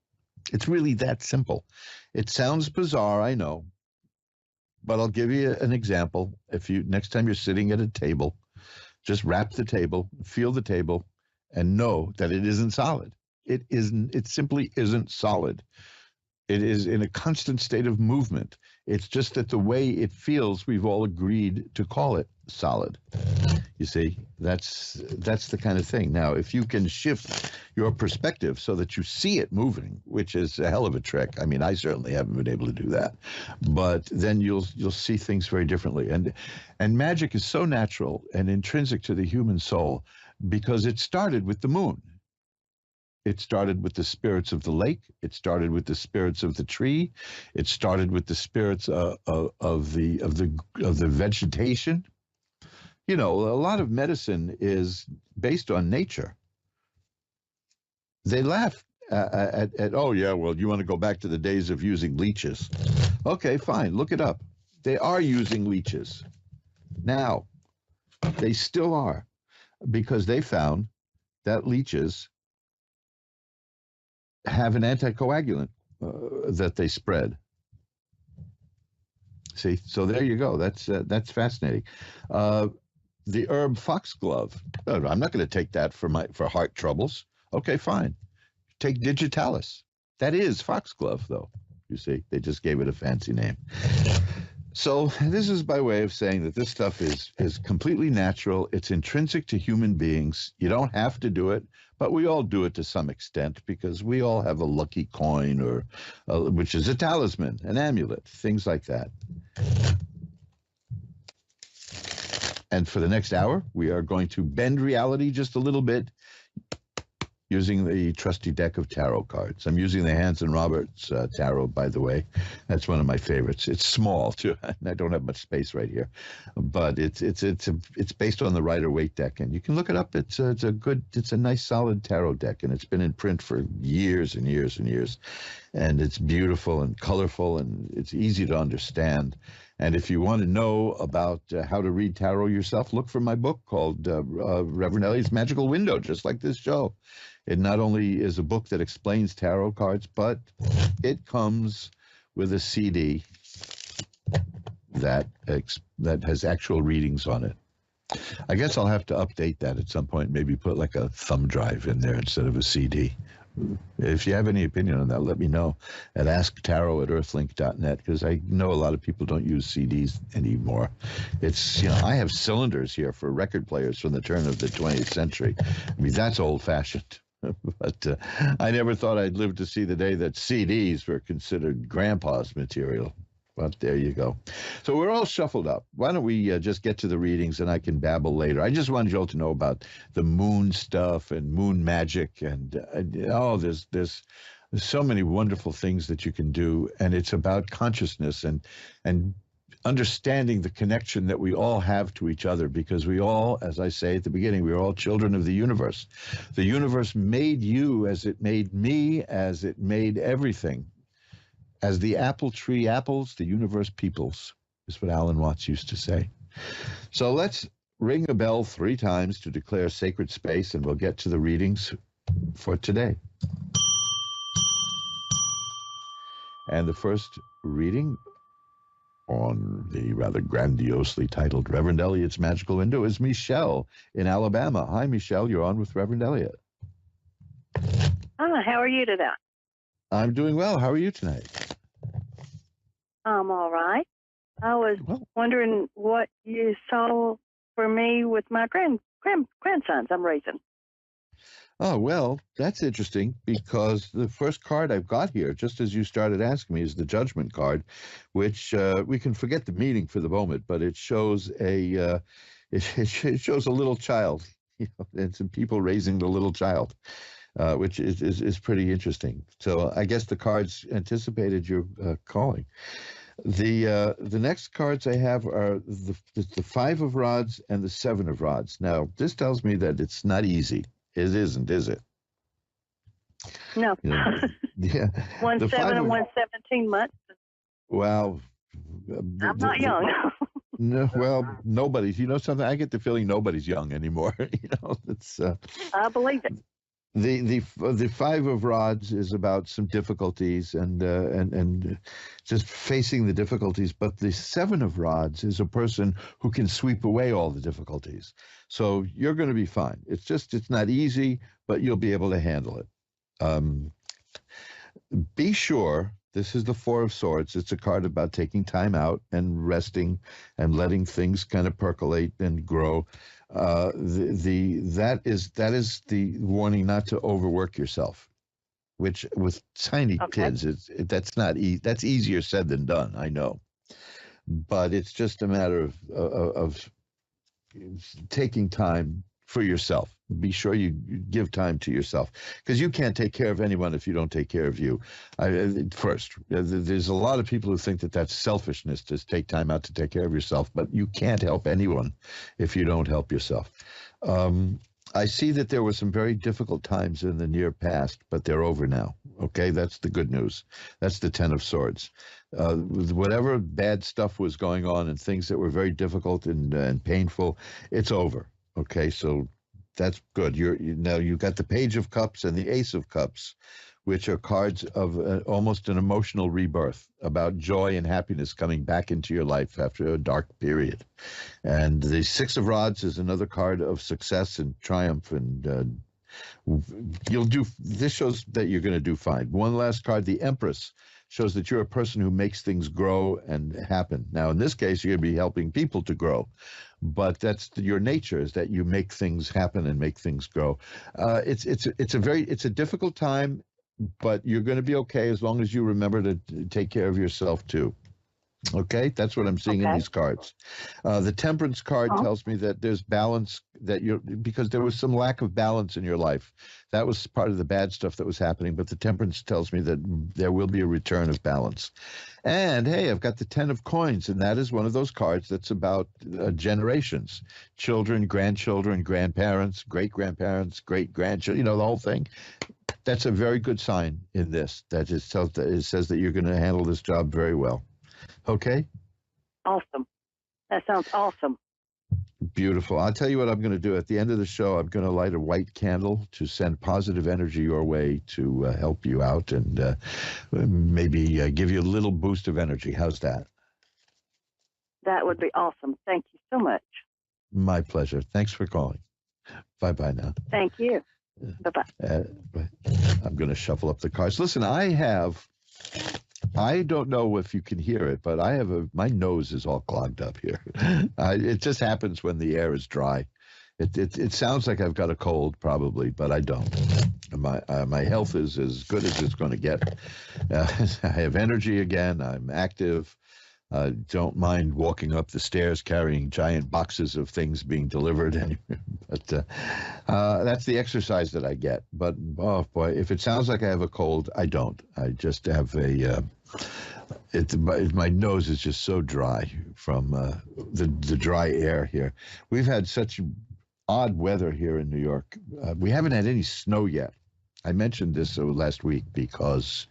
It's really that simple. It sounds bizarre, I know, but I'll give you an example. Next time you're sitting at a table, just wrap the table, feel the table, and know that it isn't solid. It isn't. It simply isn't solid. It is in a constant state of movement. It's just that the way it feels, we've all agreed to call it solid. You see, that's the kind of thing. Now, if you can shift your perspective so that you see it moving, which is a hell of a trick. I mean, I certainly haven't been able to do that, but then you'll see things very differently. And magic is so natural and intrinsic to the human soul because it started with the moon. It started with the spirits of the lake. It started with the spirits of the tree. It started with the spirits of the vegetation. You know, a lot of medicine is based on nature. They laugh at oh yeah, well, you want to go back to the days of using leeches? Okay, fine, look it up. They are using leeches now. They still are, because they found that leeches have an anticoagulant that they spread. See, so there you go. That's fascinating. The herb foxglove. I'm not going to take that for heart troubles. Okay, fine. Take digitalis. That is foxglove, though. You see, they just gave it a fancy name. So this is by way of saying that this stuff is completely natural. It's intrinsic to human beings. You don't have to do it, but we all do it to some extent because we all have a lucky coin or which is a talisman, an amulet, things like that. And for the next hour, we are going to bend reality just a little bit using the trusty deck of tarot cards. I'm using the Hans and Roberts tarot, by the way. That's one of my favorites. It's small too. I don't have much space right here, but it's based on the Rider-Waite deck, and you can look it up. It's a nice solid tarot deck, and it's been in print for years and years and years, and it's beautiful and colorful, and it's easy to understand. And if you want to know about how to read tarot yourself, look for my book called Reverend Elliott's Magical Window, just like this show. It not only is a book that explains tarot cards, but it comes with a CD that has actual readings on it. I guess I'll have to update that at some point, maybe put like a thumb drive in there instead of a CD. If you have any opinion on that, let me know at asktarot@earthlink.net, because I know a lot of people don't use CDs anymore. It's, I have cylinders here for record players from the turn of the 20th century. I mean, that's old-fashioned. But I never thought I'd live to see the day that CDs were considered grandpa's material. But there you go. So we're all shuffled up. Why don't we just get to the readings, and I can babble later. I just wanted you all to know about the moon stuff and moon magic, and there's so many wonderful things that you can do, and it's about consciousness and understanding the connection that we all have to each other, because we all, as I say at the beginning, we're all children of the universe. The universe made you as it made me, as it made everything. As the apple tree apples, the universe peoples, is what Alan Watts used to say. So let's ring a bell 3 times to declare sacred space, and we'll get to the readings for today. And the first reading on the rather grandiosely titled Reverend Elliott's Magical Window is Michelle in Alabama. Hi, Michelle. You're on with Reverend Elliott. Hi, how are you today? I'm doing well. How are you tonight? I'm all right. I was wondering what you saw for me with my grandsons I'm raising. Oh, well, that's interesting, because the first card I've got here, just as you started asking me, is the Judgment card, which we can forget the meaning for the moment, but it shows it shows a little child, and some people raising the little child. Which is pretty interesting. So I guess the cards anticipated your calling. The next cards I have are the 5 of Rods and the 7 of Rods. Now, this tells me that it's not easy. It isn't, is it? No. Yeah. 1 7 and 1 17 months. Well, I'm not young. No, well, nobody's. You know something? I get the feeling nobody's young anymore. It's. I believe it. The 5 of Rods is about some difficulties and just facing the difficulties, but the 7 of Rods is a person who can sweep away all the difficulties. So you're going to be fine. It's not easy, but you'll be able to handle it. Be sure, this is the 4 of Swords. It's a card about taking time out and resting and letting things kind of percolate and grow. That is the warning not to overwork yourself, which with tiny kids, that's easier said than done. I know, but it's just a matter of taking time for yourself. Be sure you give time to yourself, because you can't take care of anyone if you don't take care of you. First, there's a lot of people who think that that's selfishness to take time out to take care of yourself, but you can't help anyone if you don't help yourself. I see that there were some very difficult times in the near past, but they're over now. Okay, that's the good news. That's the 10 of Swords. Whatever bad stuff was going on and things that were very difficult and painful, it's over. Okay, so that's good. Now you've got the Page of Cups and the Ace of Cups, which are cards of almost an emotional rebirth, about joy and happiness coming back into your life after a dark period. And the 6 of Rods is another card of success and triumph, and this shows that you're going to do fine. One last card, the Empress, shows that you're a person who makes things grow and happen. Now, in this case, you're going to be helping people to grow, but that's your nature, is that you make things happen and make things grow. It's a difficult time, but you're going to be okay as long as you remember to take care of yourself too. Okay, that's what I'm seeing in these cards. The Temperance card tells me that there's balance, because there was some lack of balance in your life. That was part of the bad stuff that was happening, but the Temperance tells me that there will be a return of balance. And hey, I've got the 10 of Coins, and that is one of those cards that's about generations, children, grandchildren, grandparents, great-grandparents, great-grandchildren, the whole thing. That's a very good sign in this. It says that you're going to handle this job very well. Okay? Awesome. That sounds awesome. Beautiful. I'll tell you what I'm going to do. At the end of the show, I'm going to light a white candle to send positive energy your way to help you out and maybe give you a little boost of energy. How's that? That would be awesome. Thank you so much. My pleasure. Thanks for calling. Bye-bye now. Thank you. Bye-bye. I'm going to shuffle up the cards. Listen, I don't know if you can hear it, but my nose is all clogged up here. It just happens when the air is dry. It sounds like I've got a cold probably, but I don't. My health is as good as it's going to get. I have energy again. I'm active. Don't mind walking up the stairs carrying giant boxes of things being delivered. But that's the exercise that I get. But, oh, boy, if it sounds like I have a cold, I don't. I just have my nose is just so dry from the dry air here. We've had such odd weather here in New York. We haven't had any snow yet. I mentioned this last week because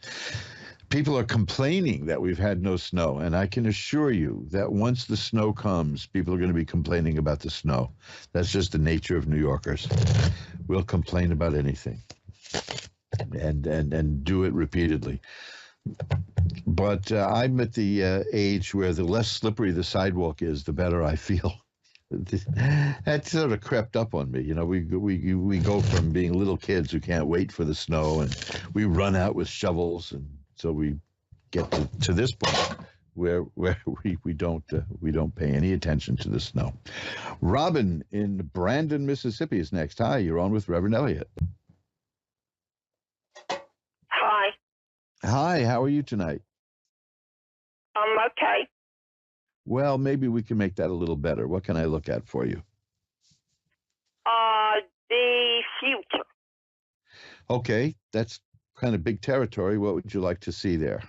people are complaining that we've had no snow, and I can assure you that once the snow comes, people are going to be complaining about the snow. That's just the nature of New Yorkers. We'll complain about anything and do it repeatedly. But I'm at the age where the less slippery the sidewalk is, the better I feel. That sort of crept up on me. You know, we go from being little kids who can't wait for the snow, and we run out with shovels, and so we get to this point where we don't pay any attention to the snow. Robin in Brandon, Mississippi is next. Hi, you're on with Reverend Elliot. Hi. Hi, how are you tonight? I'm okay. Well, maybe we can make that a little better. What can I look at for you? The future. Okay, that's kind of big territory. What would you like to see there?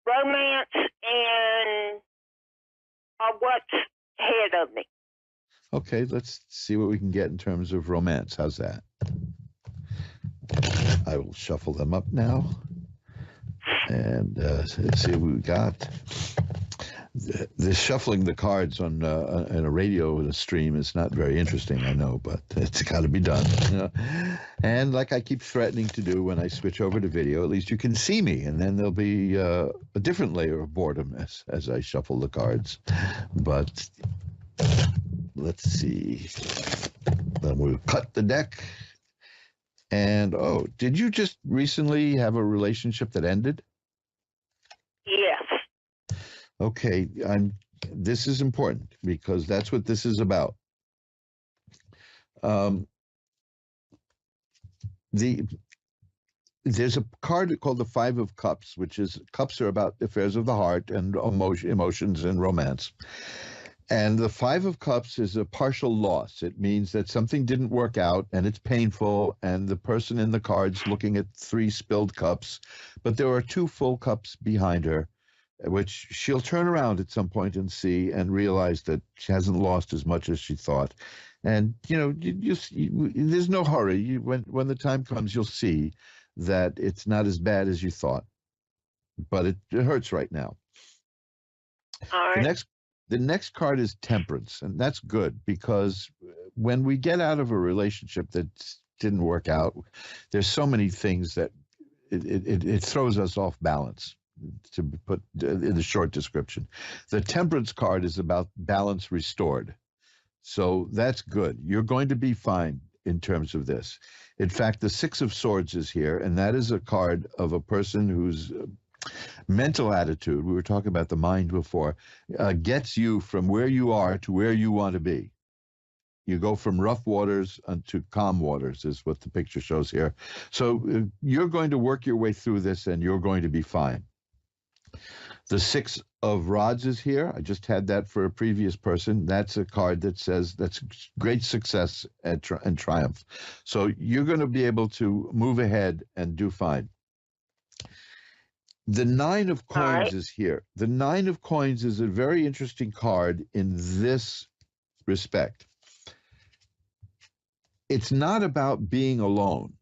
Romance and what's ahead of me. Okay, let's see what we can get in terms of romance. How's that? I will shuffle them up now. And let's see what we got. The shuffling the cards on a radio stream is not very interesting, I know, but it's got to be done. You know? And like I keep threatening to do when I switch over to video, at least you can see me, and then there'll be a different layer of boredom as I shuffle the cards. But let's see. Then we'll cut the deck. And, oh, did you just recently have a relationship that ended? Yes. Okay, this is important because that's what this is about. There's a card called the Five of Cups, which is cups are about affairs of the heart and emotions and romance. And the Five of Cups is a partial loss. It means that something didn't work out and it's painful, and the person in the card's looking at 3 spilled cups, but there are 2 full cups behind her, which she'll turn around at some point and see and realize that she hasn't lost as much as she thought. And, you know, there's no hurry. When the time comes, you'll see that it's not as bad as you thought, but it hurts right now. All right. The next card is Temperance, and that's good because when we get out of a relationship that didn't work out, there's so many things that it throws us off balance, to put in the short description. The Temperance card is about balance restored. So that's good. You're going to be fine in terms of this. In fact, the Six of Swords is here, and that is a card of a person whose mental attitude, we were talking about the mind before, gets you from where you are to where you want to be. You go from rough waters to calm waters is what the picture shows here. So you're going to work your way through this, and you're going to be fine. The Six of Rods is here. I just had that for a previous person. That's a card that says that's great success and triumph. So you're going to be able to move ahead and do fine. The Nine of Coins is here. The Nine of Coins is a very interesting card in this respect. It's not about being alone.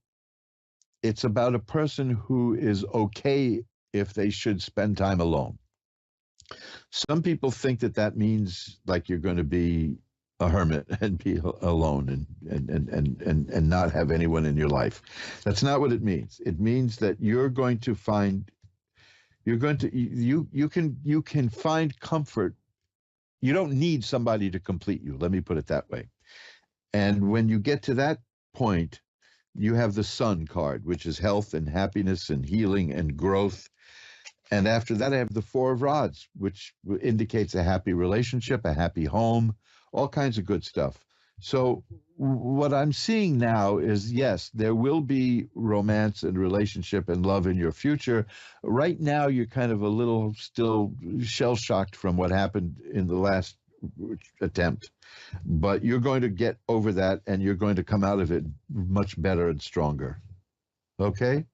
it's about a person who is okay if they should spend time alone. Some people think that that means like you're going to be a hermit and be alone and not have anyone in your life. That's not what it means. It means that you're going to find, you can find comfort. You don't need somebody to complete you. Let me put it that way. And when you get to that point, you have the Sun card, which is health and happiness and healing and growth. And after that, I have the Four of Rods, which indicates a happy relationship, a happy home, all kinds of good stuff. So what I'm seeing now is, yes, there will be romance and relationship and love in your future. Right now, you're kind of a little still shell-shocked from what happened in the last attempt. But you're going to get over that, and you're going to come out of it much better and stronger. Okay?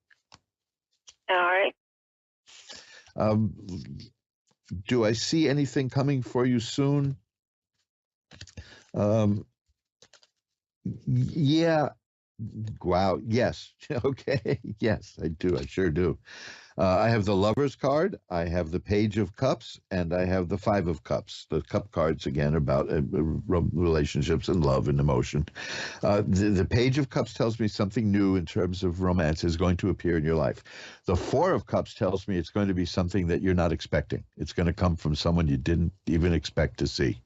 All right. Do I see anything coming for you soon? Yeah. Wow. Yes. Okay. Yes, I do. I sure do. I have the Lover's card. I have the Page of Cups, and I have the Five of Cups. The cup cards, again, about relationships and love and emotion. The Page of Cups tells me something new in terms of romance is going to appear in your life. The Four of Cups tells me it's going to be something that you're not expecting. It's going to come from someone you didn't even expect to see.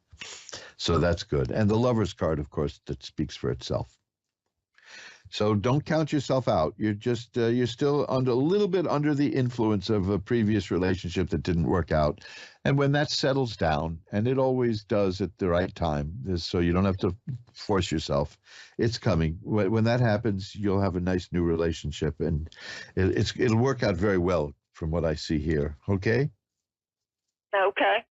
So that's good. And the Lover's card, of course, that speaks for itself. So don't count yourself out. You're just you're still a little bit under the influence of a previous relationship that didn't work out. And when that settles down, and it always does at the right time, so you don't have to force yourself, it's coming. When that happens, you'll have a nice new relationship, and it'll work out very well from what I see here. Okay? Okay.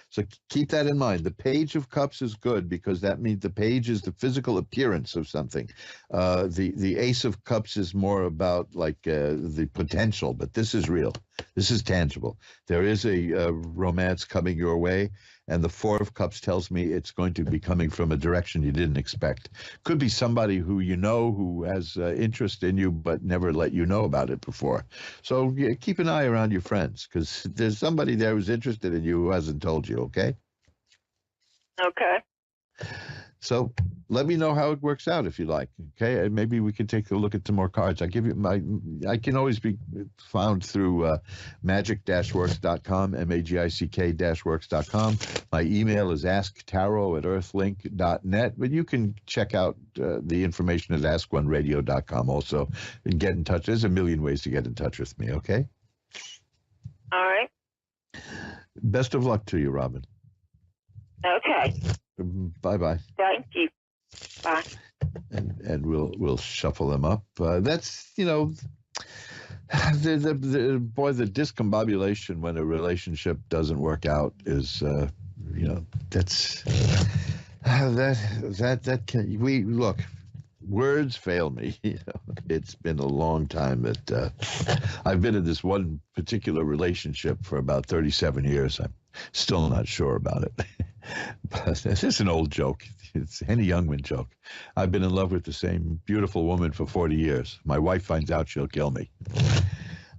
So keep that in mind. The Page of Cups is good because that means the page is the physical appearance of something. The Ace of Cups is more about like the potential, but this is real. This is tangible. There is a romance coming your way, and the Four of Cups tells me it's going to be coming from a direction you didn't expect. Could be somebody who you know who has interest in you but never let you know about it before. So yeah, keep an eye around your friends because there's somebody there who's interested in you who hasn't told you, okay? Okay. So let me know how it works out if you like, okay? And maybe we can take a look at some more cards. I can always be found through magic-works.com, magick-works.com. My email is asktaro@earthlink.net, but you can check out the information at askoneradio.com also and get in touch. There's a million ways to get in touch with me, okay? All right. Best of luck to you, Robin. Okay. Bye-bye. Thank you. Bye. And we'll shuffle them up. That's, the the discombobulation when a relationship doesn't work out is, that's that can look. Words fail me. It's been a long time that I've been in this one particular relationship for about 37 years. I'm still not sure about it. But this is an old joke. It's Henny Youngman joke. I've been in love with the same beautiful woman for 40 years. My wife finds out, she'll kill me.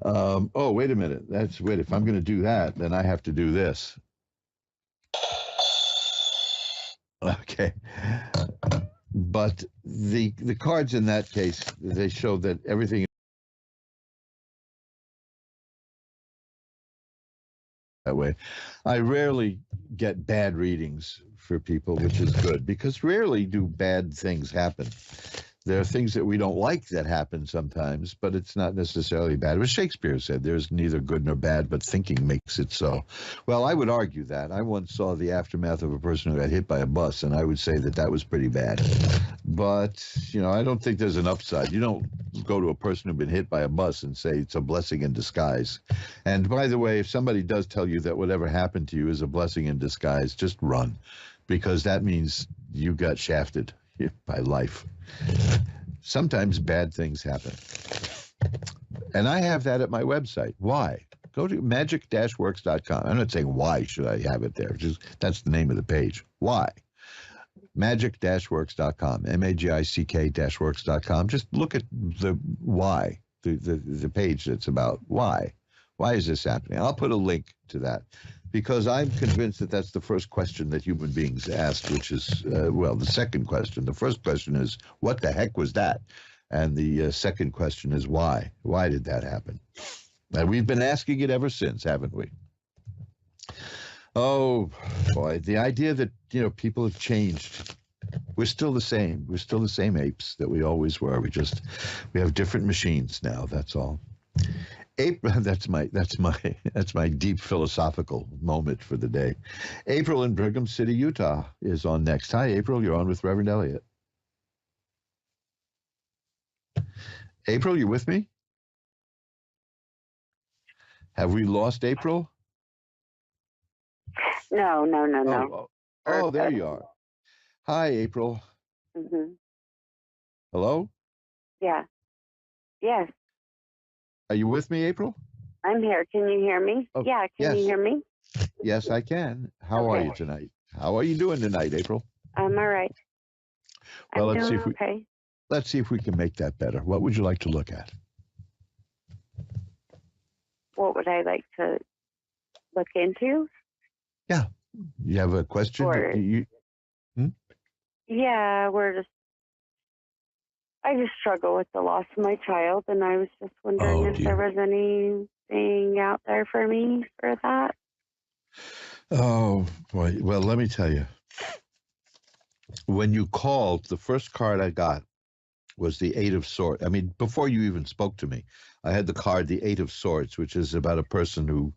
Oh, wait a minute. If I'm going to do that, then I have to do this. Okay. But the cards in that case, they show that everything that way. I rarely get bad readings for people, which is good, because rarely do bad things happen. There are things that we don't like that happen sometimes, but it's not necessarily bad. As Shakespeare said, there's neither good nor bad, but thinking makes it so. Well, I would argue that. I once saw the aftermath of a person who got hit by a bus, and I would say that was pretty bad. But, I don't think there's an upside. You don't go to a person who's been hit by a bus and say it's a blessing in disguise. And by the way, if somebody does tell you that whatever happened to you is a blessing in disguise, just run, because that means you got shafted by life. Sometimes bad things happen. And I have that at my website. Why? Go to magic-works.com. I'm not saying why should I have it there. Just that's the name of the page. Why? magic-works.com, magic-works.com. Just look at the why, the page that's about why. Why is this happening? I'll put a link to that because I'm convinced that that's the first question that human beings ask, which is, the second question. The first question is, what the heck was that? And the second question is, why? Why did that happen? And we've been asking it ever since, haven't we? Oh, boy, the idea that, people have changed. We're still the same. We're still the same apes that we always were. We have different machines now, that's all. April, that's my deep philosophical moment for the day. April in Brigham City, Utah is on next. Hi, April. You're on with Reverend Elliot. April, you with me? Have we lost April? No. Oh, there you are. Hi, April. Mm-hmm. Hello? Yeah. Yes, Are you with me, April? I'm here. Can you hear me? Oh, Yeah, can yes. you hear me? Yes, I can. How are you tonight? How are you doing tonight, April? I'm all right. Well, I'm let's see doing if we okay. let's see if we can make that better. What would you like to look at? What would I like to look into? Yeah. You have a question? Or- Yeah, I just struggle with the loss of my child, and I was just wondering if there was anything out there for me for that. Oh, boy. Well, let me tell you. When you called, the first card I got was the Eight of Swords. I mean, before you even spoke to me, I had the card, the Eight of Swords, which is about a person who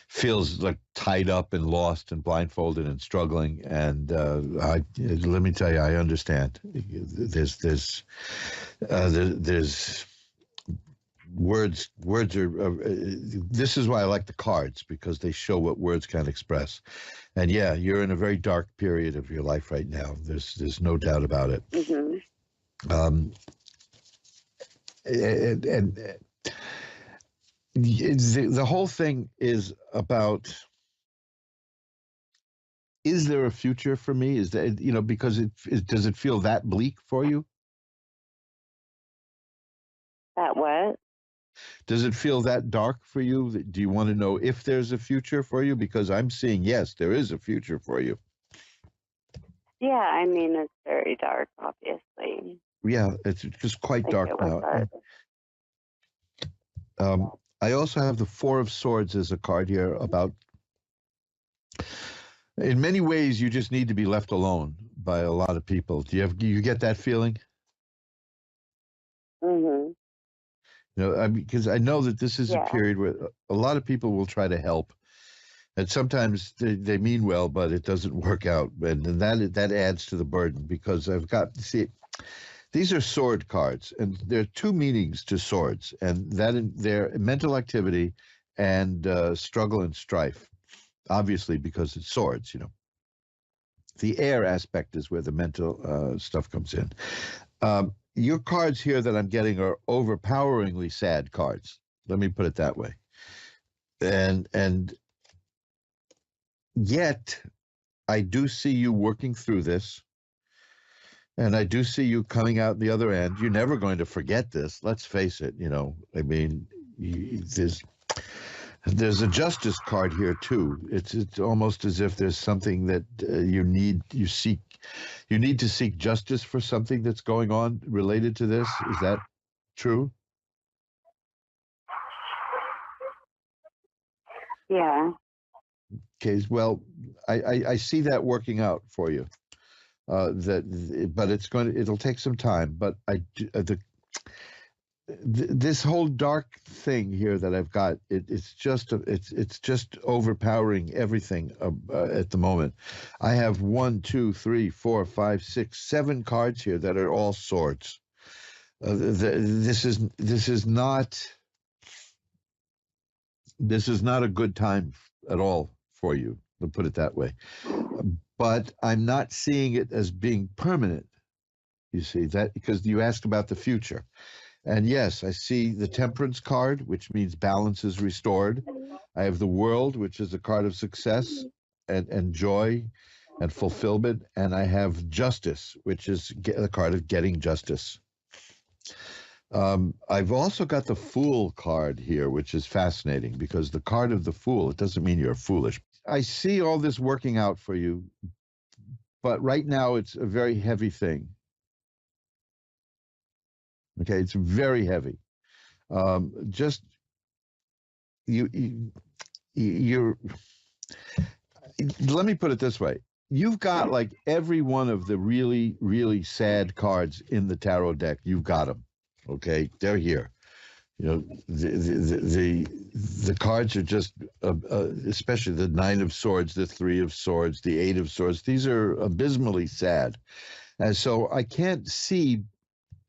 feels like tied up and lost and blindfolded and struggling. And let me tell you, I understand. There's words are. This is why I like the cards, because they show what words can't express. And yeah, you're in a very dark period of your life right now. There's no doubt about it. Mm-hmm. The whole thing is about, is there a future for me? Is that, because does it feel that bleak for you? That what? Does it feel that dark for you? Do you want to know if there's a future for you? Because I'm seeing, yes, there is a future for you. Yeah, I mean, it's very dark, obviously. Yeah, it's just quite dark now. I also have the Four of Swords as a card here about, in many ways, you just need to be left alone by a lot of people. Do you get that feeling? Mm-hmm. Because I know that this is a period where a lot of people will try to help, and sometimes they mean well, but it doesn't work out, and that adds to the burden. Because these are sword cards, and there are two meanings to swords, and they're mental activity and struggle and strife. Obviously, because it's swords, The air aspect is where the mental stuff comes in. Your cards here that I'm getting are overpoweringly sad cards. Let me put it that way. And yet, I do see you working through this. And I do see you coming out the other end. You're never going to forget this. Let's face it. I mean, there's a justice card here too. It's almost as if there's something that you need to seek justice for something that's going on related to this. Is that true? Yeah. Okay. Well, I see that working out for you. But it'll take some time. But this whole dark thing here that I've got, it's just overpowering everything at the moment. I have 1, 2, 3, 4, 5, 6, 7 cards here that are all swords. This is not a good time at all for you. I'll put it that way. But I'm not seeing it as being permanent. You see that, because you asked about the future. And yes, I see the Temperance card, which means balance is restored. I have the World, which is a card of success and joy and fulfillment, and I have justice, which is the card of getting justice. I've also got the Fool card here, which is fascinating because the card of the Fool, it doesn't mean you're foolish. I see all this working out for you, but right now it's a very heavy thing. Okay, it's very heavy. Just you're. Let me put it this way: you've got like every one of the really, really sad cards in the tarot deck. You've got them. Okay, they're here. You know, the cards are just, especially the Nine of Swords, the Three of Swords, the Eight of Swords. These are abysmally sad, and so I can't see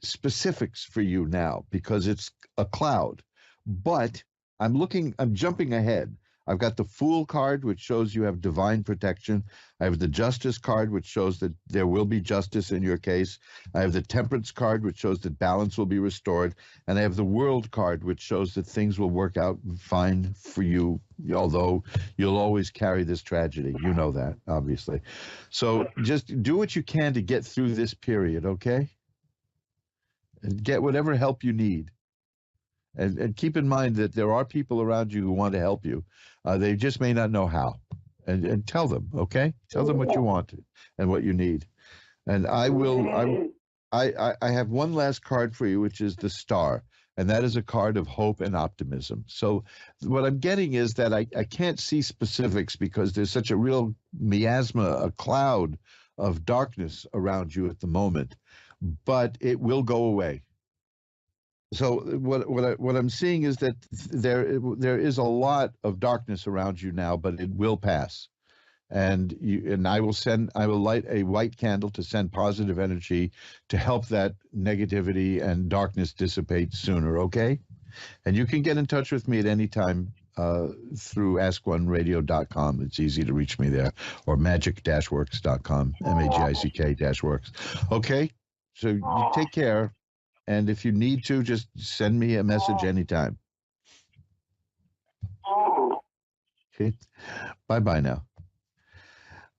specifics for you now because it's a cloud. But I'm jumping ahead. I've got the Fool card, which shows you have divine protection. I have the Justice card, which shows that there will be justice in your case. I have the Temperance card, which shows that balance will be restored. And I have the World card, which shows that things will work out fine for you, although you'll always carry this tragedy. You know that, obviously. So just do what you can to get through this period, okay? And get whatever help you need. And keep in mind that there are people around you who want to help you. They just may not know how. And tell them, okay? Tell them what you want and what you need. And I have one last card for you, which is the Star. And that is a card of hope and optimism. So what I'm getting is that I can't see specifics because there's such a real miasma, a cloud of darkness around you at the moment. But it will go away. So what I'm seeing is that there is a lot of darkness around you now, but it will pass, and I will light a white candle to send positive energy to help that negativity and darkness dissipate sooner. Okay, and you can get in touch with me at any time through askoneradio.com. It's easy to reach me there, or magic-works.com, magic-works. Okay, so you take care. And if you need to, just send me a message anytime. Okay. Bye-bye now.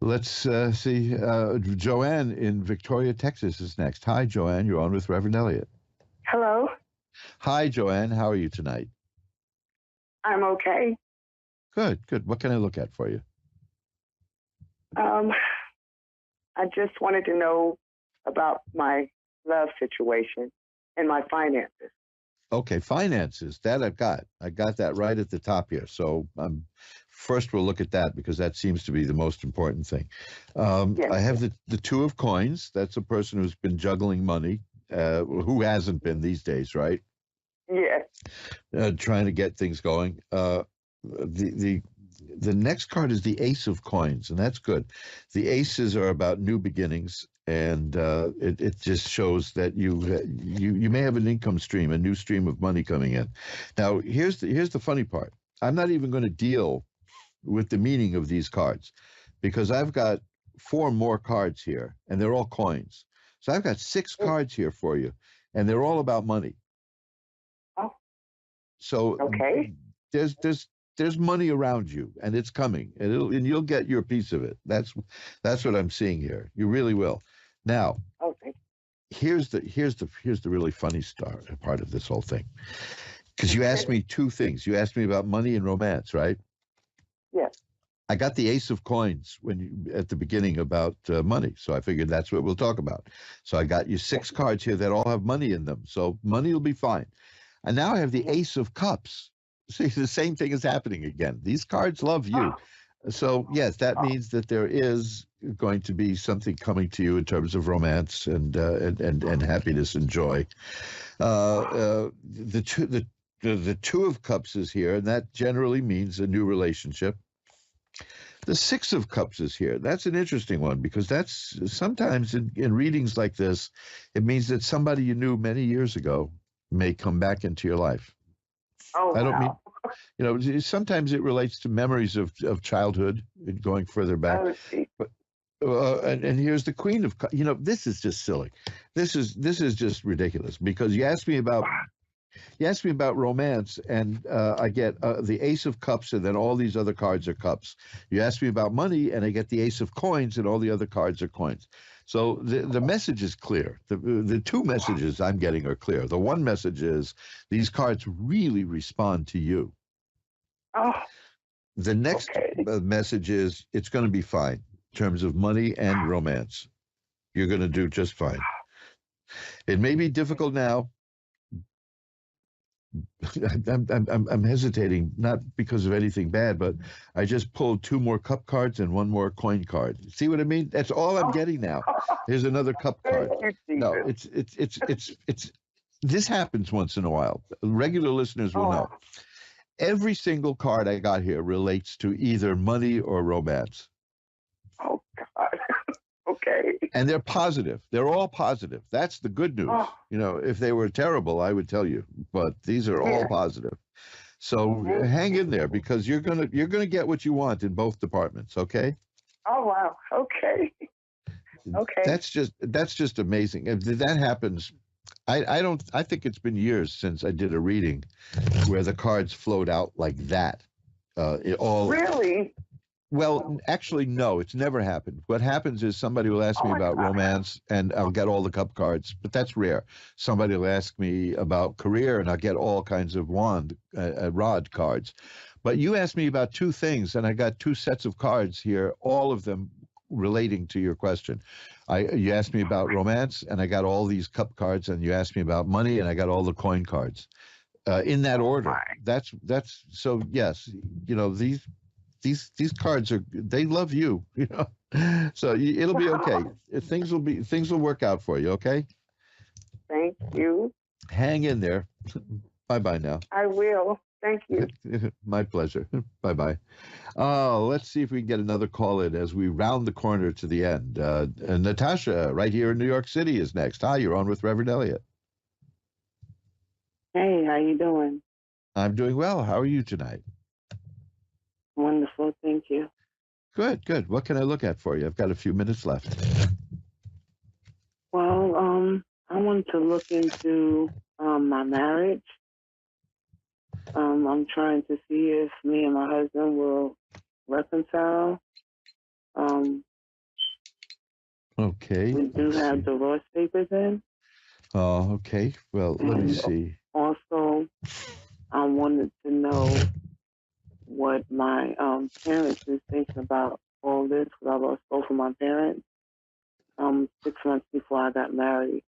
Let's see. Joanne in Victoria, Texas is next. Hi, Joanne. You're on with Reverend Elliott. Hello. Hi, Joanne. How are you tonight? I'm okay. Good. What can I look at for you? I just wanted to know about my love situation and my finances. Okay, finances. That I've got. I got that right at the top here. So first we'll look at that because that seems to be the most important thing. Yes. I have the Two of Coins. That's a person who's been juggling money. Who hasn't been these days, right? Yes. Trying to get things going. The next card is the Ace of Coins, and that's good. The aces are about new beginnings. And it just shows that you may have an income stream, a new stream of money coming in. Now, here's the funny part. I'm not even going to deal with the meaning of these cards because I've got 4 more cards here, and they're all coins. So I've got 6 cards here for you, and they're all about money. Oh. So okay. There's money around you, and it's coming, and you'll get your piece of it. That's what I'm seeing here. You really will. Now, okay. Here's the really funny part of this whole thing, because you asked me 2 things. You asked me about money and romance, right? Yes. I got the Ace of Coins at the beginning about money, so I figured that's what we'll talk about. So I got you 6 cards here that all have money in them, so money will be fine. And now I have the Ace of Cups. See, the same thing is happening again. These cards love you. So, yes, that means that there is going to be something coming to you in terms of romance and happiness and joy. The Two of Cups is here, and that generally means a new relationship. The Six of Cups is here. That's an interesting one because that's sometimes in readings like this, it means that somebody you knew many years ago may come back into your life. Oh, I don't wow. mean, sometimes it relates to memories of childhood and going further back. But, and here's the Queen of Cups. This is just silly. This is just ridiculous because you asked me about You asked me about romance, and I get the Ace of Cups, and then all these other cards are cups. You asked me about money, and I get the Ace of Coins, and all the other cards are coins. So the message is clear. The two messages I'm getting are clear. The one message is these cards really respond to you. Oh. The next message is it's going to be fine in terms of money and romance. You're going to do just fine. It may be difficult now. I'm hesitating, not because of anything bad, but I just pulled 2 more cup cards and 1 more coin card. See what I mean? That's all I'm getting now. Here's another cup card. No, it's this happens once in a while. Regular listeners will know. Every single card I got here relates to either money or romance. Oh, God. Okay. And they're positive. They're all positive. That's the good news. Oh. You know, if they were terrible, I would tell you. But these are all positive. So hang in there, because you're gonna get what you want in both departments. Okay. Oh, wow. Okay. Okay. That's just amazing. If that happens, I think it's been years since I did a reading where the cards flowed out like that. Really? Well, actually, no, it's never happened. What happens is somebody will ask me about romance, and I'll get all the cup cards, but that's rare. Somebody will ask me about career, and I'll get all kinds of rod cards. But you asked me about 2 things, and I got 2 sets of cards here, all of them relating to your question. You asked me about romance, and I got all these cup cards, and you asked me about money, and I got all the coin cards. In that order. That's so. Yes, you know these cards they love you, you know. So it'll be okay. Things will work out for you. Okay. Thank you. Hang in there. Bye now. I will. Thank you. My pleasure. Bye. Let's see if we can get another call in as we round the corner to the end. Natasha, right here in New York City, is next. Hi, you're on with Reverend Elliott. Hey, how you doing? I'm doing well. How are you tonight? Wonderful, thank you. Good. What can I look at for you? I've got a few minutes left. Well, I wanted to look into my marriage. I'm trying to see if me and my husband will reconcile. Okay. We do have divorce papers in. Oh, okay. Well, let me see. Also, I wanted to know what my parents is thinking about all this, because I lost both of my parents 6 months before I got married.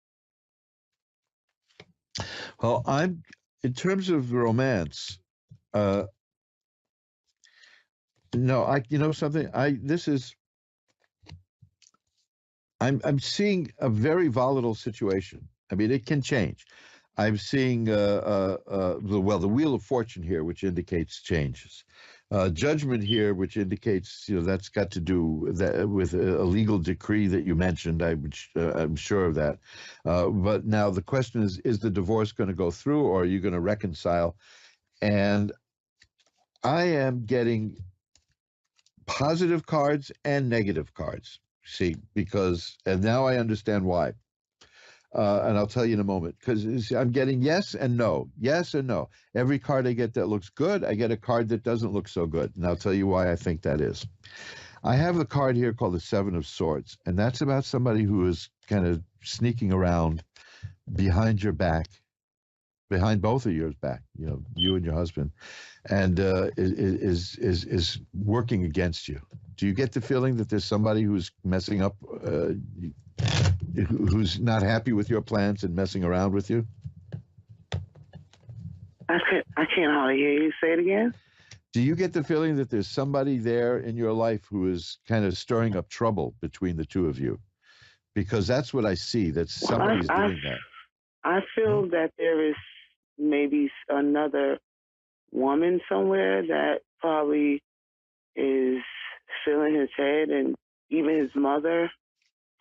Well, in terms of romance, no, you know something, I'm seeing a very volatile situation. I mean, it can change. I'm seeing the Wheel of Fortune here, which indicates changes. Judgment here, which indicates, you know, that's got to do with a legal decree that you mentioned. I'm sure of that. But now the question is the divorce going to go through, or are you going to reconcile? And I am getting positive cards and negative cards. See, and now I understand why. And I'll tell you in a moment, because I'm getting yes and no. Every card I get that looks good, I get a card that doesn't look so good. And I'll tell you why I think that is. I have a card here called the 7 of Swords, and that's about somebody who is kind of sneaking around behind your back, behind both of yours back, you know, you and your husband, and is working against you. Do you get the feeling that there's somebody who's messing up, who's not happy with your plans and messing around with you? I can't hardly hear you. Say it again. Do you get the feeling that there's somebody there in your life who is kind of stirring up trouble between the two of you? Because that's what I see, that somebody's doing that. I feel that there is maybe another woman somewhere that probably is filling his head, and even his mother,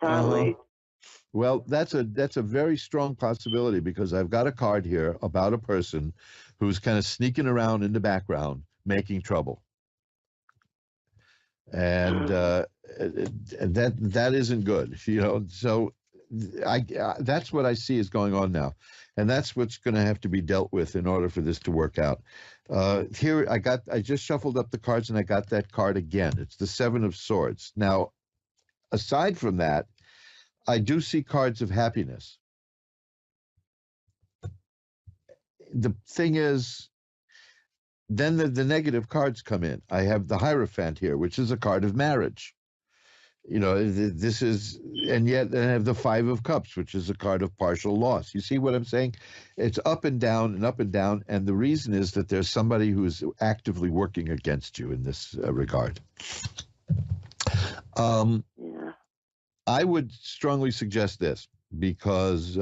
probably. Well, that's a very strong possibility, because I've got a card here about a person who's kind of sneaking around in the background, making trouble, and that isn't good, you know. So that's what I see is going on now. And that's what's going to have to be dealt with in order for this to work out. Here, I just shuffled up the cards and I got that card again. It's the Seven of Swords. Now, aside from that, I do see cards of happiness. The thing is, then the negative cards come in. I have the Hierophant here, which is a card of marriage. You know, this is, and yet I have the Five of Cups, which is a card of partial loss. You see what I'm saying? It's up and down and up and down. And the reason is that there's somebody who's actively working against you in this regard. I would strongly suggest this because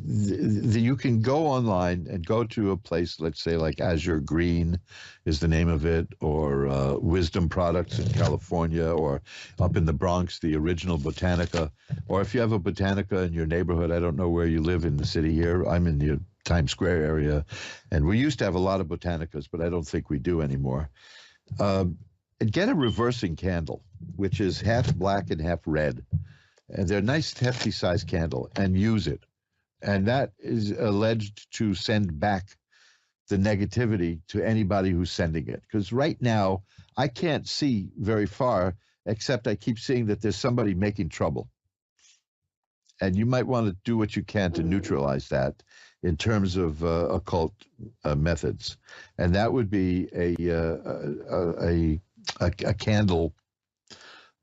you can go online and go to a place, let's say like Azure Green is the name of it, or Wisdom Products in California, or up in the Bronx, the original Botanica, or if you have a Botanica in your neighborhood, I don't know where you live in the city here. I'm in the Times Square area, and we used to have a lot of Botanicas, but I don't think we do anymore. Get a reversing candle, which is half black and half red. And they're a nice, hefty size candle, and use it. And that is alleged to send back the negativity to anybody who's sending it. Because right now, I can't see very far, except I keep seeing that there's somebody making trouble. And you might want to do what you can to neutralize that in terms of occult methods. And that would be a candle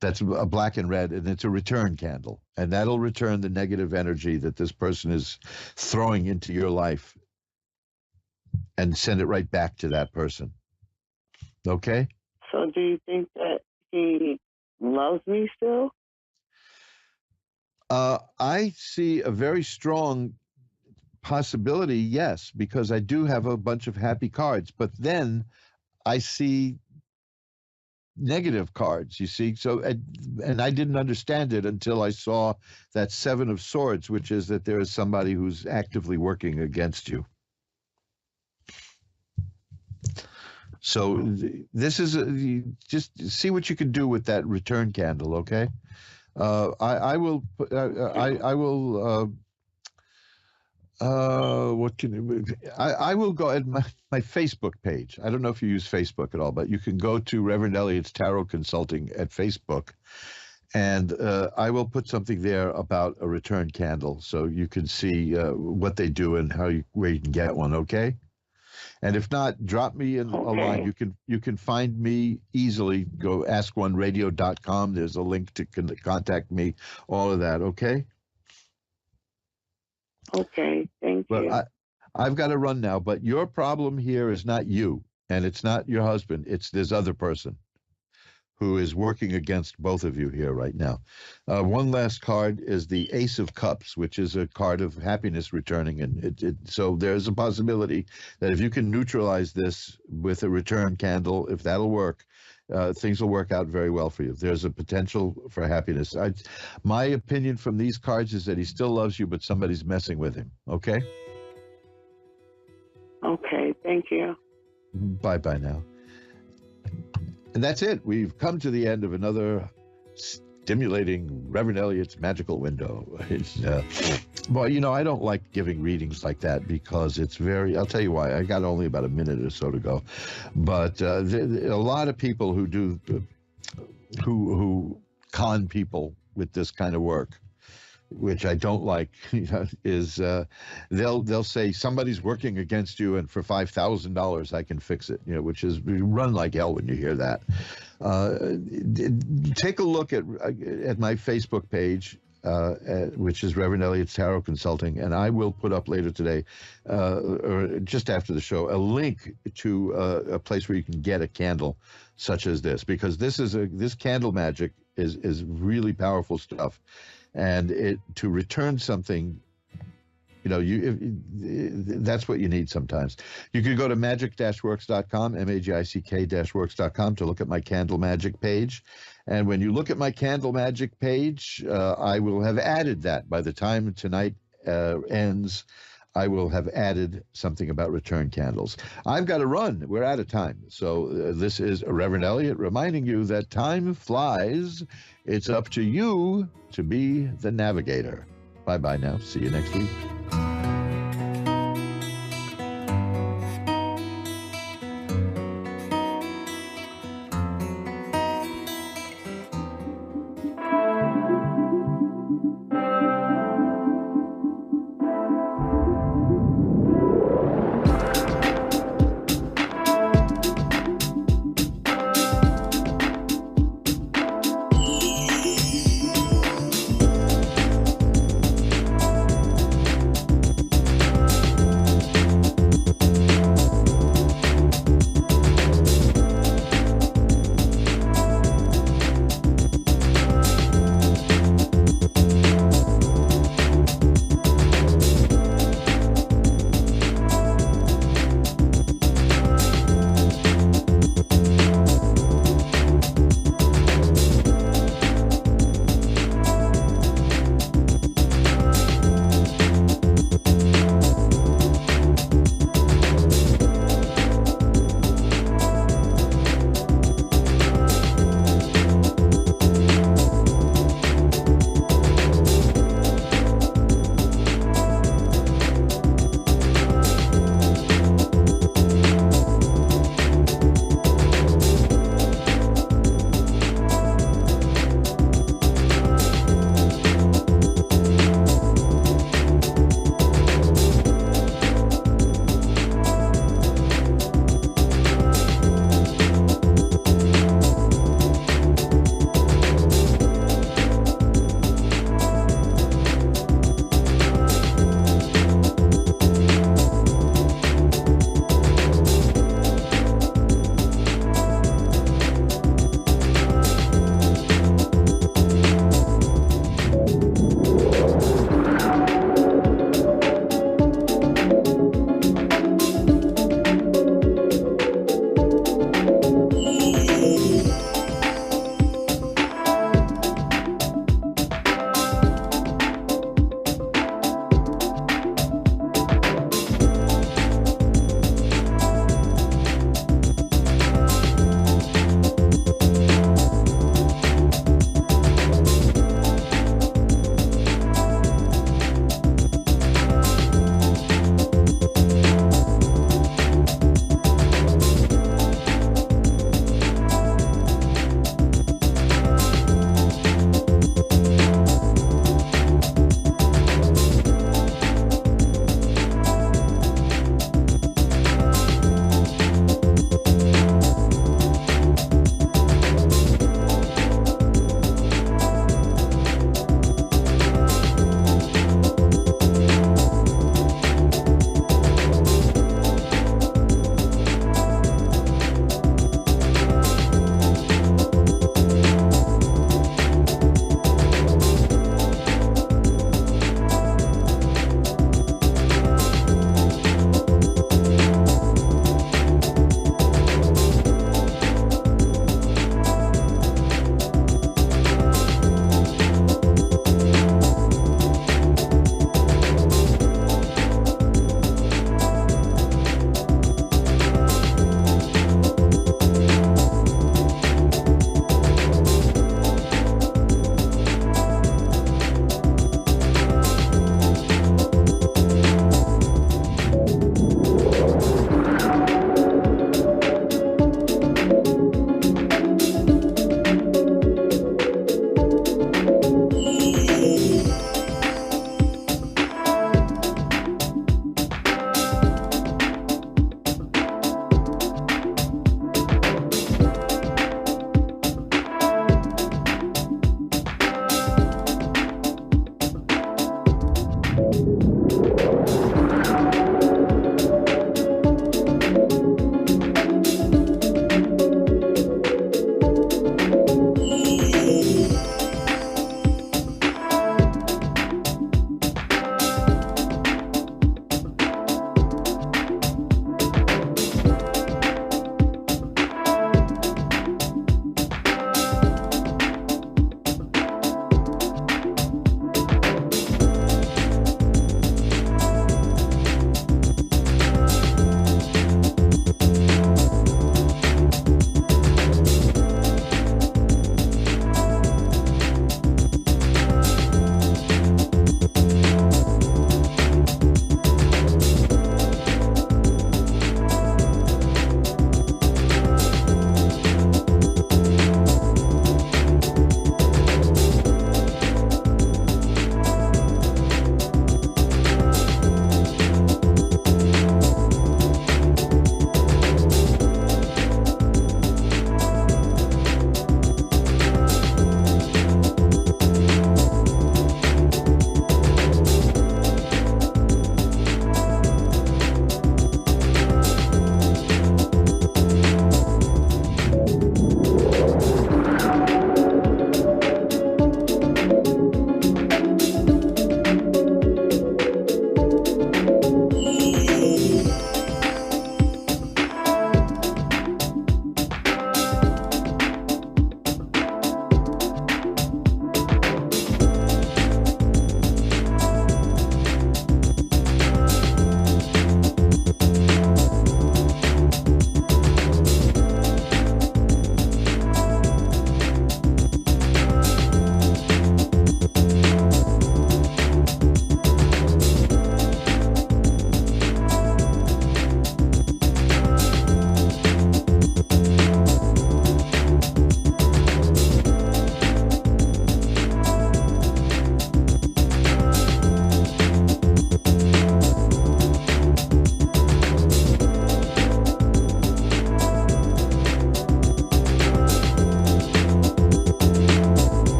that's a black and red, and it's a return candle. And that'll return the negative energy that this person is throwing into your life and send it right back to that person. Okay? So do you think that he loves me still? I see a very strong possibility, yes, because I do have a bunch of happy cards. But then I see negative cards, you see. So, and I didn't understand it until I saw that Seven of Swords, which is that there is somebody who's actively working against you. So this is just see what you can do with that return candle, okay? I will go at my Facebook page. I don't know if you use Facebook at all, but you can go to Reverend Elliot's Tarot Consulting at Facebook, and I will put something there about a return candle so you can see what they do and where you can get one, okay? And if not, drop me in a line. You can find me easily. Go askoneradio.com. There's a link to contact me, all of that, okay? Okay, thank you. But I've got to run now, but your problem here is not you, and it's not your husband. It's this other person who is working against both of you here right now. One last card is the Ace of Cups, which is a card of happiness returning. And so there's a possibility that if you can neutralize this with a return candle, if that'll work, things will work out very well for you. There's a potential for happiness. My opinion from these cards is that he still loves you, but somebody's messing with him. Okay? Okay, thank you. Bye-bye now. And that's it. We've come to the end of another stimulating Reverend Elliot's magical window. It's, well, you know, I don't like giving readings like that because it's I'll tell you why. I got only about a minute or so to go. But a lot of people who do, who con people with this kind of work, which I don't like, is they'll say somebody's working against you, and for $5,000 I can fix it. Which is run like hell when you hear that. Take a look at my Facebook page, which is Reverend Elliot's Tarot Consulting, and I will put up later today, or just after the show, a link to a place where you can get a candle such as this, because this candle magic is really powerful stuff. And to return something, that's what you need sometimes. You can go to magic-works.com, magick-works.com, to look at my candle magic page. And when you look at my candle magic page, I will have added that by the time tonight ends. I will have added something about return candles. I've got to run. We're out of time. So this is Reverend Elliot reminding you that time flies. It's up to you to be the navigator. Bye-bye now. See you next week.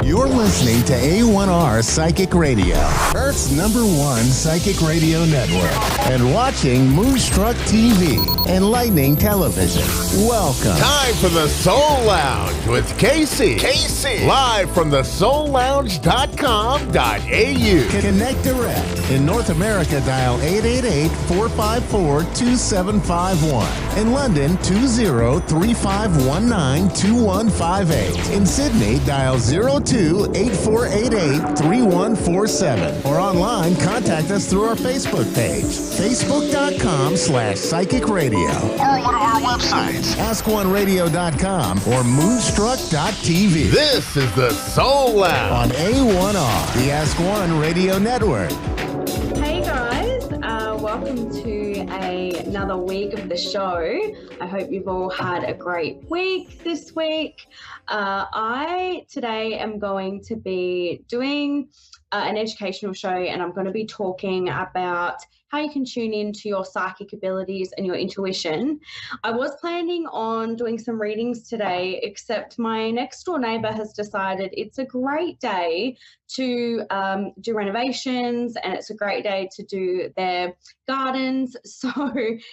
You're listening to A1R Psychic Radio, Earth's #1 psychic radio network, and watching Moonstruck TV, enlightening television. Welcome. Time for the Soul Lounge with Casey. Live from the soullounge.com.au. Connect direct. In North America, dial 888-454-2751. In London, 20-3519-2158. In Sydney, dial 02-8488-3147. Or online, contact us through our Facebook page, facebook.com/psychic radio. Or one of our websites, askoneradio.com or moonstruck.tv. This is the Soul Lounge on A1R, the Ask One Radio Network. Hey guys, welcome to another week of the show. I hope you've all had a great week this week. I today am going to be doing an educational show, and I'm going to be talking about how you can tune into your psychic abilities and your intuition. I was planning on doing some readings today, except my next door neighbor has decided it's a great day to do renovations, and it's a great day to do their gardens. So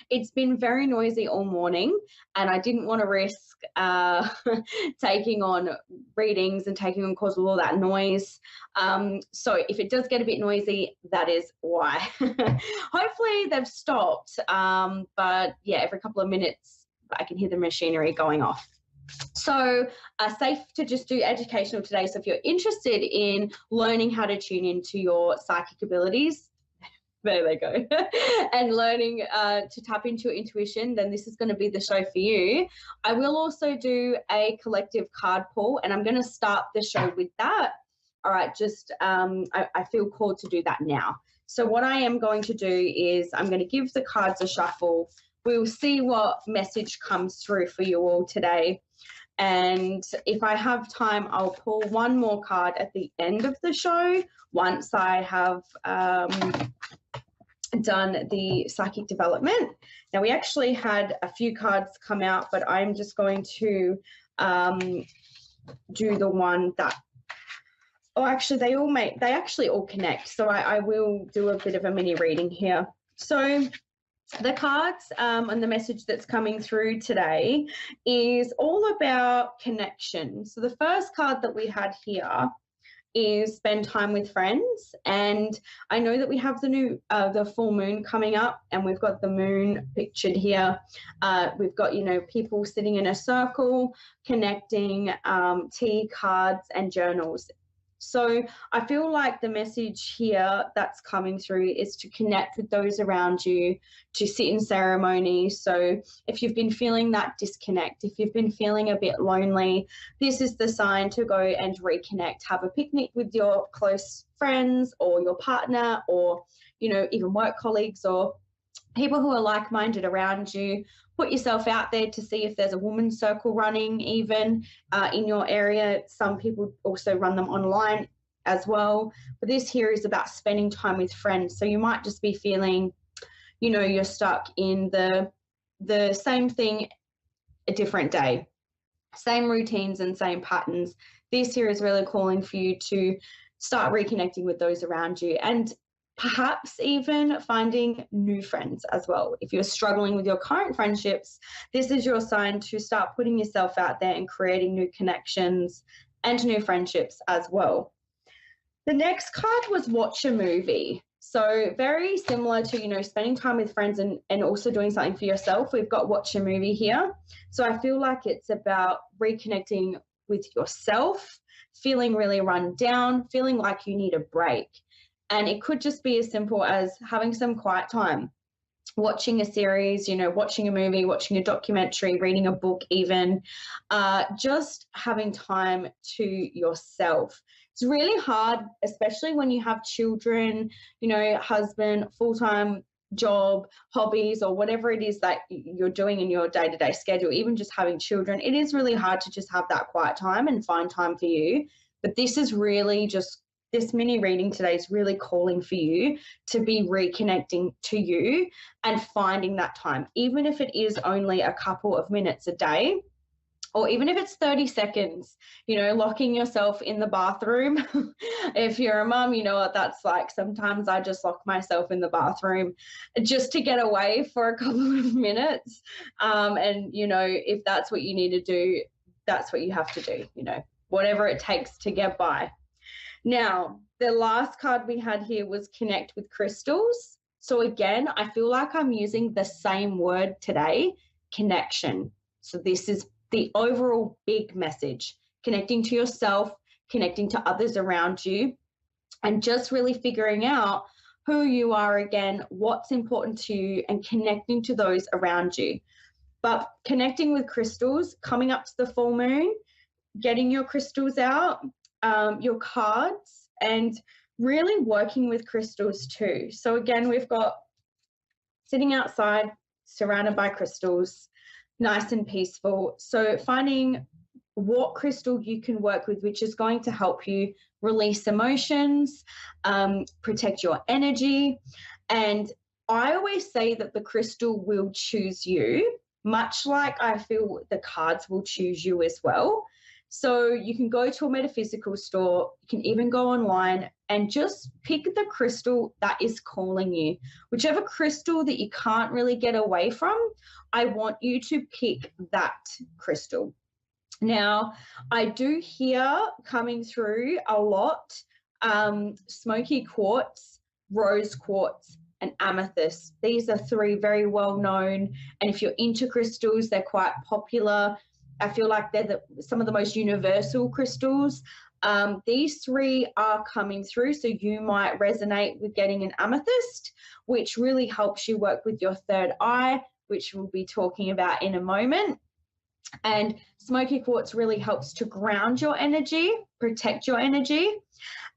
it's been very noisy all morning, and I didn't want to risk taking on readings and taking on cause of all that noise. So if it does get a bit noisy, that is why. Hopefully they've stopped, but yeah, every couple of minutes I can hear the machinery going off. So safe to just do educational today. So if you're interested in learning how to tune into your psychic abilities, there they go, and learning to tap into your intuition, then this is going to be the show for you. I will also do a collective card pull, and I'm going to start the show with that. All right, just I feel called to do that now. So what I am going to do is I'm going to give the cards a shuffle. We'll see what message comes through for you all today. And if I have time, I'll pull one more card at the end of the show once I have done the psychic development. Now, we actually had a few cards come out, but I'm just going to do the one that, oh, actually, they actually all connect. So I will do a bit of a mini reading here. So the cards and the message that's coming through today is all about connection. So the first card that we had here is spend time with friends. And I know that we have the full moon coming up, and we've got the moon pictured here. We've got, people sitting in a circle, connecting, tea, cards, and journals. So I feel like the message here that's coming through is to connect with those around you, to sit in ceremony. So if you've been feeling that disconnect, if you've been feeling a bit lonely, this is the sign to go and reconnect. Have a picnic with your close friends or your partner, or, even work colleagues or people who are like-minded around you. Put yourself out there to see if there's a women's circle running even in your area. Some people also run them online as well. But this here is about spending time with friends. So you might just be feeling, you're stuck in the same thing a different day, same routines and same patterns. This here is really calling for you to start reconnecting with those around you, and perhaps even finding new friends as well. If you're struggling with your current friendships, this is your sign to start putting yourself out there and creating new connections and new friendships as well. The next card was watch a movie. So very similar to, spending time with friends and also doing something for yourself. We've got watch a movie here. So I feel like it's about reconnecting with yourself, feeling really run down, feeling like you need a break. And it could just be as simple as having some quiet time, watching a series, watching a movie, watching a documentary, reading a book even, just having time to yourself. It's really hard, especially when you have children, husband, full-time job, hobbies, or whatever it is that you're doing in your day-to-day schedule, even just having children. It is really hard to just have that quiet time and find time for you. But this is really just, this mini reading today is really calling for you to be reconnecting to you and finding that time, even if it is only a couple of minutes a day or even if it's 30 seconds, locking yourself in the bathroom. If you're a mum, you know what that's like. Sometimes I just lock myself in the bathroom just to get away for a couple of minutes. And, if that's what you need to do, that's what you have to do, whatever it takes to get by. Now, the last card we had here was connect with crystals. So again, I feel like I'm using the same word today, connection. So this is the overall big message, connecting to yourself, connecting to others around you, and just really figuring out who you are again, what's important to you, and connecting to those around you. But connecting with crystals, coming up to the full moon, getting your crystals out, your cards, and really working with crystals too. So again, we've got sitting outside, surrounded by crystals, nice and peaceful. So finding what crystal you can work with, which is going to help you release emotions, protect your energy. And I always say that the crystal will choose you, much like I feel the cards will choose you as well. So you can go to a metaphysical store, you can even go online and just pick the crystal that is calling you. Whichever crystal that you can't really get away from, I want you to pick that crystal. Now, I do hear coming through a lot, smoky quartz, rose quartz, and amethyst. These are three very well known, and if you're into crystals, they're quite popular. I feel like they're some of the most universal crystals. These three are coming through, so you might resonate with getting an amethyst, which really helps you work with your third eye, which we'll be talking about in a moment. And smoky quartz really helps to ground your energy, protect your energy.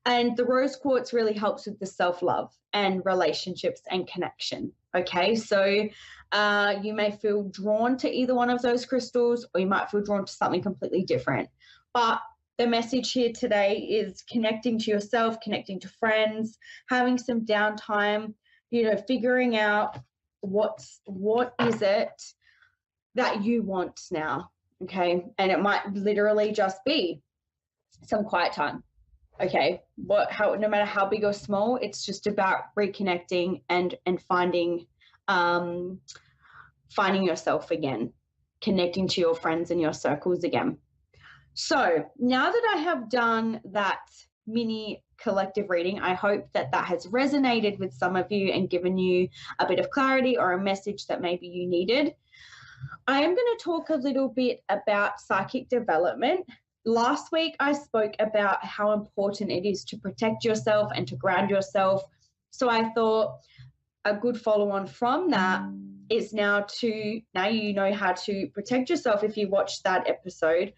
And the rose quartz really helps with the self-love and relationships and connection. Okay, so you may feel drawn to either one of those crystals, or you might feel drawn to something completely different. But the message here today is connecting to yourself, connecting to friends, having some downtime, figuring out what is it that you want now, okay? And it might literally just be some quiet time, okay? No matter how big or small, it's just about reconnecting and finding yourself again, connecting to your friends and your circles again. So now that I have done that mini collective reading, I hope that has resonated with some of you and given you a bit of clarity or a message that maybe you needed. I am going to talk a little bit about psychic development. Last week, I spoke about how important it is to protect yourself and to ground yourself. So I thought a good follow-on from that is now you know how to protect yourself if you watched that episode.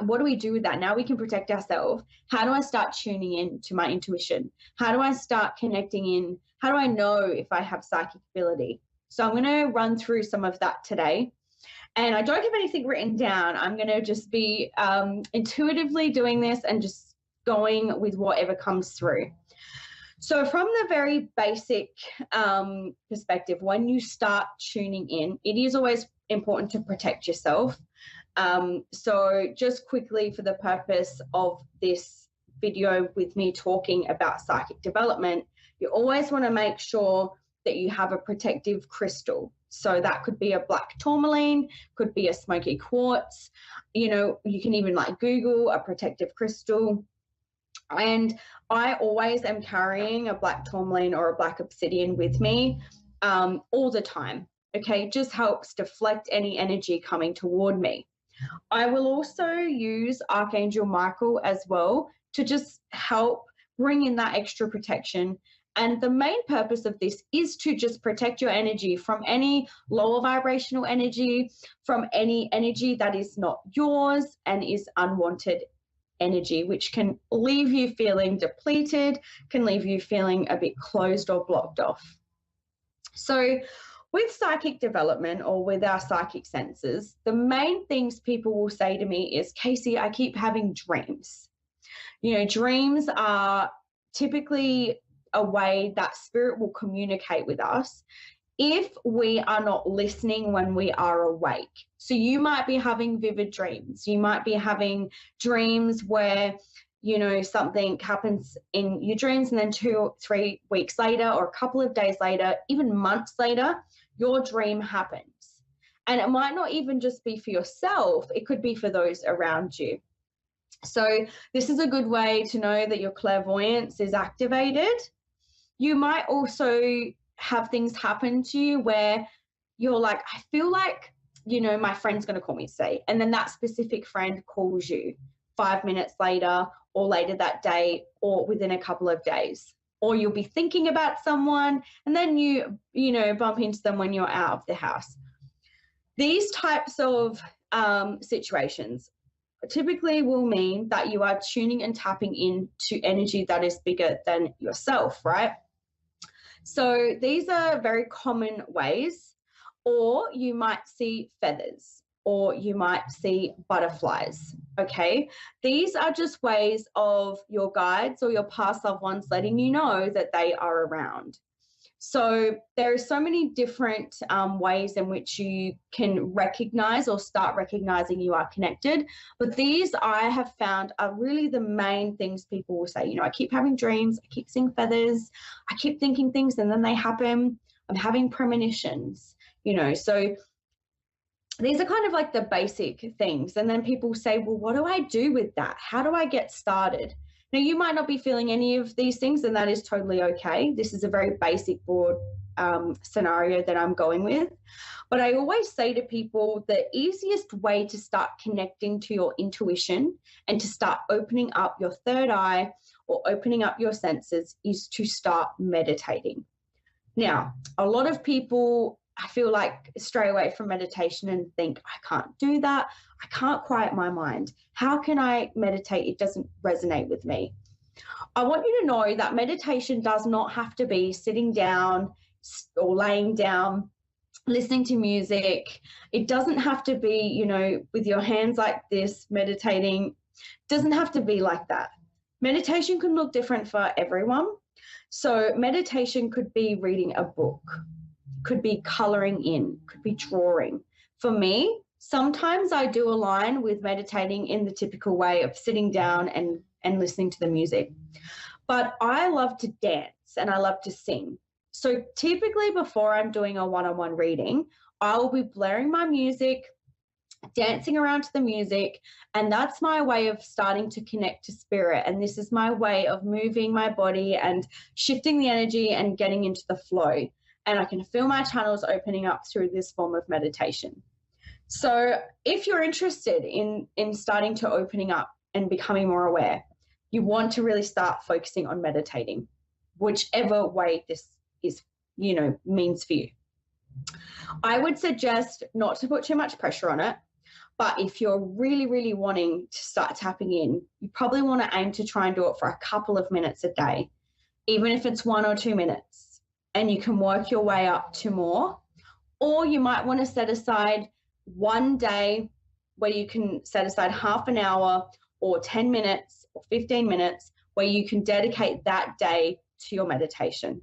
What do we do with that? Now we can protect ourselves. How do I start tuning in to my intuition? How do I start connecting in? How do I know if I have psychic ability? So I'm going to run through some of that today. And I don't have anything written down. I'm going to just be intuitively doing this and just going with whatever comes through. So from the very basic perspective, when you start tuning in, it is always important to protect yourself. So just quickly, for the purpose of this video with me talking about psychic development, you always want to make sure that you have a protective crystal. So that could be a black tourmaline, could be a smoky quartz. You can even Google a protective crystal. And I always am carrying a black tourmaline or a black obsidian with me all the time. Okay, it just helps deflect any energy coming toward me. I will also use Archangel Michael as well to just help bring in that extra protection. And the main purpose of this is to just protect your energy from any lower vibrational energy, from any energy that is not yours and is unwanted energy, which can leave you feeling depleted, can leave you feeling a bit closed or blocked off. So with psychic development, or with our psychic senses, the main things people will say to me is, Casey, I keep having dreams. Dreams are typically a way that spirit will communicate with us if we are not listening when we are awake. So you might be having vivid dreams. You might be having dreams where, something happens in your dreams, and then 2 or 3 weeks later, or a couple of days later, even months later, your dream happens. And it might not even just be for yourself, it could be for those around you. So this is a good way to know that your clairvoyance is activated. You might also have things happen to you where you're like, I feel like, my friend's going to call me today. And then that specific friend calls you 5 minutes later, or later that day, or within a couple of days. Or you'll be thinking about someone, and then you bump into them when you're out of the house. These types of situations typically will mean that you are tuning and tapping into energy that is bigger than yourself, right? So these are very common ways. Or you might see feathers, or you might see butterflies, okay? These are just ways of your guides or your past loved ones letting you know that they are around. So there are so many different ways in which you can recognize or start recognizing you are connected. But these I have found are really the main things people will say. I keep having dreams, I keep seeing feathers, I keep thinking things and then they happen. I'm having premonitions, so these are kind of like the basic things. And then people say, well, what do I do with that? How do I get started? Now, you might not be feeling any of these things, and that is totally okay. This is a very basic, broad scenario that I'm going with. But I always say to people, the easiest way to start connecting to your intuition and to start opening up your third eye or opening up your senses is to start meditating. Now, a lot of people, I feel like, stray away from meditation and think, I can't do that. I can't quiet my mind. How can I meditate? It doesn't resonate with me. I want you to know that meditation does not have to be sitting down or laying down, listening to music. It doesn't have to be, with your hands like this, meditating. It doesn't have to be like that. Meditation can look different for everyone. So meditation could be reading a book, could be coloring in, could be drawing. For me, sometimes I do align with meditating in the typical way of sitting down and listening to the music. But I love to dance and I love to sing. So typically before I'm doing a one-on-one reading, I will be blaring my music, dancing around to the music, and that's my way of starting to connect to spirit. And this is my way of moving my body and shifting the energy and getting into the flow. And I can feel my channels opening up through this form of meditation. So if you're interested in starting to opening up and becoming more aware, you want to really start focusing on meditating, whichever way this is, means for you. I would suggest not to put too much pressure on it. But if you're really, really wanting to start tapping in, you probably want to aim to try and do it for a couple of minutes a day, even if it's 1 or 2 minutes, and you can work your way up to more. Or you might want to set aside one day where you can set aside half an hour or 10 minutes or 15 minutes where you can dedicate that day to your meditation.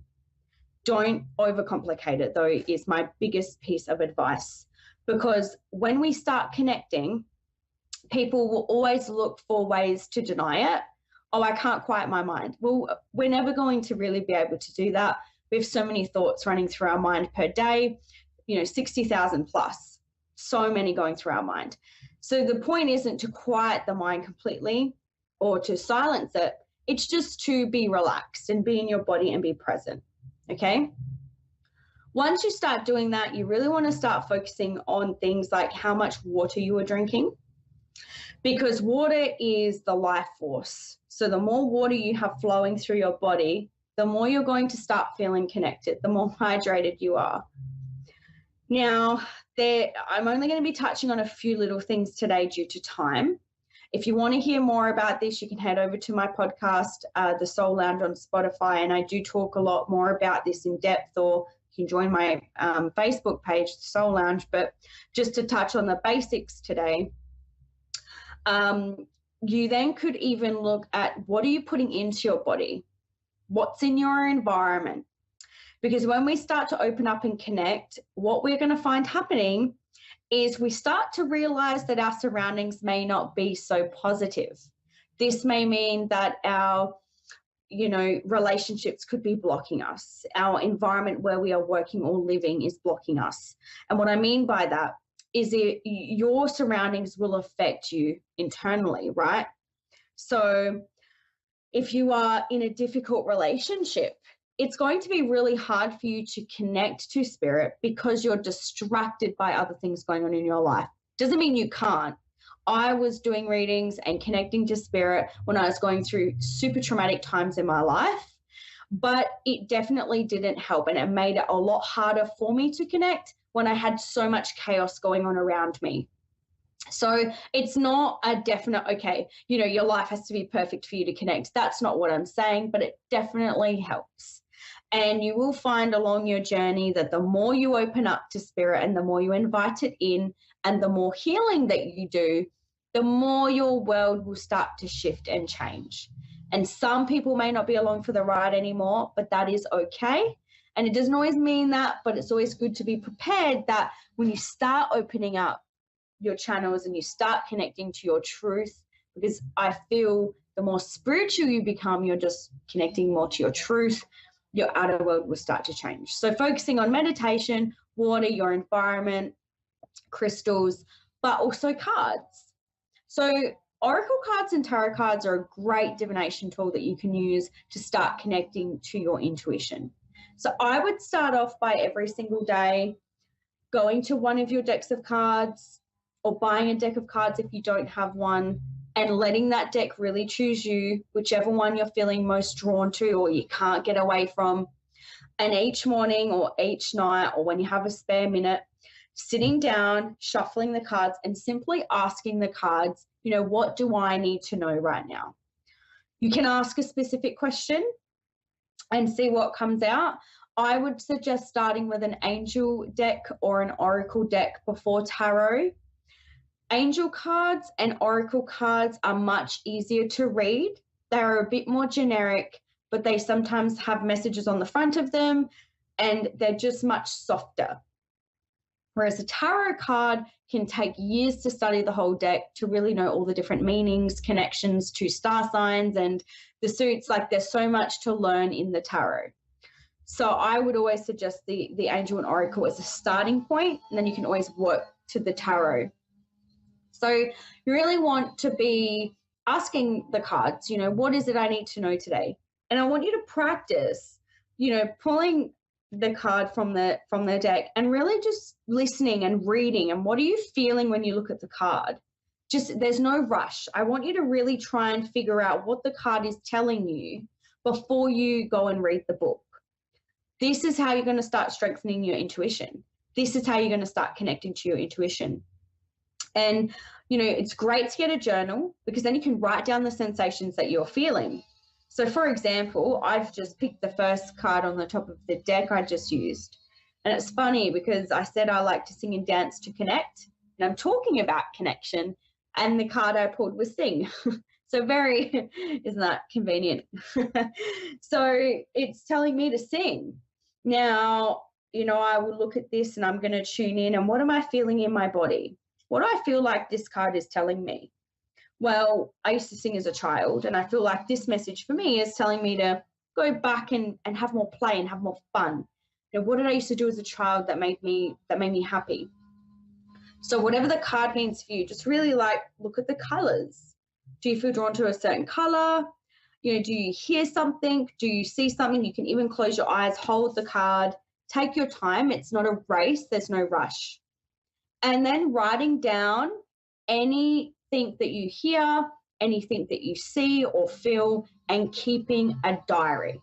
Don't overcomplicate it, though, is my biggest piece of advice. Because when we start connecting, people will always look for ways to deny it. Oh, I can't quiet my mind. Well, we're never going to really be able to do that. We have so many thoughts running through our mind per day, 60,000 plus, so many going through our mind. So the point isn't to quiet the mind completely or to silence it. It's just to be relaxed and be in your body and be present, okay? Once you start doing that, you really want to start focusing on things like how much water you are drinking, because water is the life force. So the more water you have flowing through your body, the more you're going to start feeling connected, the more hydrated you are. Now, I'm only going to be touching on a few little things today due to time. If you want to hear more about this, you can head over to my podcast, The Soul Lounge on Spotify, and I do talk a lot more about this in depth, or you can join my Facebook page, The Soul Lounge. But just to touch on the basics today, you then could even look at what are you putting into your body? What's in your environment? Because when we start to open up and connect, what we're going to find happening is we start to realize that our surroundings may not be so positive. This may mean that our, relationships could be blocking us. Our environment where we are working or living is blocking us. And what I mean by that is your surroundings will affect you internally, right? So if you are in a difficult relationship, it's going to be really hard for you to connect to spirit because you're distracted by other things going on in your life. Doesn't mean you can't. I was doing readings and connecting to spirit when I was going through super traumatic times in my life, but it definitely didn't help, and it made it a lot harder for me to connect when I had so much chaos going on around me. So it's not a definite, okay, your life has to be perfect for you to connect. That's not what I'm saying, but it definitely helps. And you will find along your journey that the more you open up to spirit and the more you invite it in and the more healing that you do, the more your world will start to shift and change. And some people may not be along for the ride anymore, but that is okay. And it doesn't always mean that, but it's always good to be prepared that when you start opening up your channels and you start connecting to your truth, because I feel the more spiritual you become, you're just connecting more to your truth, your outer world will start to change. So focusing on meditation, water, your environment, crystals, but also cards. So oracle cards and tarot cards are a great divination tool that you can use to start connecting to your intuition. So I would start off by every single day going to one of your decks of cards or buying a deck of cards if you don't have one, and letting that deck really choose you, whichever one you're feeling most drawn to or you can't get away from. And each morning or each night or when you have a spare minute, sitting down, shuffling the cards and simply asking the cards, what do I need to know right now? You can ask a specific question and see what comes out. I would suggest starting with an angel deck or an oracle deck before tarot. Angel cards and oracle cards are much easier to read. They are a bit more generic, but they sometimes have messages on the front of them and they're just much softer. Whereas a tarot card can take years to study the whole deck to really know all the different meanings, connections to star signs and the suits. Like there's so much to learn in the tarot. So I would always suggest the angel and oracle as a starting point, and then you can always work to the tarot. So you really want to be asking the cards, what is it I need to know today? And I want you to practice, pulling the card from the deck and really just listening and reading. And what are you feeling when you look at the card? There's no rush. I want you to really try and figure out what the card is telling you before you go and read the book. This is how you're going to start strengthening your intuition. This is how you're going to start connecting to your intuition. And, it's great to get a journal because then you can write down the sensations that you're feeling. So, for example, I've just picked the first card on the top of the deck I just used. And it's funny because I said I like to sing and dance to connect. And I'm talking about connection. And the card I pulled was sing. So isn't that convenient? So it's telling me to sing. Now, I will look at this and I'm going to tune in. And what am I feeling in my body? What do I feel like this card is telling me? Well, I used to sing as a child, and I feel like this message for me is telling me to go back and have more play and have more fun. What did I used to do as a child that made me happy? So whatever the card means for you, just really look at the colors. Do you feel drawn to a certain color? Do you hear something? Do you see something? You can even close your eyes, hold the card, take your time. It's not a race. There's no rush. And then writing down anything that you hear, anything that you see or feel, and keeping a diary.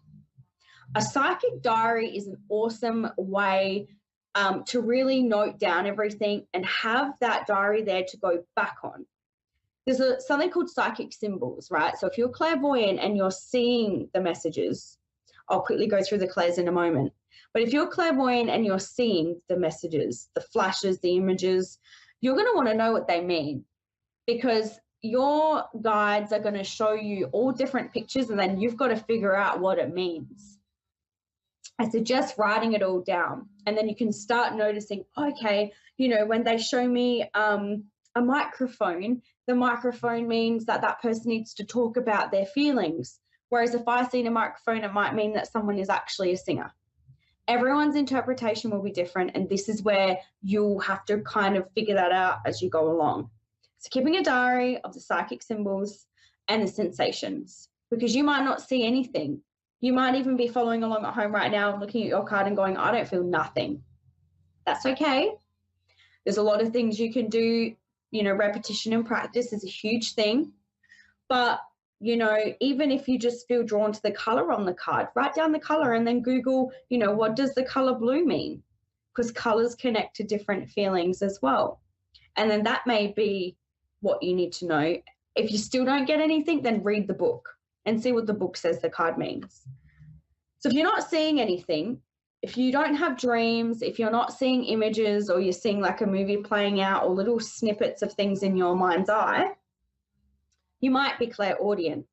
A psychic diary is an awesome way to really note down everything and have that diary there to go back on. There's something called psychic symbols, right? So if you're clairvoyant and you're seeing the messages, I'll quickly go through the clairs in a moment. But if you're clairvoyant and you're seeing the messages, the flashes, the images, you're going to want to know what they mean, because your guides are going to show you all different pictures and then you've got to figure out what it means. I suggest writing it all down, and then you can start noticing, okay, you know, when they show me a microphone, the microphone means that that person needs to talk about their feelings. Whereas if I see a microphone, it might mean that someone is actually a singer. Everyone's interpretation will be different, and this is where you'll have to kind of figure that out as you go along. So keeping a diary of the psychic symbols and the sensations, because you might not see anything. You might even be following along at home right now, looking at your card and going, I don't feel nothing. That's okay. There's a lot of things you can do. You know, repetition and practice is a huge thing. But, you know, even if you just feel drawn to the color on the card, write down the color and then Google, you know, what does the color blue mean? Because colors connect to different feelings as well. And then that may be what you need to know. If you still don't get anything, then read the book and see what the book says the card means. So if you're not seeing anything, if you don't have dreams, if you're not seeing images, or you're seeing like a movie playing out or little snippets of things in your mind's eye, you might be clairaudient,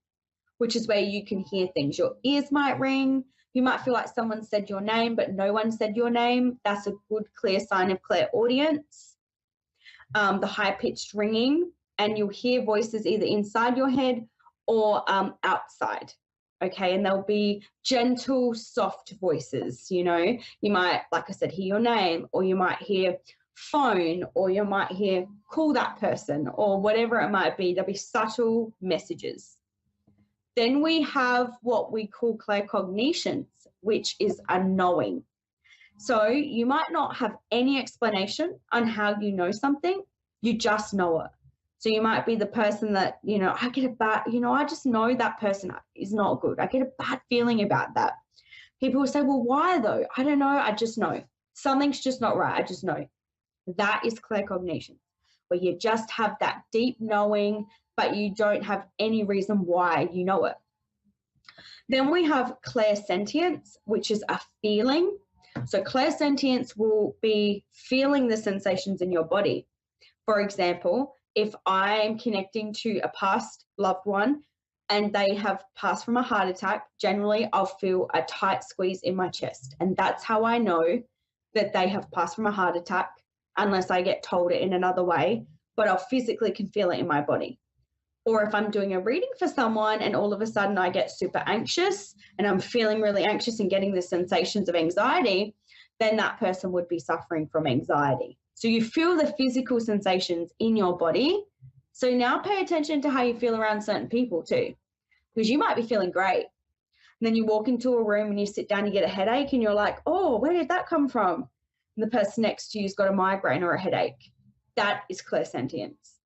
which is where you can hear things. Your ears might ring. You might feel like someone said your name, but no one said your name. That's a good, clear sign of clairaudience. The high-pitched ringing, and you'll hear voices either inside your head or outside, okay? And there'll be gentle, soft voices, you know? You might, like I said, hear your name, or you might hear phone, or you might hear call that person, or whatever it might be. There'll be subtle messages. Then we have what we call claircognitions, which is a knowing. So you might not have any explanation on how you know something, you just know it. So you might be the person that, you know, I get a bad, you know, I just know that person is not good. I get a bad feeling about that. People will say, well, why though? I don't know. I just know. Something's just not right. I just know. That is claircognition, where you just have that deep knowing, but you don't have any reason why you know it. Then we have clairsentience, which is a feeling. So clairsentience will be feeling the sensations in your body. For example, if I'm connecting to a past loved one and they have passed from a heart attack, generally I'll feel a tight squeeze in my chest. And that's how I know that they have passed from a heart attack, unless I get told it in another way, but I'll physically can feel it in my body. Or if I'm doing a reading for someone and all of a sudden I get super anxious and I'm feeling really anxious and getting the sensations of anxiety, then that person would be suffering from anxiety. So you feel the physical sensations in your body. So now pay attention to how you feel around certain people too, because you might be feeling great. And then you walk into a room and you sit down, you get a headache and you're like, oh, where did that come from? And the person next to you's got a migraine or a headache. That is clairsentience.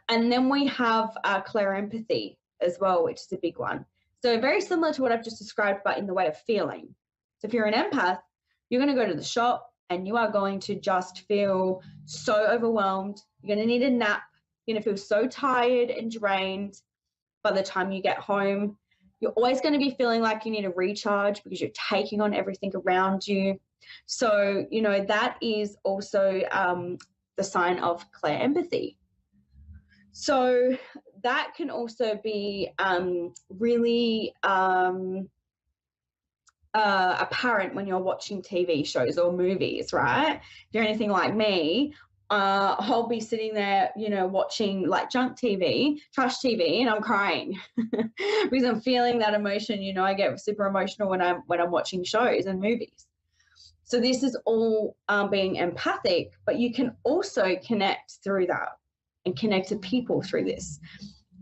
And then we have clairempathy as well, which is a big one. So very similar to what I've just described, but in the way of feeling. So if you're an empath, you're going to go to the shop and you are going to just feel so overwhelmed. You're going to need a nap. You're going to feel so tired and drained by the time you get home. You're always going to be feeling like you need a recharge because you're taking on everything around you. So, you know, that is also the sign of clairempathy. So that can also be really apparent when you're watching TV shows or movies, right? If you're anything like me, I'll be sitting there, you know, watching like junk TV, trash TV, and I'm crying because I'm feeling that emotion. You know, I get super emotional when I'm watching shows and movies. So this is all being empathic, but you can also connect through that and connect to people through this.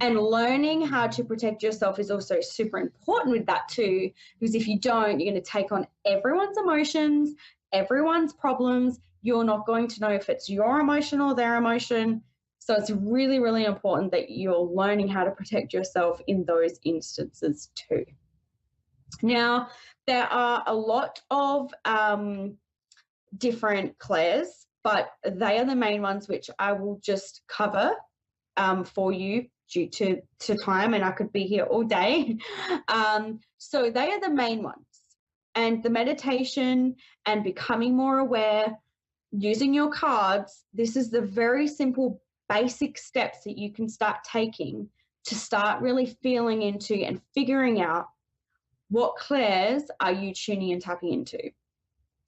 And learning how to protect yourself is also super important with that too, because if you don't, you're going to take on everyone's emotions, everyone's problems. You're not going to know if it's your emotion or their emotion. So it's really, really important that you're learning how to protect yourself in those instances too. Now, there are a lot of different clairs, but they are the main ones which I will just cover for you due to time, and I could be here all day. So they are the main ones. And the meditation and becoming more aware, using your cards, this is the very simple basic steps that you can start taking to start really feeling into and figuring out what clairs are you tuning and tapping into?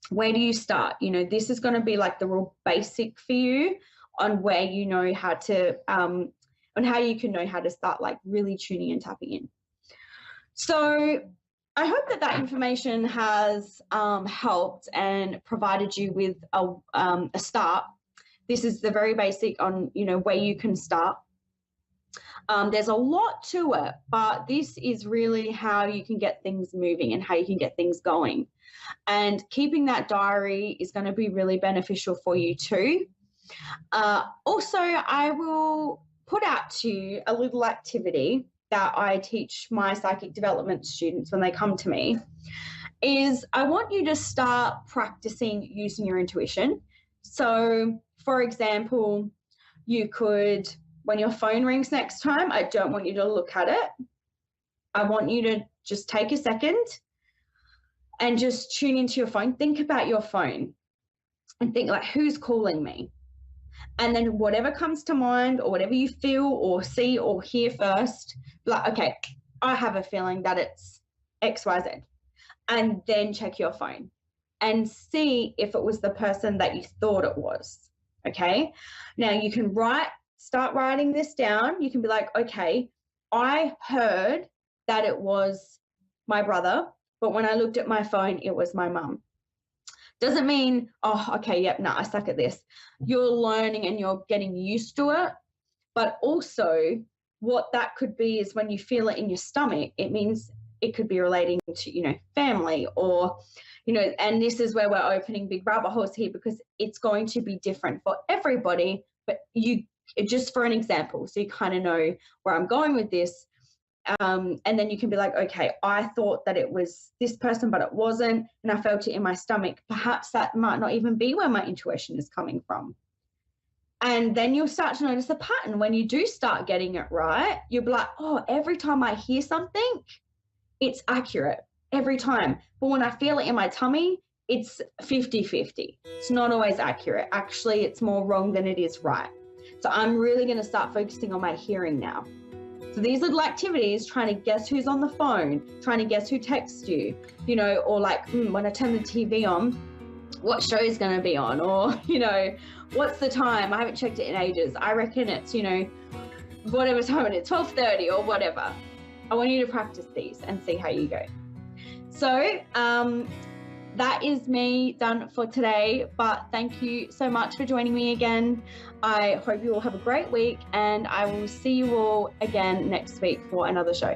Where do you start? You know, this is going to be like the real basic for you on where you know how to, on how you can know how to start like really tuning and tapping in. So I hope that that information has helped and provided you with a start. This is the very basic on, you know, where you can start. There's a lot to it, but this is really how you can get things moving and how you can get things going. And keeping that diary is going to be really beneficial for you too. Also, I will put out to you a little activity that I teach my psychic development students when they come to me, is I want you to start practicing using your intuition. So, for example, you could, when your phone rings next time, I don't want you to look at it. I want you to just take a second and just tune into your phone. Think about your phone and think like, who's calling me? And then whatever comes to mind or whatever you feel or see or hear first, like, okay, I have a feeling that it's XYZ. And then check your phone and see if it was the person that you thought it was. Okay. Now you can start writing this down. You can be like, okay, I heard that it was my brother, but when I looked at my phone, it was my mum. Doesn't mean, oh, okay, yep, no, I suck at this. You're learning and you're getting used to it. But also what that could be is when you feel it in your stomach, it means it could be relating to, you know, family or, you know, and this is where we're opening big rabbit holes here because it's going to be different for everybody, but just for an example, so you kind of know where I'm going with this. And then you can be like, okay, I thought that it was this person, but it wasn't, and I felt it in my stomach. Perhaps that might not even be where my intuition is coming from. And then you'll start to notice a pattern. When you do start getting it right, you'll be like, oh, every time I hear something, it's accurate every time. But when I feel it in my tummy, it's 50-50. It's not always accurate. Actually, it's more wrong than it is right. So I'm really going to start focusing on my hearing now. So these little activities, trying to guess who's on the phone, trying to guess who texts you, you know, or like when I turn the TV on, what show is going to be on, or, you know, what's the time? I haven't checked it in ages. I reckon it's, you know, whatever time it is, 12:30 or whatever. I want you to practice these and see how you go. So that is me done for today, but thank you so much for joining me again. I hope you all have a great week, and I will see you all again next week for another show.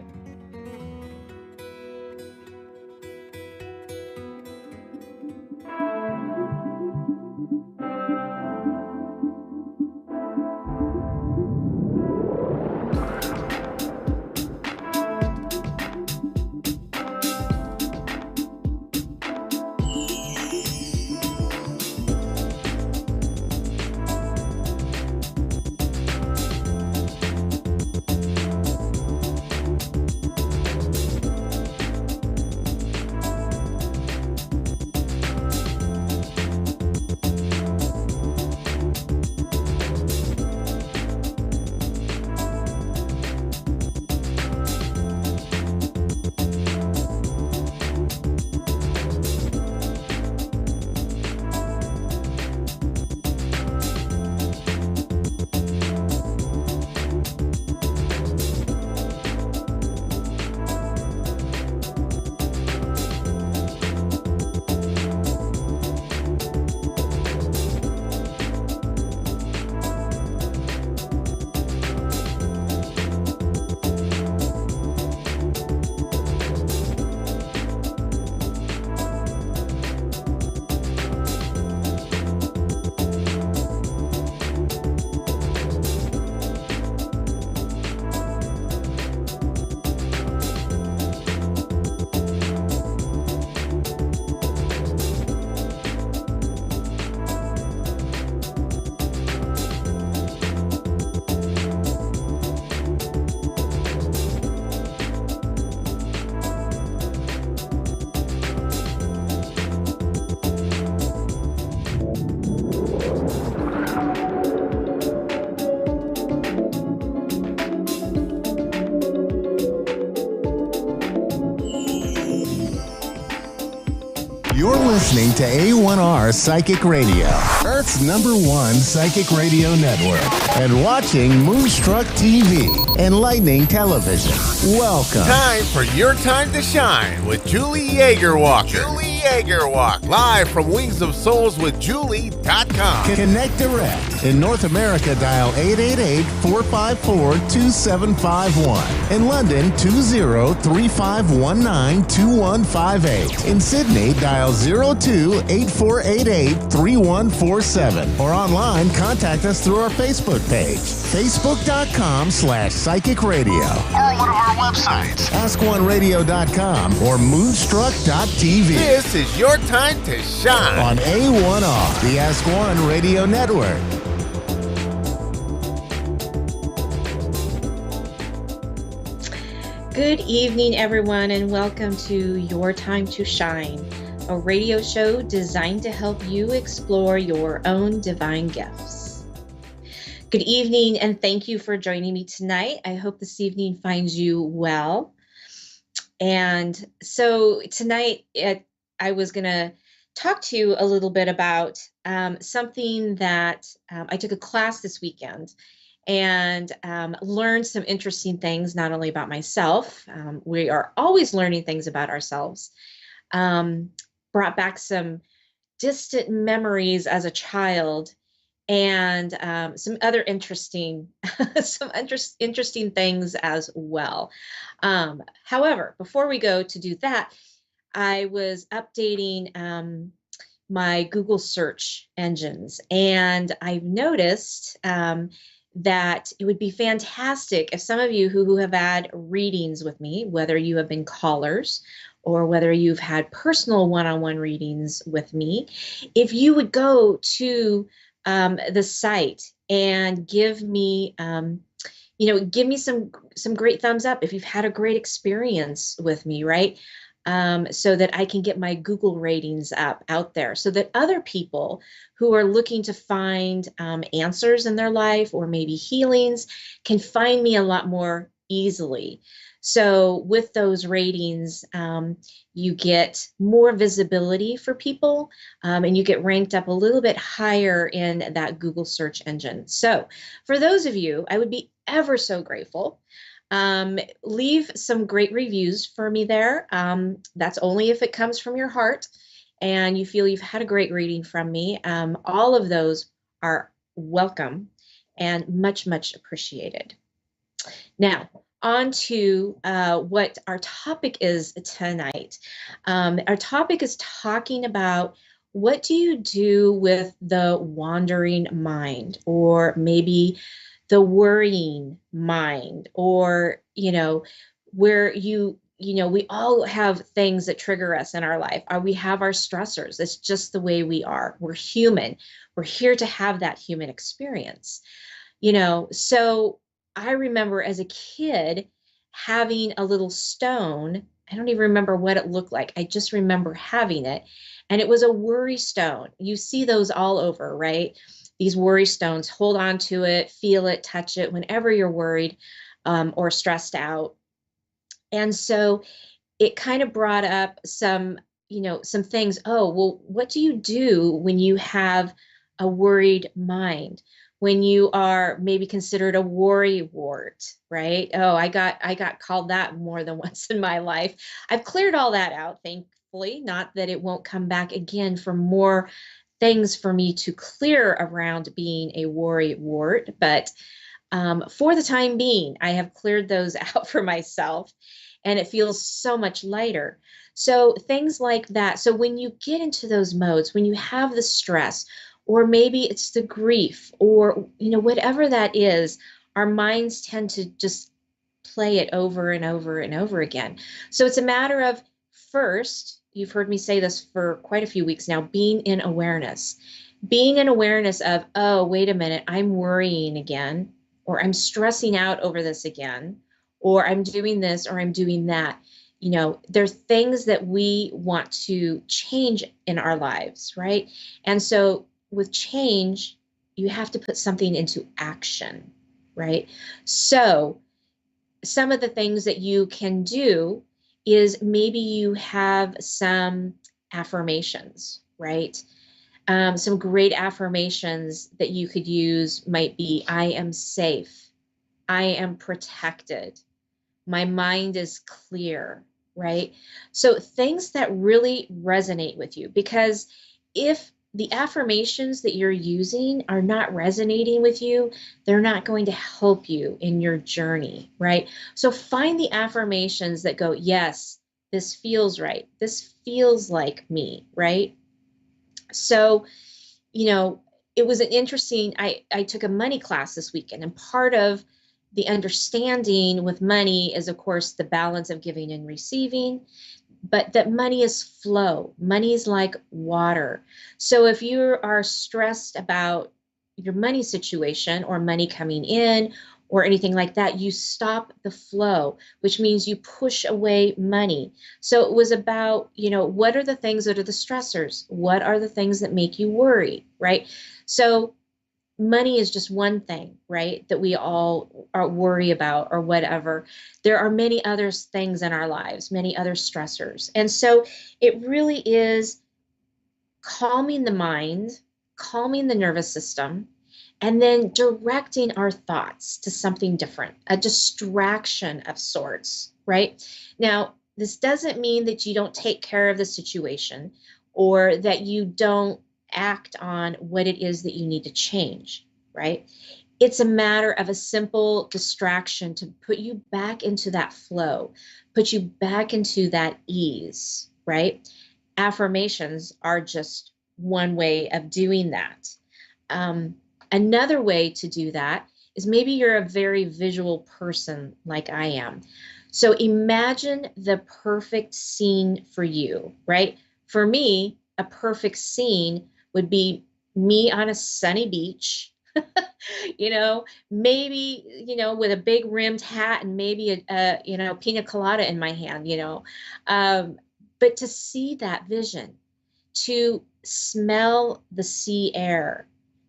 listening to A1R Psychic Radio, Earth's #1 psychic radio network, and watching Moonstruck TV, enlightening television. Welcome. Time for Your Time to Shine with Julie Yeager-Walker. Julie Yeager-Walker. Live from Wings of Souls with Julie.com. Connect direct. In North America, dial 888-454-2751. In London, 20-3519-2158. In Sydney, dial 02-8488-3147. Or online, contact us through our Facebook page, facebook.com/psychic radio. Or one of our websites, askoneradio.com or moonstruck.tv. This is Your Time to Shine on A1R, the Ask One Radio Network. Good evening, everyone, and welcome to Your Time to Shine, a radio show designed to help you explore your own divine gifts. Good evening, and thank you for joining me tonight. I hope this evening finds you well. And so tonight, I was going to talk to you a little bit about something that I took a class this weekend and learned some interesting things, not only about myself. We are always learning things about ourselves. Brought back some distant memories as a child, and some other interesting, interesting things as well. However, before we go to do that, I was updating my Google search engines, and I've noticed that it would be fantastic if some of you who have had readings with me, whether you have been callers or whether you've had personal one-on-one readings with me, if you would go to the site and give me, give me some great thumbs up if you've had a great experience with me, right? So that I can get my Google ratings out there, so that other people who are looking to find answers in their life or maybe healings can find me a lot more easily. So with those ratings, you get more visibility for people, and you get ranked up a little bit higher in that Google search engine. So for those of you, I would be ever so grateful. Leave some great reviews for me there. That's only if it comes from your heart and you feel you've had a great reading from me. All of those are welcome and much, much appreciated. Now, on to what our topic is tonight. Our topic is talking about, what do you do with the wandering mind, or maybe the worrying mind, or, where we all have things that trigger us in our life. We have our stressors. It's just the way we are. We're human. We're here to have that human experience. So I remember as a kid having a little stone. I don't even remember what it looked like. I just remember having it. And it was a worry stone. You see those all over, right? These worry stones. Hold on to it, feel it, touch it whenever you're worried or stressed out. And so it kind of brought up some things. Oh, well, what do you do when you have a worried mind? When you are maybe considered a worrywart, right? Oh, I got called that more than once in my life. I've cleared all that out, thankfully. Not that it won't come back again for more things for me to clear around being a worrywart, but for the time being, I have cleared those out for myself, and it feels so much lighter. So things like that. So when you get into those modes, when you have the stress, or maybe it's the grief, or whatever that is, our minds tend to just play it over and over and over again. So it's a matter of, first, you've heard me say this for quite a few weeks now, being in awareness. Being in awareness of, oh, wait a minute, I'm worrying again, or I'm stressing out over this again, or I'm doing this, or I'm doing that. There's things that we want to change in our lives, right? And so with change, you have to put something into action, right? So some of the things that you can do is, maybe you have some affirmations, right? Some great affirmations that you could use might be, I am safe. I am protected. My mind is clear, right? So things that really resonate with you, because if the affirmations that you're using are not resonating with you, they're not going to help you in your journey, right? So find the affirmations that go, yes, this feels right. This feels like me, right? So, it was an interesting, I took a money class this weekend, and part of the understanding with money is, of course, the balance of giving and receiving, but that money is flow. Money is like water. So if you are stressed about your money situation or money coming in or anything like that, you stop the flow, which means you push away money. So it was about, what are the things that are the stressors? What are the things that make you worry, right? So money is just one thing, right, that we all are worry about or whatever. There are many other things in our lives, many other stressors. And so it really is calming the mind, calming the nervous system, and then directing our thoughts to something different, a distraction of sorts, right? Now, this doesn't mean that you don't take care of the situation or that you don't act on what it is that you need to change, right? It's a matter of a simple distraction to put you back into that flow, put you back into that ease, right? Affirmations are just one way of doing that. Another way to do that is maybe you're a very visual person like I am. So imagine the perfect scene for you, right? For me, a perfect scene would be me on a sunny beach, maybe, with a big rimmed hat and maybe a pina colada in my hand, but to see that vision, to smell the sea air,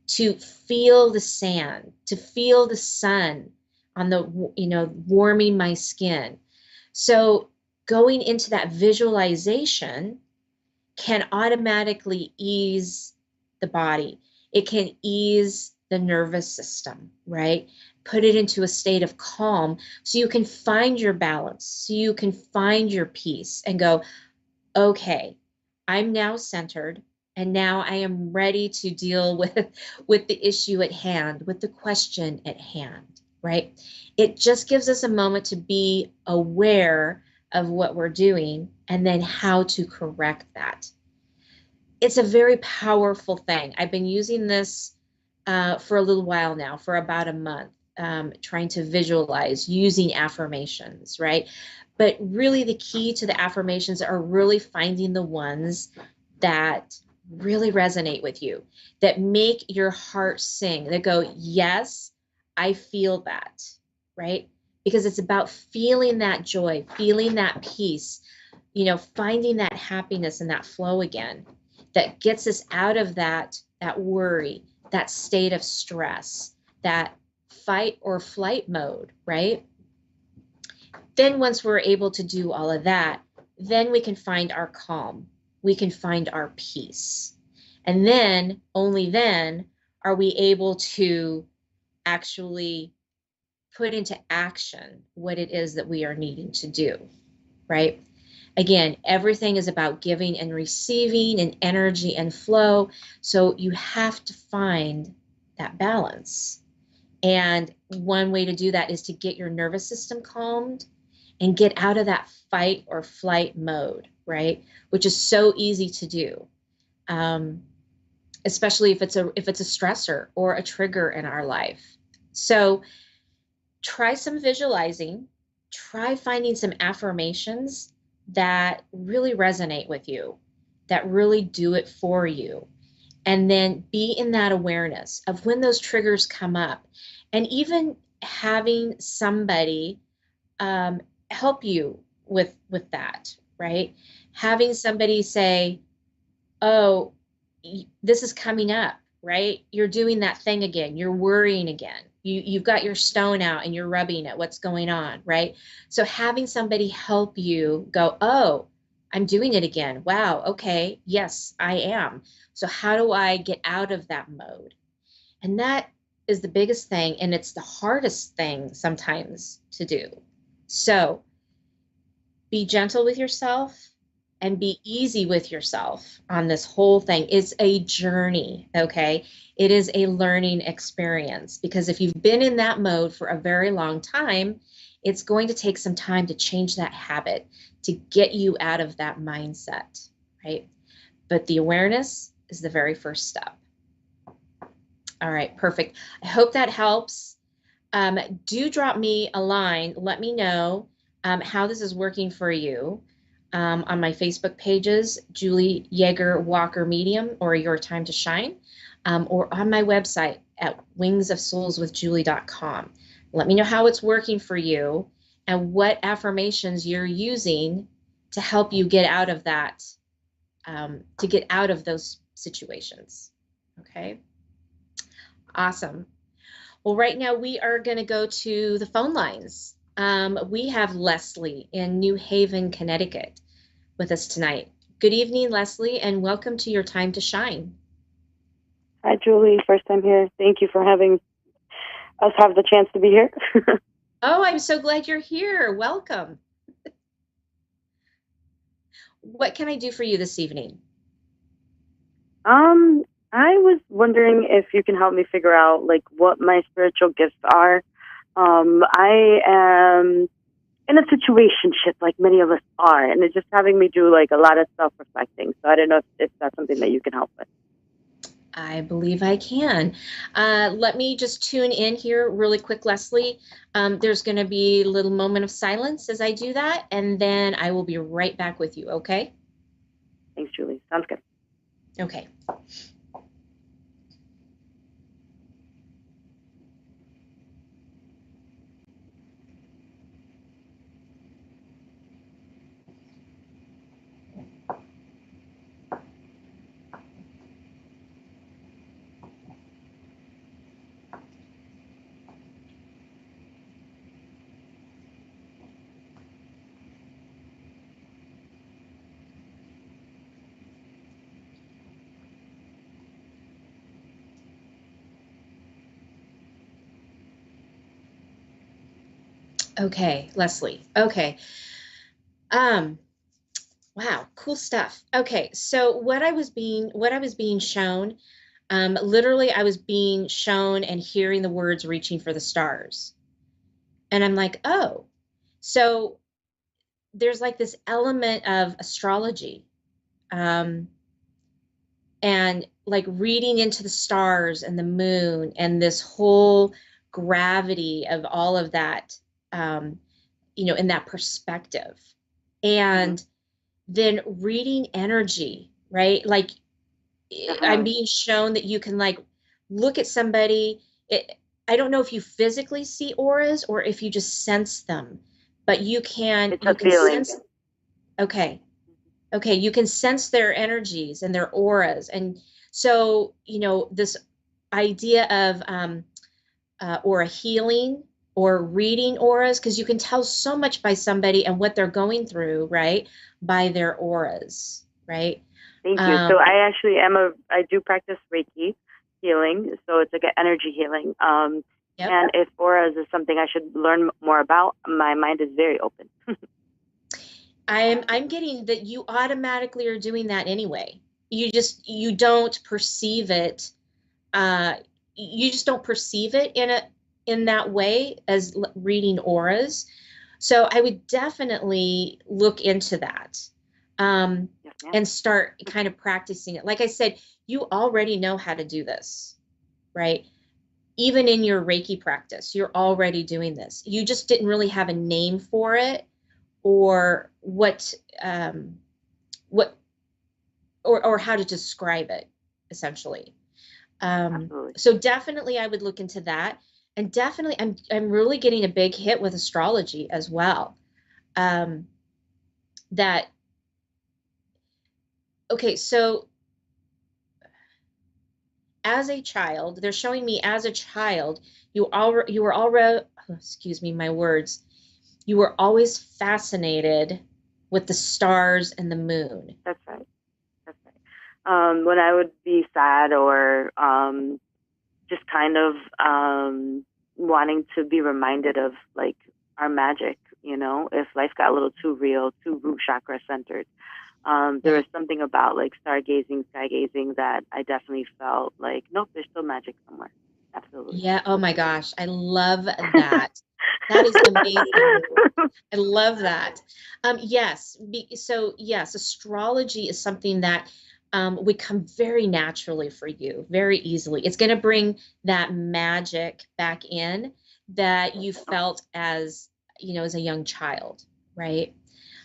to feel the sand, to feel the sun on the, warming my skin. So going into that visualization can automatically ease the body. It can ease the nervous system, right? Put it into a state of calm so you can find your balance, so you can find your peace and go, okay, I'm now centered, and now I am ready to deal with the issue at hand, with the question at hand, right? It just gives us a moment to be aware of what we're doing and then how to correct that. It's a very powerful thing. I've been using this for a little while now, for about a month, trying to visualize using affirmations, right? But really the key to the affirmations are really finding the ones that really resonate with you, that make your heart sing, that go, yes, I feel that, right? Because it's about feeling that joy, feeling that peace, finding that happiness and that flow again, that gets us out of that worry, that state of stress, that fight or flight mode, right? Then once we're able to do all of that, then we can find our calm. We can find our peace. And then, only then, are we able to actually put into action what it is that we are needing to do, right? Again, everything is about giving and receiving and energy and flow. So you have to find that balance. And one way to do that is to get your nervous system calmed and get out of that fight or flight mode, right? Which is so easy to do, especially if it's a stressor or a trigger in our life. So try some visualizing, try finding some affirmations that really resonate with you, that really do it for you. And then be in that awareness of when those triggers come up, and even having somebody help you with that, right? Having somebody say, oh, this is coming up, right? You're doing that thing again. You're worrying again. You've got your stone out and you're rubbing it. What's going on, right? So having somebody help you go, oh, I'm doing it again. Wow. Okay. Yes, I am. So how do I get out of that mode? And that is the biggest thing. And it's the hardest thing sometimes to do. So be gentle with yourself and be easy with yourself on this whole thing. It's a journey, okay? It is a learning experience, because if you've been in that mode for a very long time, it's going to take some time to change that habit, to get you out of that mindset, right? But the awareness is the very first step. All right, perfect. I hope that helps. Do drop me a line. Let me know how this is working for you on my Facebook pages, Julie Yeager Walker Medium, or Your Time to Shine, or on my website at wingsofsoulswithjulie.com. Let me know how it's working for you and what affirmations you're using to help you get out of that, to get out of those situations. Okay. Awesome. Well, right now we are going to go to the phone lines. We have Leslie in New Haven, Connecticut with us tonight. Good evening, Leslie, and welcome to Your Time to Shine. Hi, Julie. First time here. Thank you for having us have the chance to be here. Oh, I'm so glad you're here. Welcome. What can I do for you this evening? I was wondering if you can help me figure out like what my spiritual gifts are. I am in a situationship like many of us are, and it's just having me do like a lot of self-reflecting. So I don't know if that's something that you can help with. I believe I can. Let me just tune in here really quick, Leslie. There's going to be a little moment of silence as I do that, and then I will be right back with you, okay? Thanks, Julie. Sounds good. Okay. Okay, Leslie. Okay. Wow, cool stuff. Okay, so what I was being shown, literally I was being shown and hearing the words reaching for the stars. And I'm like, oh, so there's like this element of astrology, and like reading into the stars and the moon and this whole gravity of all of that, in that perspective. And then reading energy, right? Like I'm being shown that you can like look at somebody. I don't know if you physically see auras or if you just sense them, but you can sense. Okay. Okay. You can sense their energies and their auras. And so, this idea of aura healing or reading auras, because you can tell so much by somebody and what they're going through, right? By their auras, right? Thank you. So I do practice Reiki healing. So it's like an energy healing. And if auras is something I should learn more about, my mind is very open. I'm getting that you automatically are doing that anyway. You don't perceive it. You just don't perceive it in that way as reading auras. So I would definitely look into that and start kind of practicing it. Like I said, you already know how to do this, right? Even in your Reiki practice, you're already doing this. You just didn't really have a name for it or or how to describe it, essentially. So definitely I would look into that. And definitely I'm really getting a big hit with astrology as well. Okay, so as a child, they're showing me as a child, you were already, excuse me, my words, you were always fascinated with the stars and the moon. That's right. That's right. When I would be sad or just kind of wanting to be reminded of like our magic, you know, if life got a little too real, too root chakra centered. There was something about like stargazing, sky gazing that I definitely felt like, nope, there's still magic somewhere. Absolutely. Yeah. Oh my gosh. I love that. That is amazing. I love that. Yes. So yes, astrology is something that would come very naturally for you, very easily. It's going to bring that magic back in that you felt as, you know, as a young child, right?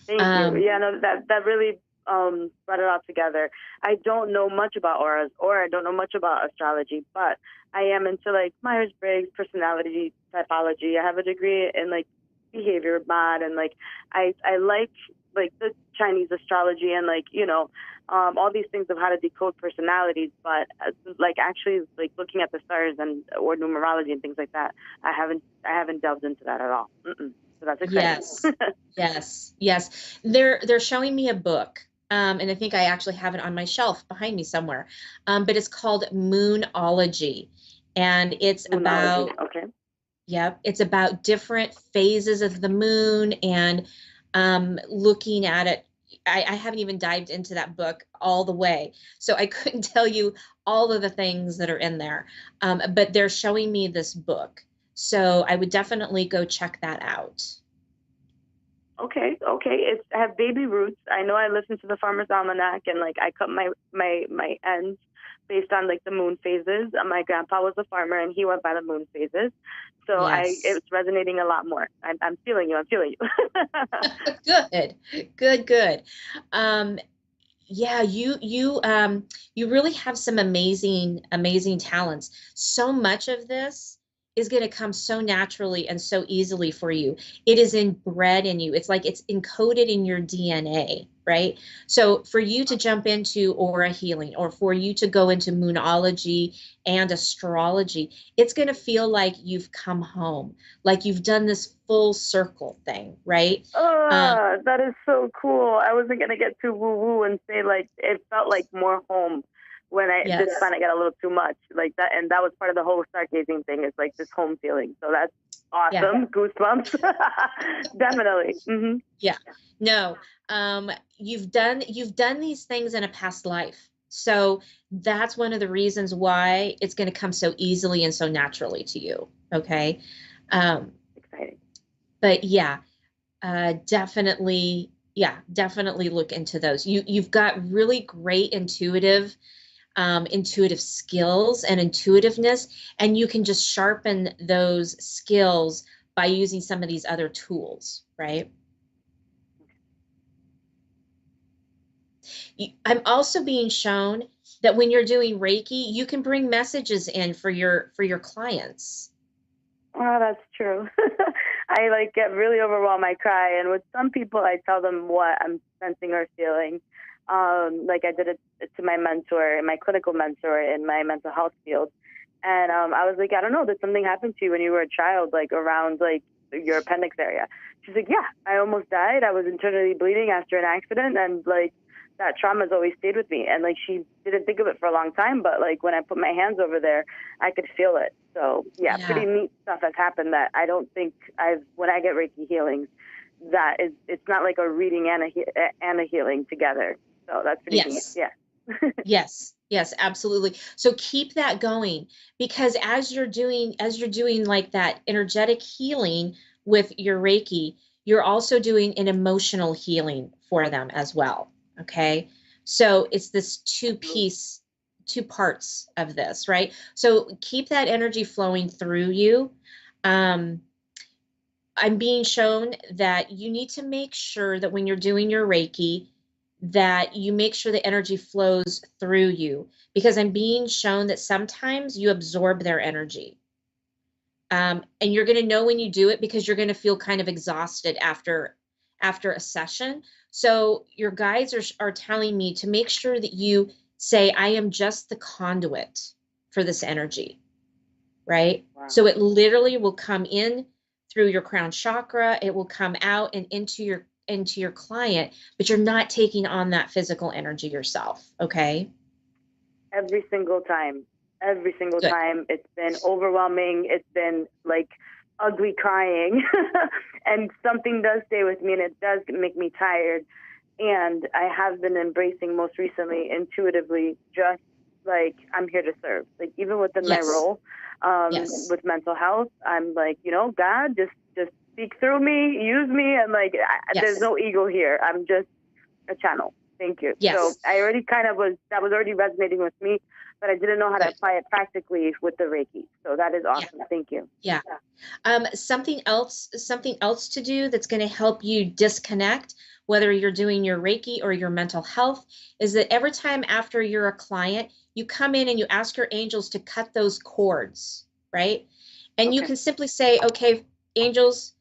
Thank you. Yeah, no, that really brought it all together. I don't know much about auras or I don't know much about astrology, but I am into like Myers-Briggs, personality typology. I have a degree in like behavior mod and like I like the Chinese astrology and like, you know, all these things of how to decode personalities, but like actually like looking at the stars and or numerology and things like that, I haven't delved into that at all. So that's exciting. Yes. They're showing me a book. And I think I actually have it on my shelf behind me somewhere. But it's called Moonology. And it's about, it's about different phases of the moon and looking at it. I haven't even dived into that book all the way. So I couldn't tell you all of the things that are in there. But they're showing me this book. So I would definitely go check that out. Okay. I have baby roots. I know I listen to the Farmer's Almanac and like I cut my ends based on like the moon phases. My grandpa was a farmer and he went by the moon phases. So it's resonating a lot more. I'm feeling you. Good. Yeah, you really have some amazing talents. So much of this is going to come so naturally and so easily for you. It is inbred in you. It's like it's encoded in your DNA, right? So for you to jump into aura healing or for you to go into moonology and astrology, it's going to feel like you've come home, like you've done this full circle thing, right? That is so cool. I wasn't going to get too woo-woo and say like it felt like more home when this planet got a little too much like that. And that was part of the whole stargazing thing is like this home feeling. So that's awesome. Goosebumps. Definitely. Mm-hmm. Yeah. No, you've done these things in a past life. So that's one of the reasons why it's going to come so easily and so naturally to you. Okay. Exciting. But definitely look into those. You've got really great intuitive skills and intuitiveness, and you can just sharpen those skills by using some of these other tools, right? I'm also being shown that when you're doing Reiki, you can bring messages in for your clients. Oh, that's true. I like get really overwhelmed. I cry, and with some people, I tell them what I'm sensing or feeling. Like I did it to my mentor, my clinical mentor in my mental health field. And I was like, I don't know, did something happen to you when you were a child, like around like your appendix area? She's like, yeah, I almost died. I was internally bleeding after an accident. And like that trauma's always stayed with me. And like she didn't think of it for a long time. But like when I put my hands over there, I could feel it. So yeah, pretty neat stuff has happened that I don't think when I get Reiki healings, it's not like a reading and a healing together. So that's pretty neat. Yeah. Yes, absolutely. So keep that going, because as you're doing like that energetic healing with your Reiki, you're also doing an emotional healing for them as well. Okay. So it's this two parts of this, right? So keep that energy flowing through you. I'm being shown that you need to make sure that when you're doing your Reiki, that you make sure the energy flows through you, because I'm being shown that sometimes you absorb their energy. And you're going to know when you do it because you're going to feel kind of exhausted after a session. So your guides are telling me to make sure that you say, I am just the conduit for this energy, right? Wow. So it literally will come in through your crown chakra. It will come out and into into your client, but you're not taking on that physical energy yourself. Okay. Every single time. Every single Good. time. It's been overwhelming. It's been like ugly crying. And something does stay with me, and it does make me tired. And I have been embracing most recently intuitively, just like I'm here to serve. Like even within my role with mental health, I'm like, you know, God, just speak through me, use me. And like, there's no ego here. I'm just a channel. Thank you. Yes. So I already that was already resonating with me, but I didn't know how to apply it practically with the Reiki. So that is awesome. Thank you. Yeah. Something else to do that's going to help you disconnect, whether you're doing your Reiki or your mental health, is that every time after you're a client, you come in and you ask your angels to cut those cords, right? And you can simply say, okay, angels,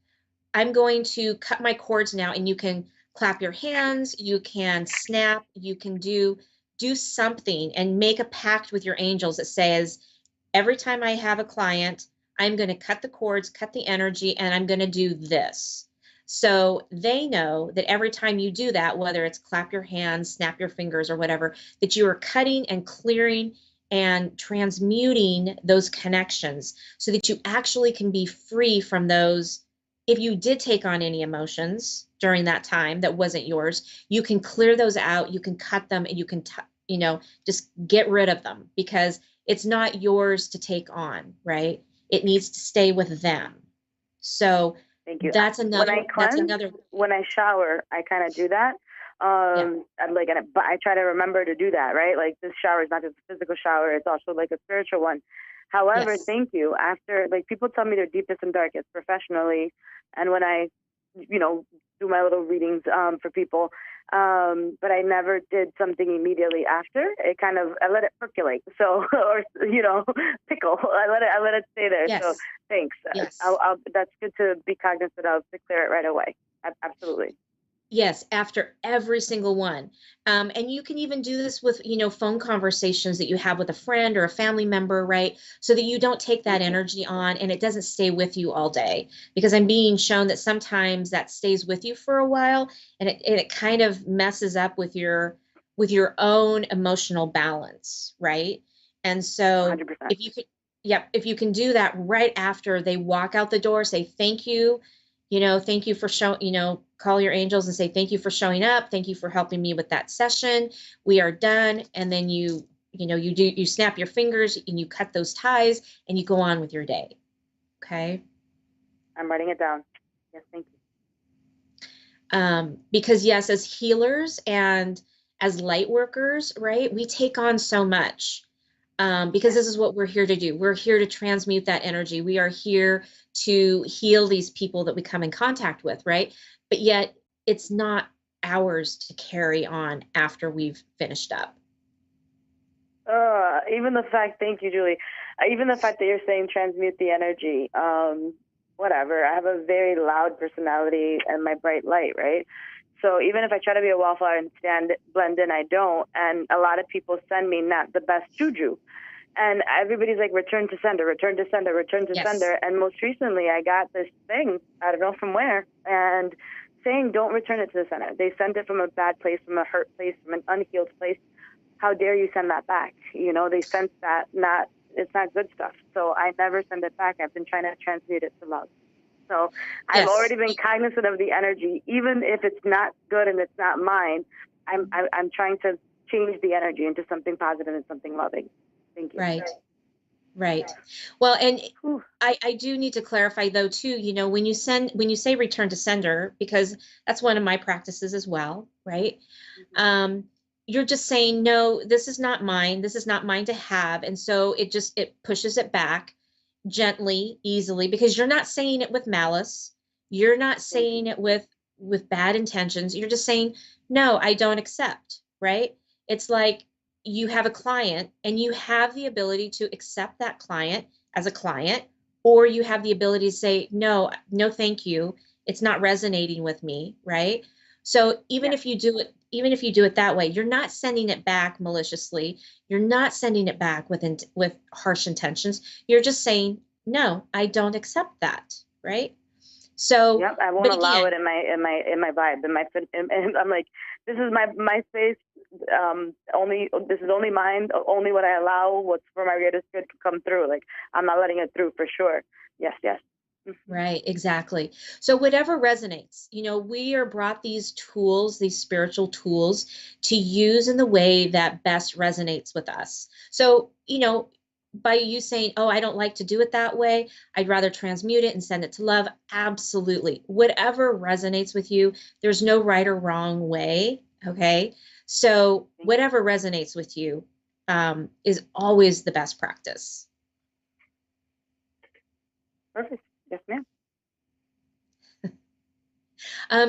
I'm going to cut my cords now. And you can clap your hands, you can snap, you can do something and make a pact with your angels that says, every time I have a client, I'm going to cut the cords, cut the energy, and I'm going to do this. So they know that every time you do that, whether it's clap your hands, snap your fingers, or whatever, that you are cutting and clearing and transmuting those connections so that you actually can be free from those. If you did take on any emotions during that time that wasn't yours, you can clear those out, you can cut them, and you can, just get rid of them, because it's not yours to take on, right? It needs to stay with them. So thank you. That's another. When I shower, I kind of do that. I'm like, but I try to remember to do that, right? Like this shower is not just a physical shower; it's also like a spiritual one. However, thank you. After, like, people tell me their deepest and darkest professionally, and when I, do my little readings for people, but I never did something immediately after. It kind of, I let it percolate. So, or pickle. I let it stay there. Yes. So thanks. Yes. That's good to be cognizant of, to clear it right away. Absolutely. Yes, after every single one. And you can even do this with, phone conversations that you have with a friend or a family member, right? So that you don't take that energy on and it doesn't stay with you all day. Because I'm being shown that sometimes that stays with you for a while, and it kind of messes up with your own emotional balance, right? And so 100%. if you can do that right after they walk out the door, say thank you. Thank you for call your angels and say, thank you for showing up. Thank you for helping me with that session. We are done. And then you snap your fingers and you cut those ties and you go on with your day. Okay. I'm writing it down. Yes. Thank you. Because yes, as healers and as light workers, right, we take on so much. Because this is what we're here to do. We're here to transmute that energy. We are here to heal these people that we come in contact with, right? But yet it's not ours to carry on after we've finished up. Even the fact, thank you, Julie. Even the fact that you're saying transmute the energy, whatever. I have a very loud personality and my bright light, right? So even if I try to be a wallflower and blend in, I don't. And a lot of people send me not the best juju. And everybody's like, return to sender, return to sender, return to sender. And most recently, I got this thing, I don't know from where, and saying, don't return it to the center. They sent it from a bad place, from a hurt place, from an unhealed place. How dare you send that back? They sense that it's not good stuff. So I never send it back. I've been trying to transmute it to love. So I've already been cognizant of the energy, even if it's not good and it's not mine. I'm trying to change the energy into something positive and something loving. Thank you. Right. Well, and I do need to clarify though too. When you say return to sender, because that's one of my practices as well, right? Mm-hmm. You're just saying, no, this is not mine. This is not mine to have, and so it pushes it back gently, easily, because you're not saying it with malice. You're not saying it with bad intentions. You're just saying, no, I don't accept, right? It's like you have a client and you have the ability to accept that client as a client, or you have the ability to say, no, thank you. It's not resonating with me, right? So even if you do it that way, you're not sending it back maliciously. You're not sending it back with harsh intentions. You're just saying, no, I don't accept that, right? So yep, I won't allow it in my vibe, and I'm like, this is my space. This is only mine. Only what I allow. What's for my greatest good to come through. Like, I'm not letting it through for sure. Yes. Right, exactly. So whatever resonates, we are brought these tools, these spiritual tools, to use in the way that best resonates with us. So, by you saying, oh, I don't like to do it that way, I'd rather transmute it and send it to love. Absolutely. Whatever resonates with you, there's no right or wrong way. Okay. So whatever resonates with you is always the best practice. Perfect. Yes, ma'am.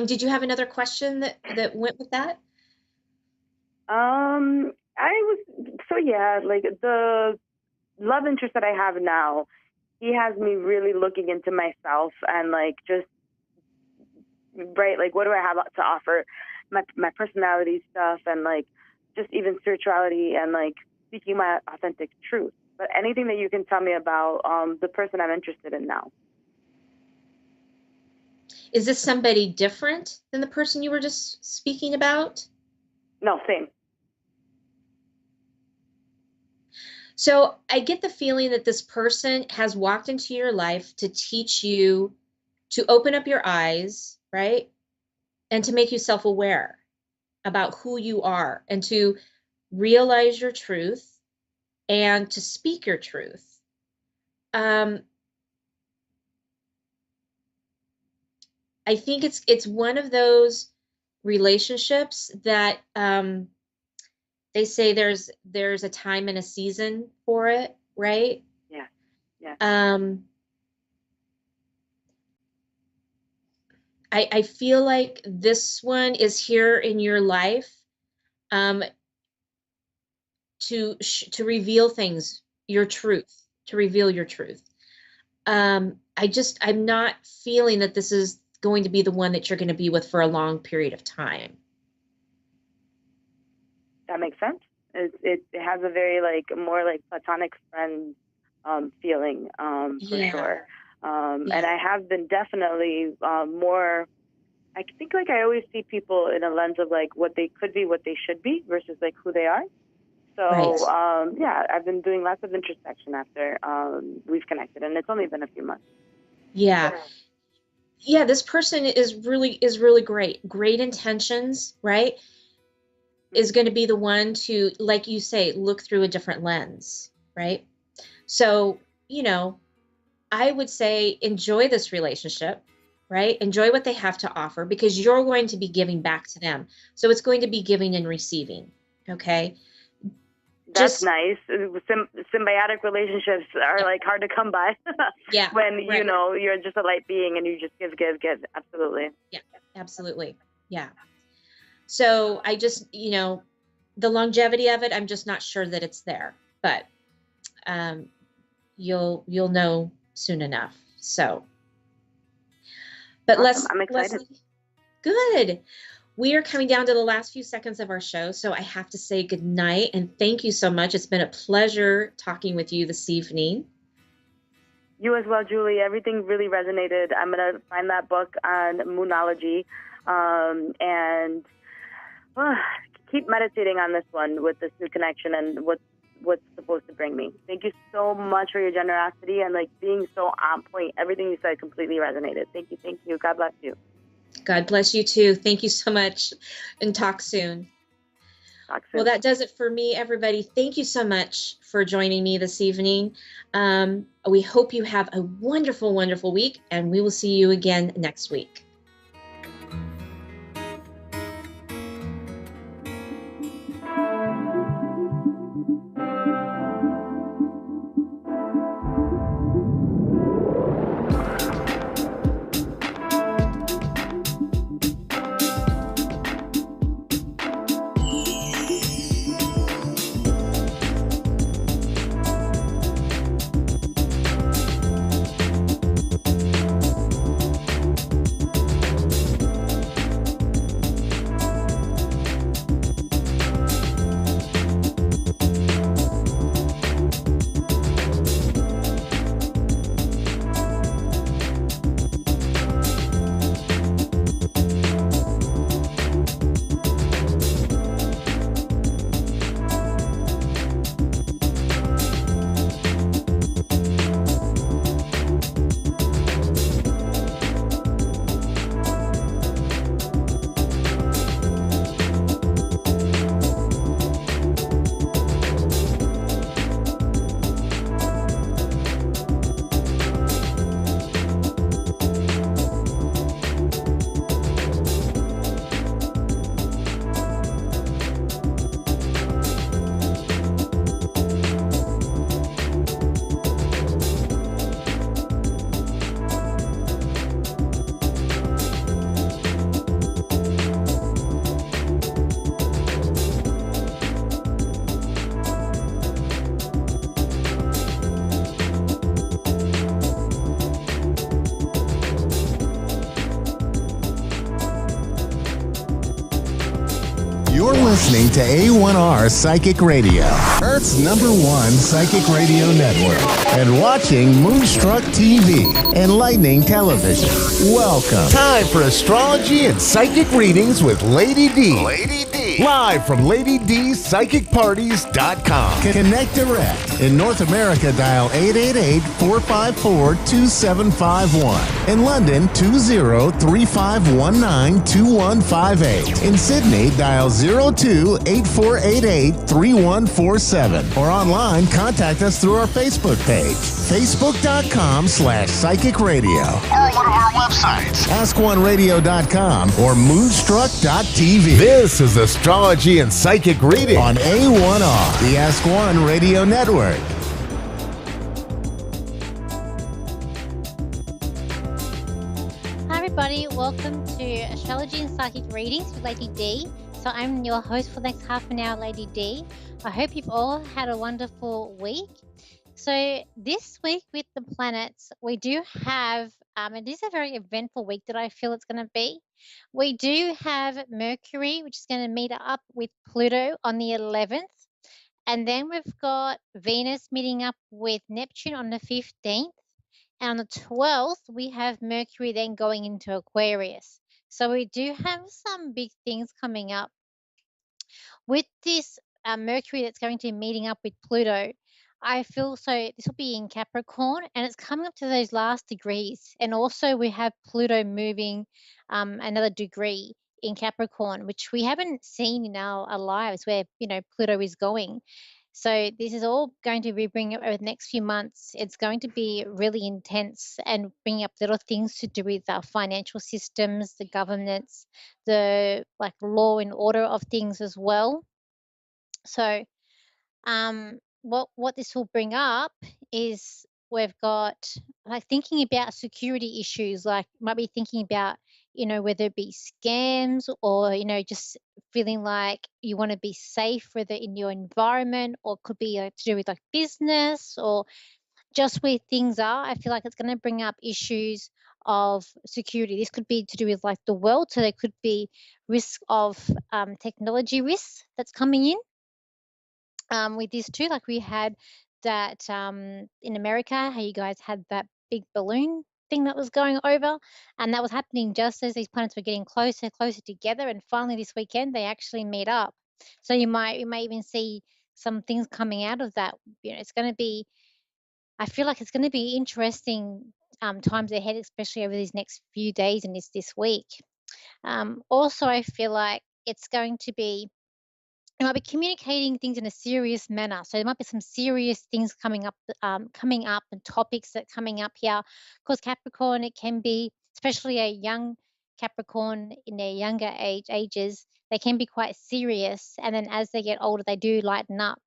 Did you have another question that went with that? Like the love interest that I have now, he has me really looking into myself and like just like what do I have to offer, my personality stuff, and like just even spirituality and like speaking my authentic truth. But anything that you can tell me about the person I'm interested in now. Is this somebody different than the person you were just speaking about? No, same. So I get the feeling that this person has walked into your life to teach you to open up your eyes, right? And to make you self-aware about who you are and to realize your truth and to speak your truth. I think it's one of those relationships that they say there's a time and a season for it, right? Yeah. I feel like this one is here in your life to reveal things, your truth, to reveal your truth. I'm not feeling that this is going to be the one that you're going to be with for a long period of time. That makes sense. It has a very more like platonic friend feeling for sure. And I have been definitely more. I think like I always see people in a lens of like what they could be, what they should be, versus like who they are. So I've been doing lots of introspection after we've connected, and it's only been a few months. Yeah, this person is really great. Great intentions, right? Is going to be the one to, like you say, look through a different lens, right? So, I would say enjoy this relationship, right? Enjoy what they have to offer, because you're going to be giving back to them. So it's going to be giving and receiving, okay? That's nice. Symbiotic relationships are like hard to come by. Yeah. When, you're just a light being and you just give. Absolutely. Yeah, absolutely. Yeah. So I just, the longevity of it, I'm just not sure that it's there, but you'll know soon enough. So, but awesome. I'm excited. Leslie, good. We are coming down to the last few seconds of our show, so I have to say good night and thank you so much. It's been a pleasure talking with you this evening. You as well, Julie. Everything really resonated. I'm going to find that book on Moonology and keep meditating on this one with this new connection and what's supposed to bring me. Thank you so much for your generosity and like being so on point. Everything you said completely resonated. Thank you. God bless you. God bless you too. Thank you so much, and talk soon. Well, that does it for me, everybody. Thank you so much for joining me this evening. We hope you have a wonderful, wonderful week, and we will see you again next week. You're listening to A1R Psychic Radio, Earth's #1 psychic radio network, and watching Moonstruck TV, Enlightening Television. Welcome. Time for astrology and psychic readings with Lady D. Lady D. Live from LadyDSPsychicParties.com. Connect direct. In North America, dial 888-454-2751. In London, 20-3519-2158. In Sydney, dial 02-8488-3147. Or online, contact us through our Facebook page, facebook.com/psychic radio. Or one of our websites, askoneradio.com or moonstruck.tv. This is Astrology and Psychic Reading on A1R, the Ask One Radio Network. Hi everybody, welcome to Astrology and Psychic Readings with Lady D. So I'm your host for the next half an hour, Lady D. I hope you've all had a wonderful week. So this week with the planets, we do have, it is a very eventful week that I feel it's going to be. We do have Mercury, which is going to meet up with Pluto on the 11th. And then we've got Venus meeting up with Neptune on the 15th. And on the 12th, we have Mercury then going into Aquarius. So we do have some big things coming up. With this Mercury that's going to be meeting up with Pluto, I feel so this will be in Capricorn and it's coming up to those last degrees. And also we have Pluto moving another degree in Capricorn, which we haven't seen in our lives where, Pluto is going. So this is all going to be bringing up over the next few months. It's going to be really intense and bringing up little things to do with our financial systems, the governance, the law and order of things as well. So what this will bring up is we've got thinking about security issues, might be thinking about, whether it be scams or, just feeling like you want to be safe, whether in your environment or it could be to do with business or just where things are. I feel like it's going to bring up issues of security. This could be to do with the world. So there could be risk of technology risks that's coming in. With this too, we had that in America, how you guys had that big balloon thing that was going over, and that was happening just as these planets were getting closer together, and finally this weekend they actually meet up. So you may even see some things coming out of that. It's going to be, I feel like it's going to be interesting times ahead, especially over these next few days and this week. Also, I feel like it's going to be, you might be communicating things in a serious manner. So there might be some serious things coming up and topics that are coming up here. Because Capricorn, it can be, especially a young Capricorn in their younger ages, they can be quite serious. And then as they get older, they do lighten up.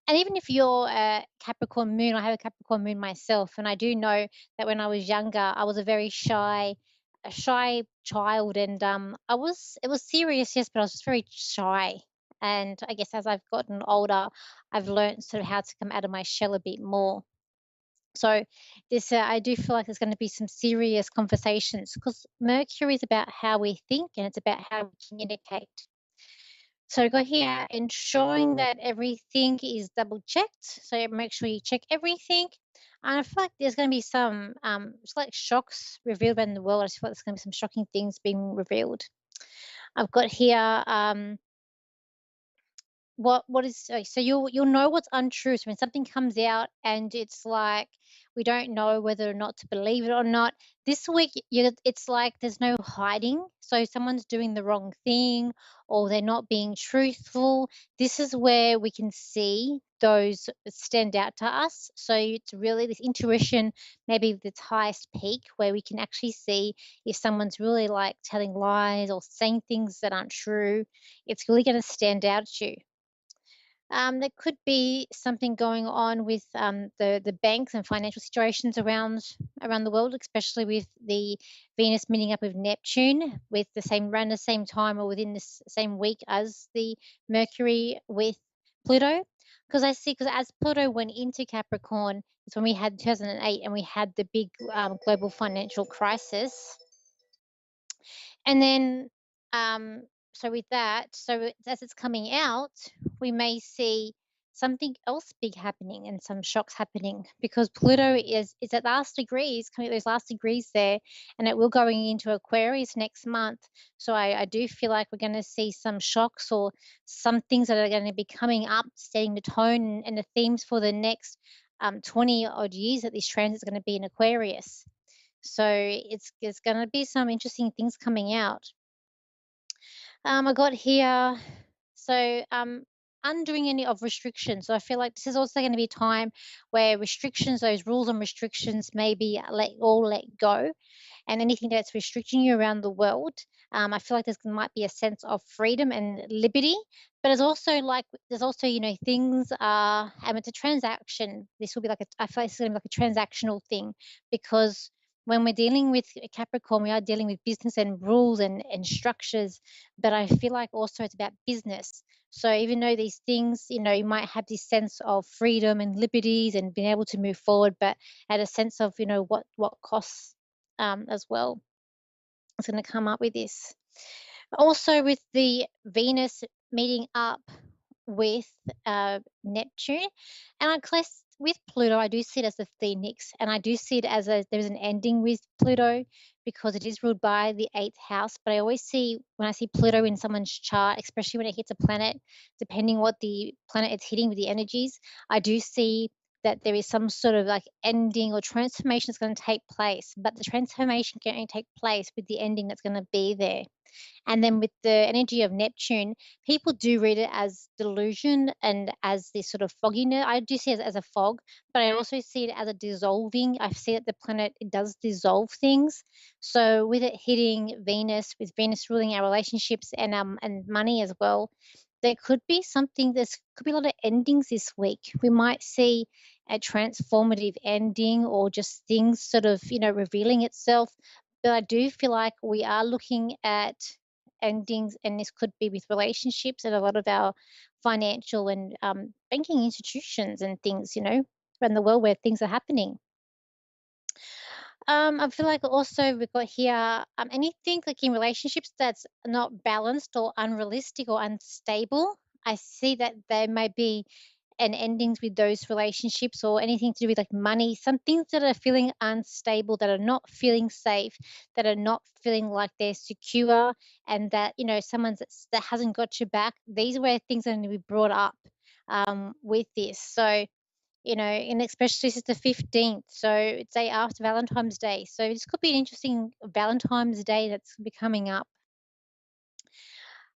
And even if you're a Capricorn moon, I have a Capricorn moon myself. And I do know that when I was younger, I was a very shy child. And it was serious, yes, but I was just very shy. And I guess as I've gotten older, I've learned sort of how to come out of my shell a bit more. So this, I do feel like there's going to be some serious conversations because Mercury is about how we think and it's about how we communicate. So go here, ensuring that everything is double checked. So make sure you check everything. And I feel like there's going to be some shocks revealed in the world. I just feel like there's going to be some shocking things being revealed. I've got here what is so you'll know what's untrue. So when something comes out and it's we don't know whether or not to believe it or not, this week it's there's no hiding. So someone's doing the wrong thing or they're not being truthful. This is where we can see those stand out to us. So it's really this intuition, maybe the highest peak, where we can actually see if someone's really telling lies or saying things that aren't true. It's really going to stand out at you. There could be something going on with the banks and financial situations around the world, especially with the Venus meeting up with Neptune with around the same time or within this same week as the Mercury with Pluto. Because as Pluto went into Capricorn, it's when we had 2008 and we had the big global financial crisis. And then so with that, as it's coming out, we may see something else big happening and some shocks happening, because Pluto is at last degrees, coming at those last degrees there, and it will going into Aquarius next month. So I do feel like we're going to see some shocks or some things that are going to be coming up, setting the tone and the themes for the next 20 odd years that this transit is going to be in Aquarius. So it's going to be some interesting things coming out. I got here, so undoing any of restrictions. So I feel like this is also going to be a time where restrictions, those rules and restrictions, may be let go, and anything that's restricting you around the world. I feel like might be a sense of freedom and liberty, but it's also like there's also things are, and it's a transaction. This will be like I feel like it's going to be like a transactional thing, because when we're dealing with Capricorn, we are dealing with business and rules and structures, but I feel like also it's about business. So even though these things, you might have this sense of freedom and liberties and being able to move forward, but at a sense of, what costs as well. It's going to come up with this. Also with the Venus meeting up with Neptune, and I class with Pluto, I do see it as the Phoenix, and I do see it as there's an ending with Pluto, because it is ruled by the 8th house. But I always see, when I see Pluto in someone's chart, especially when it hits a planet, depending what the planet it's hitting with the energies, I do see that there is some sort of like ending or transformation that's going to take place, but the transformation can only take place with the ending that's going to be there. And then with the energy of Neptune, people do read it as delusion and as this sort of fogginess. I do see it as a fog, but I also see it as a dissolving. I see that the planet, it does dissolve things. So with it hitting Venus, with Venus ruling our relationships and money as well, there could be something, could be a lot of endings this week. We might see a transformative ending, or just things sort of, revealing itself. But I do feel like we are looking at endings, and this could be with relationships and a lot of our financial and banking institutions and things, around the world where things are happening. I feel like also we've got here anything like in relationships that's not balanced or unrealistic or unstable. I see that there may be an endings with those relationships, or anything to do with like money, some things that are feeling unstable, that are not feeling safe, that are not feeling like they're secure, and that that hasn't got your back. These are where things are going to be brought up with this. So and especially this is the 15th, so it's day after Valentine's Day. So this could be an interesting Valentine's Day that's be coming up.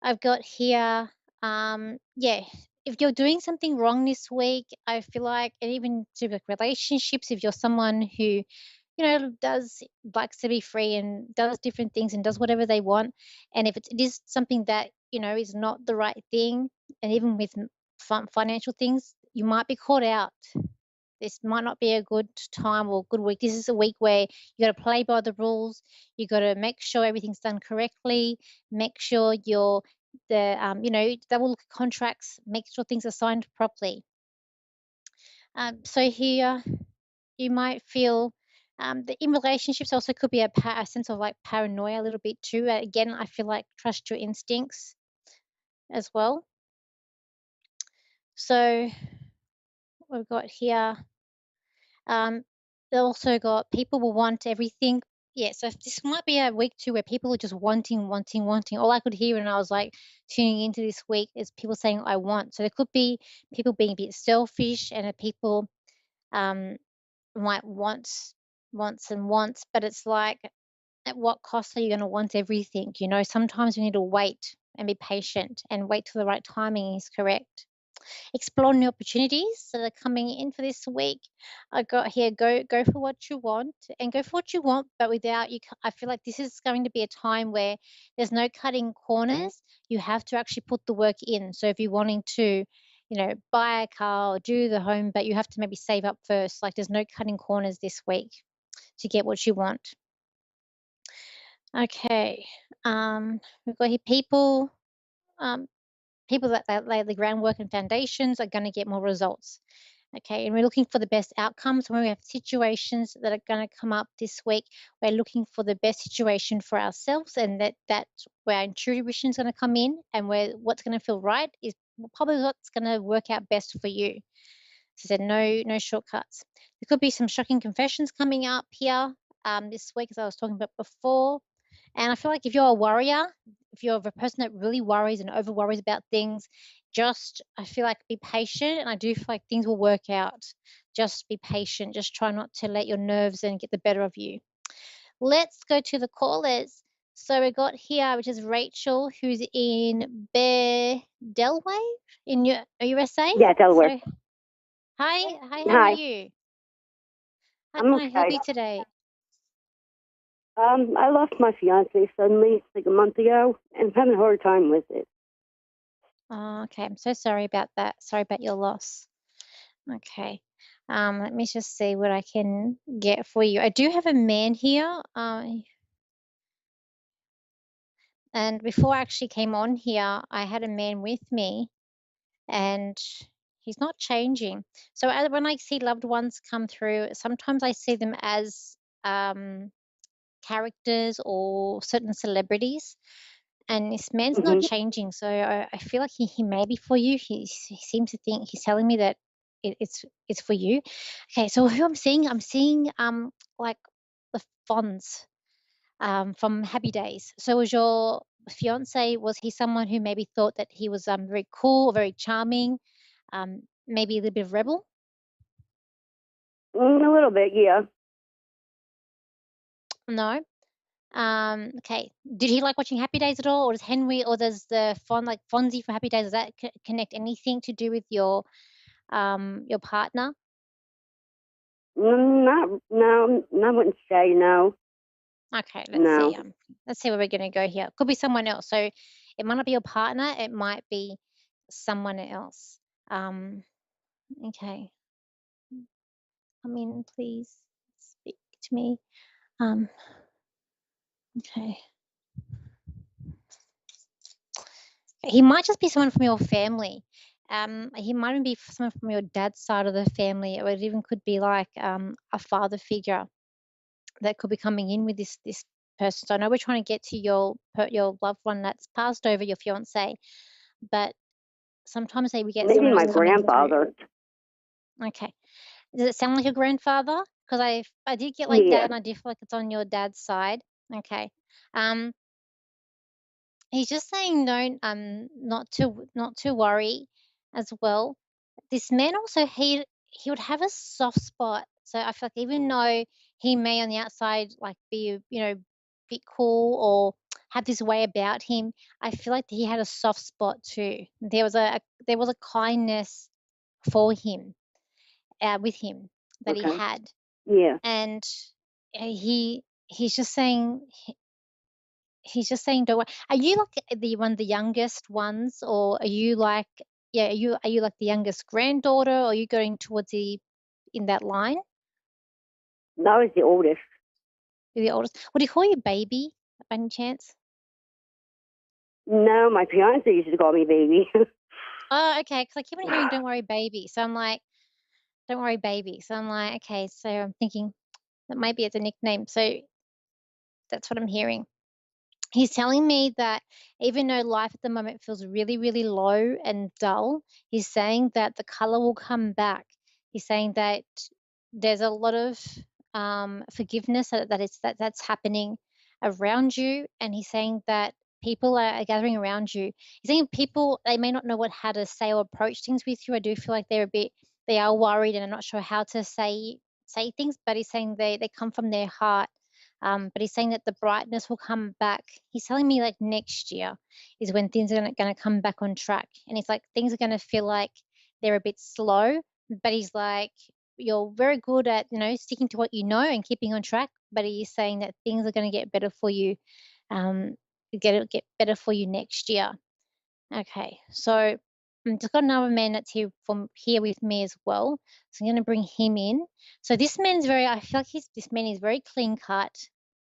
I've got here, yeah, if you're doing something wrong this week, I feel like, and even to like relationships, if you're someone who, does likes to be free and does different things and does whatever they want, and if it is something that is not the right thing, and even with financial things, you might be caught out. This might not be a good time or good week. This is a week where you got to play by the rules. You got to make sure everything's done correctly. Make sure double look at contracts. Make sure things are signed properly. So here, you might feel that in relationships also could be a sense of like paranoia a little bit too. Again, I feel like trust your instincts as well. So we've got here. They also got people will want everything. Yeah, so this might be a week too where people are just wanting, wanting, wanting. All I could hear when I was like tuning into this week is people saying I want. So there could be people being a bit selfish, and people might wants and wants, but it's like, at what cost are you going to want everything? Sometimes we need to wait and be patient and wait till the right timing is correct. Explore new opportunities that are coming in for this week. I got here, go for what you want, and go for what you want, but without you. I feel like this is going to be a time where there's no cutting corners. You have to actually put the work in. So if you're wanting to, buy a car or do the home, but you have to maybe save up first. Like there's no cutting corners this week to get what you want. Okay, we've got here people that lay the groundwork and foundations are going to get more results. Okay, and we're looking for the best outcomes. When we have situations that are going to come up this week, we're looking for the best situation for ourselves, and that's where our intuition is going to come in, and where what's going to feel right is probably what's going to work out best for you. So I said no shortcuts. There could be some shocking confessions coming up here this week, as I was talking about before. And I feel like if you're a worrier, if you're a person that really worries and over worries about things, I feel like be patient, and I do feel like things will work out. Just be patient. Just try not to let your nerves and get the better of you. Let's go to the callers. So we got here, which is Rachel, who's in Delaware in USA. Yeah, Delaware. So, hi, how are Hi. you? How I'm can I help okay. you today? I lost my fiance suddenly, like a month ago, and I'm having a hard time with it. Oh, okay. I'm so sorry about that. Sorry about your loss. Okay. Let me just see what I can get for you. I do have a man here. And before I actually came on here, I had a man with me, and he's not changing. So when I see loved ones come through, sometimes I see them as characters or certain celebrities. And this man's not changing, so I feel like he may be for you. He seems to think he's telling me that it's for you. Okay, so who I'm seeing like the Fonz from Happy Days. So was your fiance? Was he someone who maybe thought that he was very cool, very charming, maybe a little bit of rebel? A little bit, yeah. No. Okay. Did he like watching Happy Days at all, or does Henry, or does the Fonzie from Happy Days, does that connect anything to do with your partner? No, I wouldn't say no. Okay, No. Let's see where we're gonna go here. Could be someone else. So it might not be your partner, it might be someone else. Okay. Come in, please. Speak to me. Okay. He might just be someone from your family. He might even be someone from your dad's side of the family, or it even could be like a father figure that could be coming in with this person. So I know we're trying to get to your loved one that's passed over, your fiance, but sometimes we get Maybe someone my else coming through. grandfather. Okay. Does it sound like your grandfather? Because I did get like Yeah. that, and I do feel like it's on your dad's side. Okay. He's just saying not to worry as well. This man also, he would have a soft spot. So I feel like even though he may on the outside like be bit cool or have this way about him, I feel like he had a soft spot too. There was a kindness for him, with him, that he Okay. had. Yeah. And he's just saying don't worry. Are you like one of the youngest ones, or are you like, yeah, are you like the youngest granddaughter, or are you going towards in that line? No, I was the oldest. You're the oldest. Would he call you baby by any chance? No, my fiance used to call me baby. Oh, okay. Because I keep on hearing "don't worry, baby." So I'm like, "Don't worry, baby." So I'm like, okay. So I'm thinking that maybe it's a nickname. So that's what I'm hearing. He's telling me that even though life at the moment feels really, really low and dull, he's saying that the color will come back. He's saying that there's a lot of forgiveness that's happening around you, and he's saying that people are gathering around you. He's saying people, they may not know how to say or approach things with you. I do feel like they are worried and are not sure how to say things, but he's saying they come from their heart. But he's saying that the brightness will come back. He's telling me like next year is when things are going to come back on track. And he's like, things are going to feel like they're a bit slow, but he's like, you're very good at, sticking to what you know and keeping on track. But he's saying that things are going to get better for you, get better for you next year. Okay, so just got another man that's here with me as well. So I'm going to bring him in. So this man's I feel like this man is very clean cut.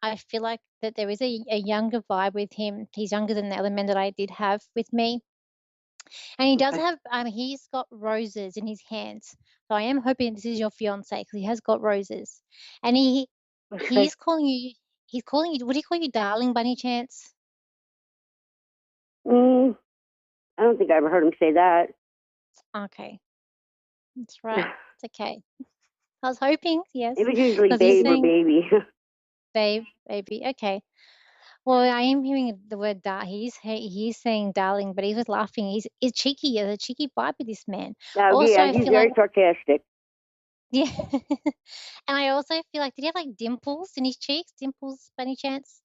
I feel like that there is a younger vibe with him. He's younger than the other men that I did have with me. And he does have, he's got roses in his hands. So I am hoping this is your fiance because he has got roses. And he's calling you, would he call you darling by any chance? I don't think I ever heard him say that. Okay. That's right. It's okay. I was hoping, yes. It was usually 'cause he's babe or saying, baby. baby. Okay. Well, I am hearing the word he's saying darling, but he was laughing. He's cheeky. There's a cheeky vibe with this man. Oh, Also, yeah, I he's feel like, very sarcastic. yeah. And I also feel like, did he have like dimples in his cheeks? Dimples by any chance?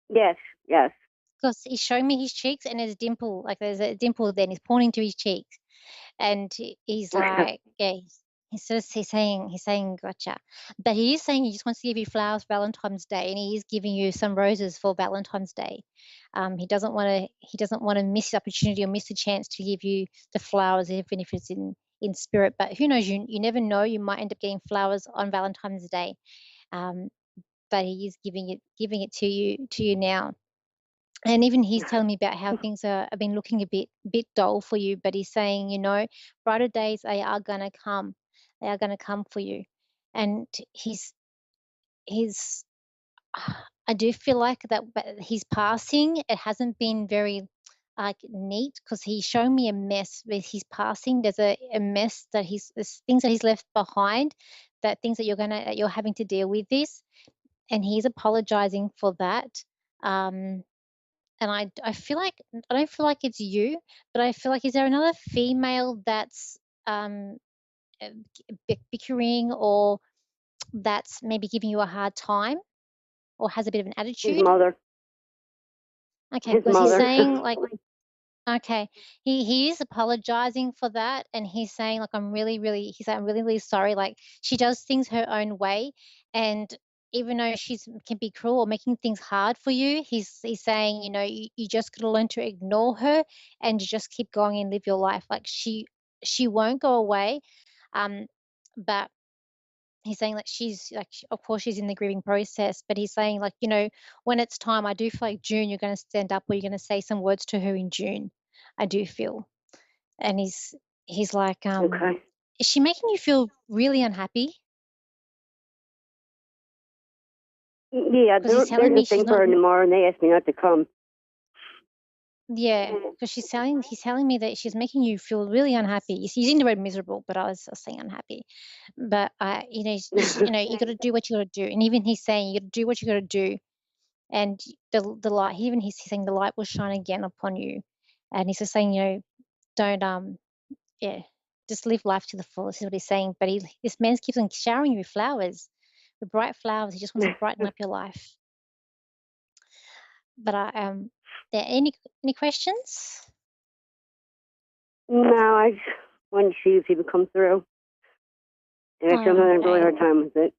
Yes, yes. Because he's showing me his cheeks and there's a dimple, like there's a dimple then he's pointing to his cheeks. And he's like, yeah, he's saying, gotcha. But he is saying he just wants to give you flowers for Valentine's Day, and he is giving you some roses for Valentine's Day. He doesn't want to miss the opportunity or miss the chance to give you the flowers, even if it's in spirit. But who knows? You never know. You might end up getting flowers on Valentine's Day. But he is giving it to you now. And even he's telling me about how things have been looking a bit dull for you, but he's saying, brighter days, they are going to come. They are going to come for you. And he's I do feel like that his passing, it hasn't been very neat, because he's showing me a mess with his passing. There's a mess that there's things that he's left behind, that things that you're having to deal with this, and he's apologizing for that. And I feel like, I don't feel like it's you, but I feel like, is there another female that's bickering, or that's maybe giving you a hard time, or has a bit of an attitude? His mother. Okay, His because he's mother. saying like, okay, he is apologizing for that, and he's saying like, I'm really, really sorry. Like, she does things her own way, and even though can be cruel or making things hard for you, he's saying, you just got to learn to ignore her and just keep going and live your life. Like, she won't go away, but he's saying that she's like, of course she's in the grieving process, but he's saying like, when it's time, I do feel like June, you're going to stand up, or you're going to say some words to her in June. I do feel. And he's like, Okay. is she making you feel really unhappy? Yeah, Because he's they're telling me just she's thing for not. her tomorrow, and they asked me not to come. Yeah, because he's telling me that she's making you feel really unhappy. He's using the word miserable, but I was saying unhappy. But you got to do what you got to do, and even he's saying you got to do what you got to do, and the light. Even he's saying the light will shine again upon you, and he's just saying, don't just live life to the fullest is what he's saying. But this man keeps on showering you with flowers, with bright flowers. He just wants to brighten up your life. But there any questions? No, I just wanted to see if he would come through. And actually, I'm having a really hard time with it.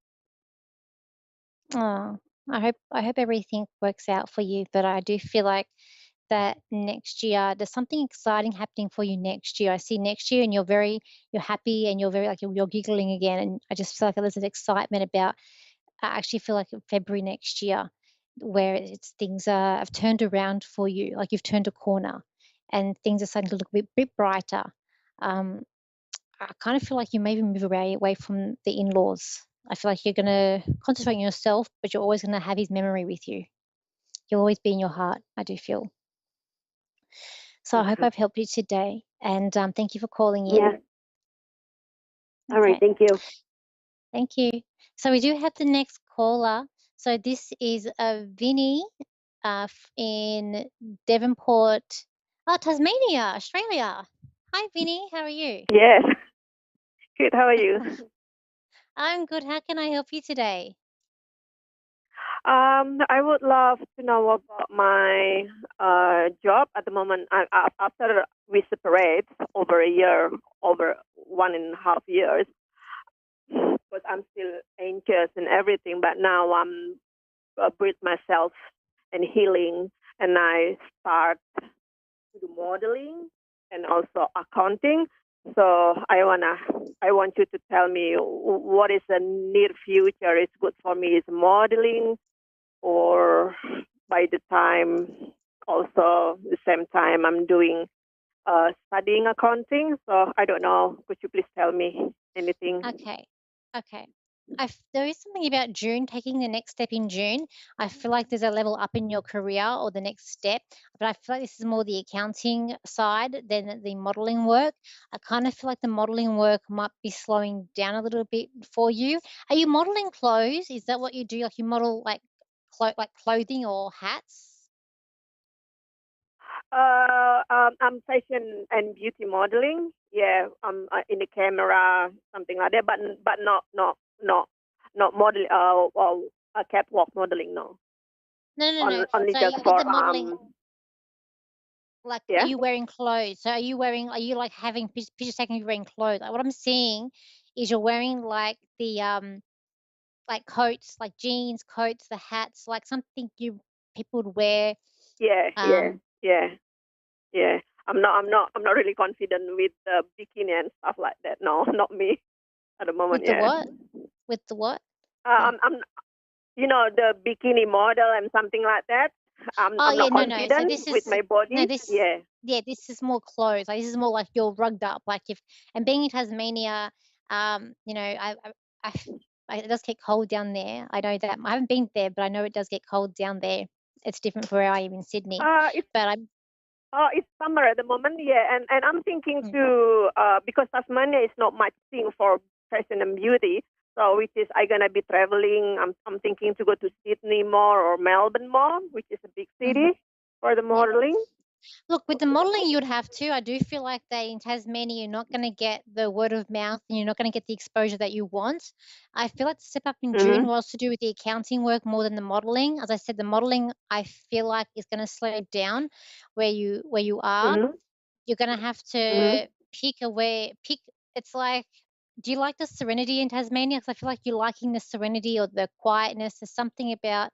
Oh, I hope everything works out for you. But I do feel like that next year there's something exciting happening for you next year. I see next year, and you're happy, and you're very like you're giggling again. And I just feel like there's an excitement about. I actually feel like in February next year, where things have turned around for you, like you've turned a corner, and things are starting to look a bit brighter. I kind of feel like you maybe move away from the in-laws. I feel like you're going to concentrate on yourself, but you're always going to have his memory with you. You'll always be in your heart, I do feel. So I hope I've helped you today, and thank you for calling in. Yeah. All right, thank you. Thank you. So we do have the next caller. So this is Vinny in Devonport, Tasmania, Australia. Hi, Vinny. How are you? Yes. Good. How are you? I'm good. How can I help you today? I would love to know about my job at the moment. After we separate over a year, over 1.5 years, but I'm still anxious and everything. But now I'm with myself and healing, and I start to do modeling and also accounting. So I want you to tell me what is the near future is good for me. Is modeling, or by the time also the same time I'm doing studying accounting. So I don't know. Could you please tell me anything? Okay. There is something about June, taking the next step in June. I feel like there's a level up in your career or the next step, but I feel like this is more the accounting side than the modeling work. I kind of feel like the modeling work might be slowing down a little bit for you. Are you modeling clothes? Is that what you do? Like you model like clothing or hats? I'm fashion and beauty modeling. Yeah, in the camera, something like that. But not model. Catwalk modeling. No. No. Only So just with for the modeling, like, are Yeah. you wearing clothes? So are you like having pictures taken of you wearing clothes? Like what I'm seeing is you're wearing like the like coats, like jeans, coats, the hats, like something people would wear. Yeah. Um, I'm not really confident with the bikini and stuff like that. No, not me at the moment. with the Yeah. what? With the what? I'm the bikini model and something like that. I'm Oh yeah, not no. So confident this with is my body. this is more clothes. Like this is more like you're rugged up. Like if and being in Tasmania, it does get cold down there. I know that. I haven't been there, but I know it does get cold down there. It's different for where I am in Sydney. But I'm It's summer at the moment, yeah, and I'm thinking Mm. to because Tasmania is not much thing for fashion and beauty, so which is I gonna be traveling. I'm thinking to go to Sydney more or Melbourne more, which is a big city for the modeling. Look, with the modeling, you'd have to. I do feel like that in Tasmania, you're not going to get the word of mouth and you're not going to get the exposure that you want. I feel like the step up in June was to do with the accounting work more than the modeling. As I said, the modeling I feel like is going to slow down where you are. You're going to have to pick. It's like, do you like the serenity in Tasmania? Because I feel like you're liking the serenity or the quietness. There's something about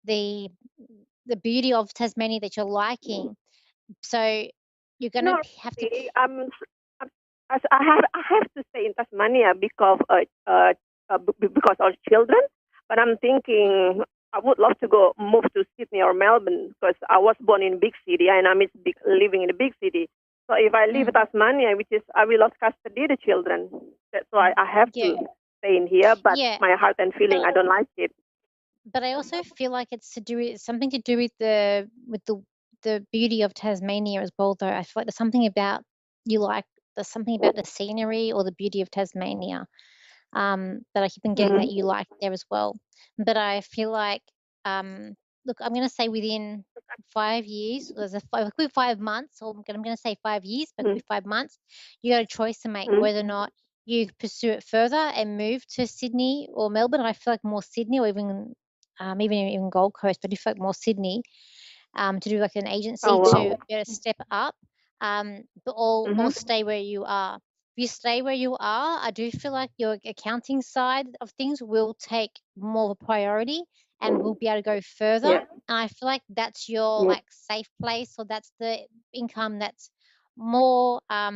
the the beauty of Tasmania that you're liking. So you're gonna No, have to. really, I have to stay in Tasmania because of children. But I'm thinking I would love to move to Sydney or Melbourne because I was born in a big city and I miss living in a big city. So if I leave Tasmania, which is I will lose custody of the children. That's why I have to stay in here. But Yeah. my heart and feeling, I don't like it. But I also feel like it's something to do with the beauty of Tasmania as well. Though I feel like there's something about there's something about the scenery or the beauty of Tasmania that I keep on getting that you like there as well. But I feel like look, I'm going to say within 5 years, it could be 5 months, or I'm going to say 5 years, but it could be 5 months. You got a choice to make whether or not you pursue it further and move to Sydney or Melbourne. I feel like more Sydney or even Gold Coast, but I feel like more Sydney to do like an agency to be able to step up, or stay where you are. If you stay where you are, I do feel like your accounting side of things will take more of a priority and will be able to go further. Yeah. And I feel like that's your like safe place, or that's the income that's more. I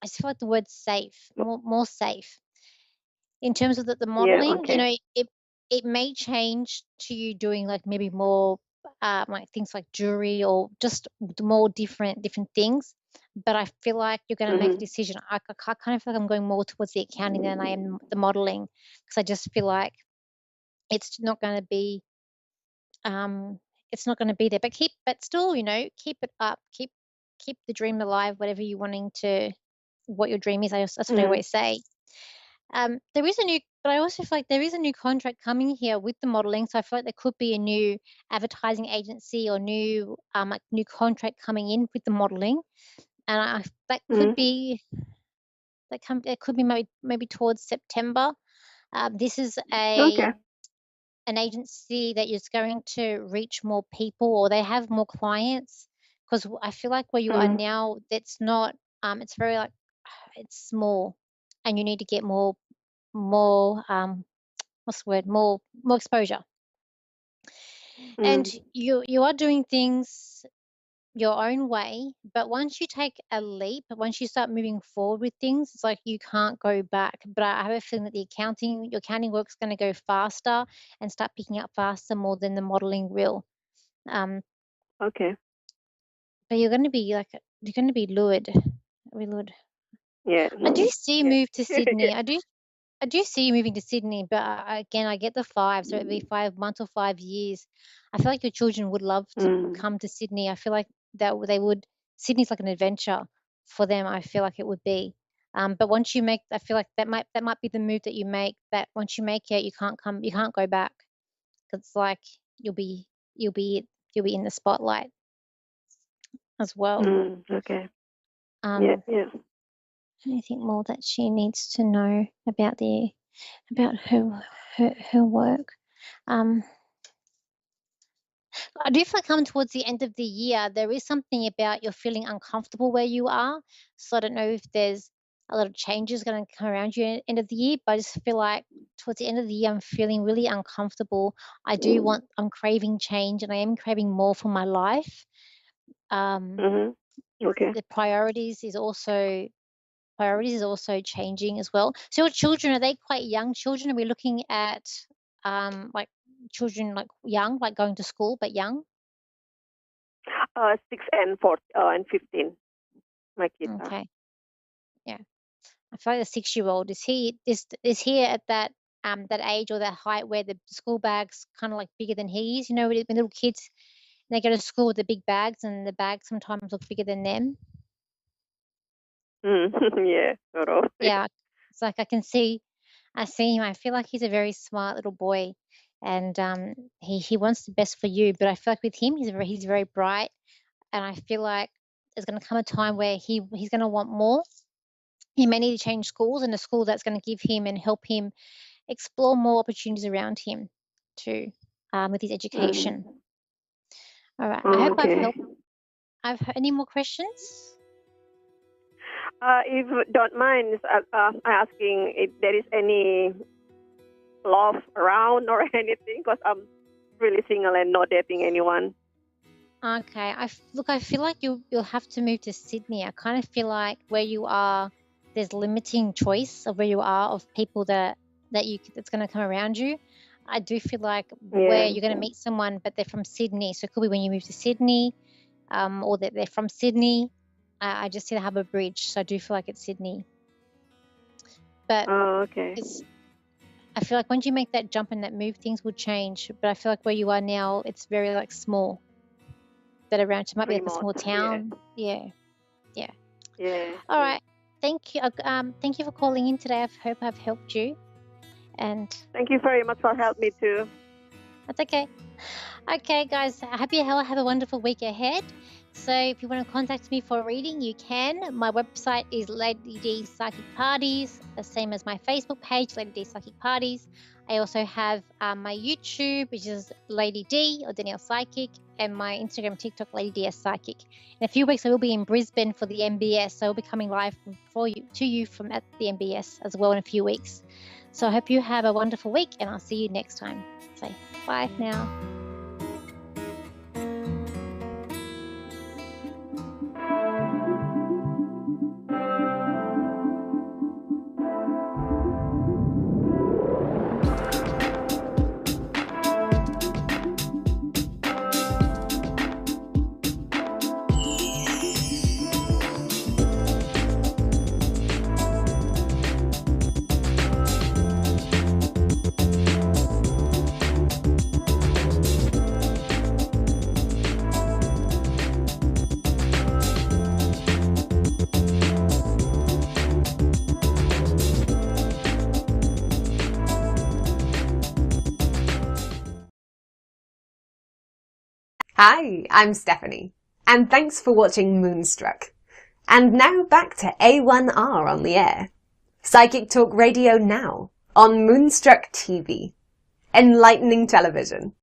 just feel like the word safe, more safe in terms of the modeling. You know, it may change to you doing like maybe more like things like jewelry or just more different things. But I feel like you're going to make a decision. I kind of feel like I'm going more towards the accounting than I am the modeling, because I just feel like it's not going to be there. But still, keep it up, keep the dream alive, whatever you're wanting to, what your dream is. That's what I always say. There is a new, but I also feel like there is a new contract coming here with the modeling. So I feel like there could be a new advertising agency or new contract coming in with the modeling, and that could be it could be maybe towards September. This is an agency that is going to reach more people, or they have more clients, because I feel like where you are now, that's not. It's very like it's small, and you need to get more what's the word, more exposure, and you are doing things your own way. But once you take a leap, once you start moving forward with things, it's like you can't go back. But I have a feeling that your accounting work's going to go faster and start picking up faster more than the modeling will. Okay. But you're going to be like you're going to be lured. Yeah. I do see you Yeah. move to Sydney. I do see you moving to Sydney, but again, I get the 5, so it'd be 5 months or 5 years. I feel like your children would love to come to Sydney. I feel like that they would. Sydney's like an adventure for them. I feel like it would be. But once you make, I feel like that might be the move that you make. That once you make it, you can't go back. It's like you'll be in the spotlight as well. Okay. Yeah. Anything more that she needs to know about her work? I do feel like coming towards the end of the year, there is something about you're feeling uncomfortable where you are. So I don't know if there's a lot of changes going to come around you at the end of the year, but I just feel like towards the end of the year, I'm feeling really uncomfortable. I'm craving change, and I am craving more for my life. Okay. The priorities is also changing as well. So your children, are they quite young children? Are we looking at like children like young, like going to school but young? 6 and 4 and 15. My kids are. Okay. Yeah. I feel like the 6-year-old is he at that age or that height where the school bag's kind of like bigger than he is? You know, when little kids they go to school with the big bags and the bags sometimes look bigger than them. Yeah, sort of. Yeah. It's like I see him. I feel like he's a very smart little boy, and he wants the best for you. But I feel like with him, he's very bright, and I feel like there's going to come a time where he's going to want more. He may need to change schools, and a school that's going to give him and help him explore more opportunities around him too, with his education. All right. I hope I've helped. Any more questions? If you don't mind asking if there is any love around or anything, because I'm really single and not dating anyone. Okay. I feel like you'll have to move to Sydney. I kind of feel like where you are, there's limiting choice of where you are of people that's going to come around you. I do feel like where you're going to meet someone, but they're from Sydney. So it could be when you move to Sydney, or that they're from Sydney. I just see the Harbour Bridge, so I do feel like it's Sydney. But okay. I feel like once you make that jump and that move, things will change. But I feel like where you are now, it's very like small. That around you might be like a small town. Yeah. All right. Thank you. Thank you for calling in today. I hope I've helped you. And thank you very much for helping me too. That's okay. Okay, guys. I hope you have a wonderful week ahead. So if you want to contact me for a reading, you can. My website is Lady D Psychic Parties, the same as my Facebook page, Lady D Psychic Parties. I also have my YouTube, which is Lady D or Danielle Psychic, and my Instagram, TikTok, Lady DS Psychic. In a few weeks, I will be in Brisbane for the MBS, so I'll be coming live to you from at the MBS as well in a few weeks. So I hope you have a wonderful week, and I'll see you next time. So bye for now. Hi, I'm Stephanie, and thanks for watching Moonstruck. And now back to A1R on the air. Psychic Talk Radio now on Moonstruck TV. Enlightening television.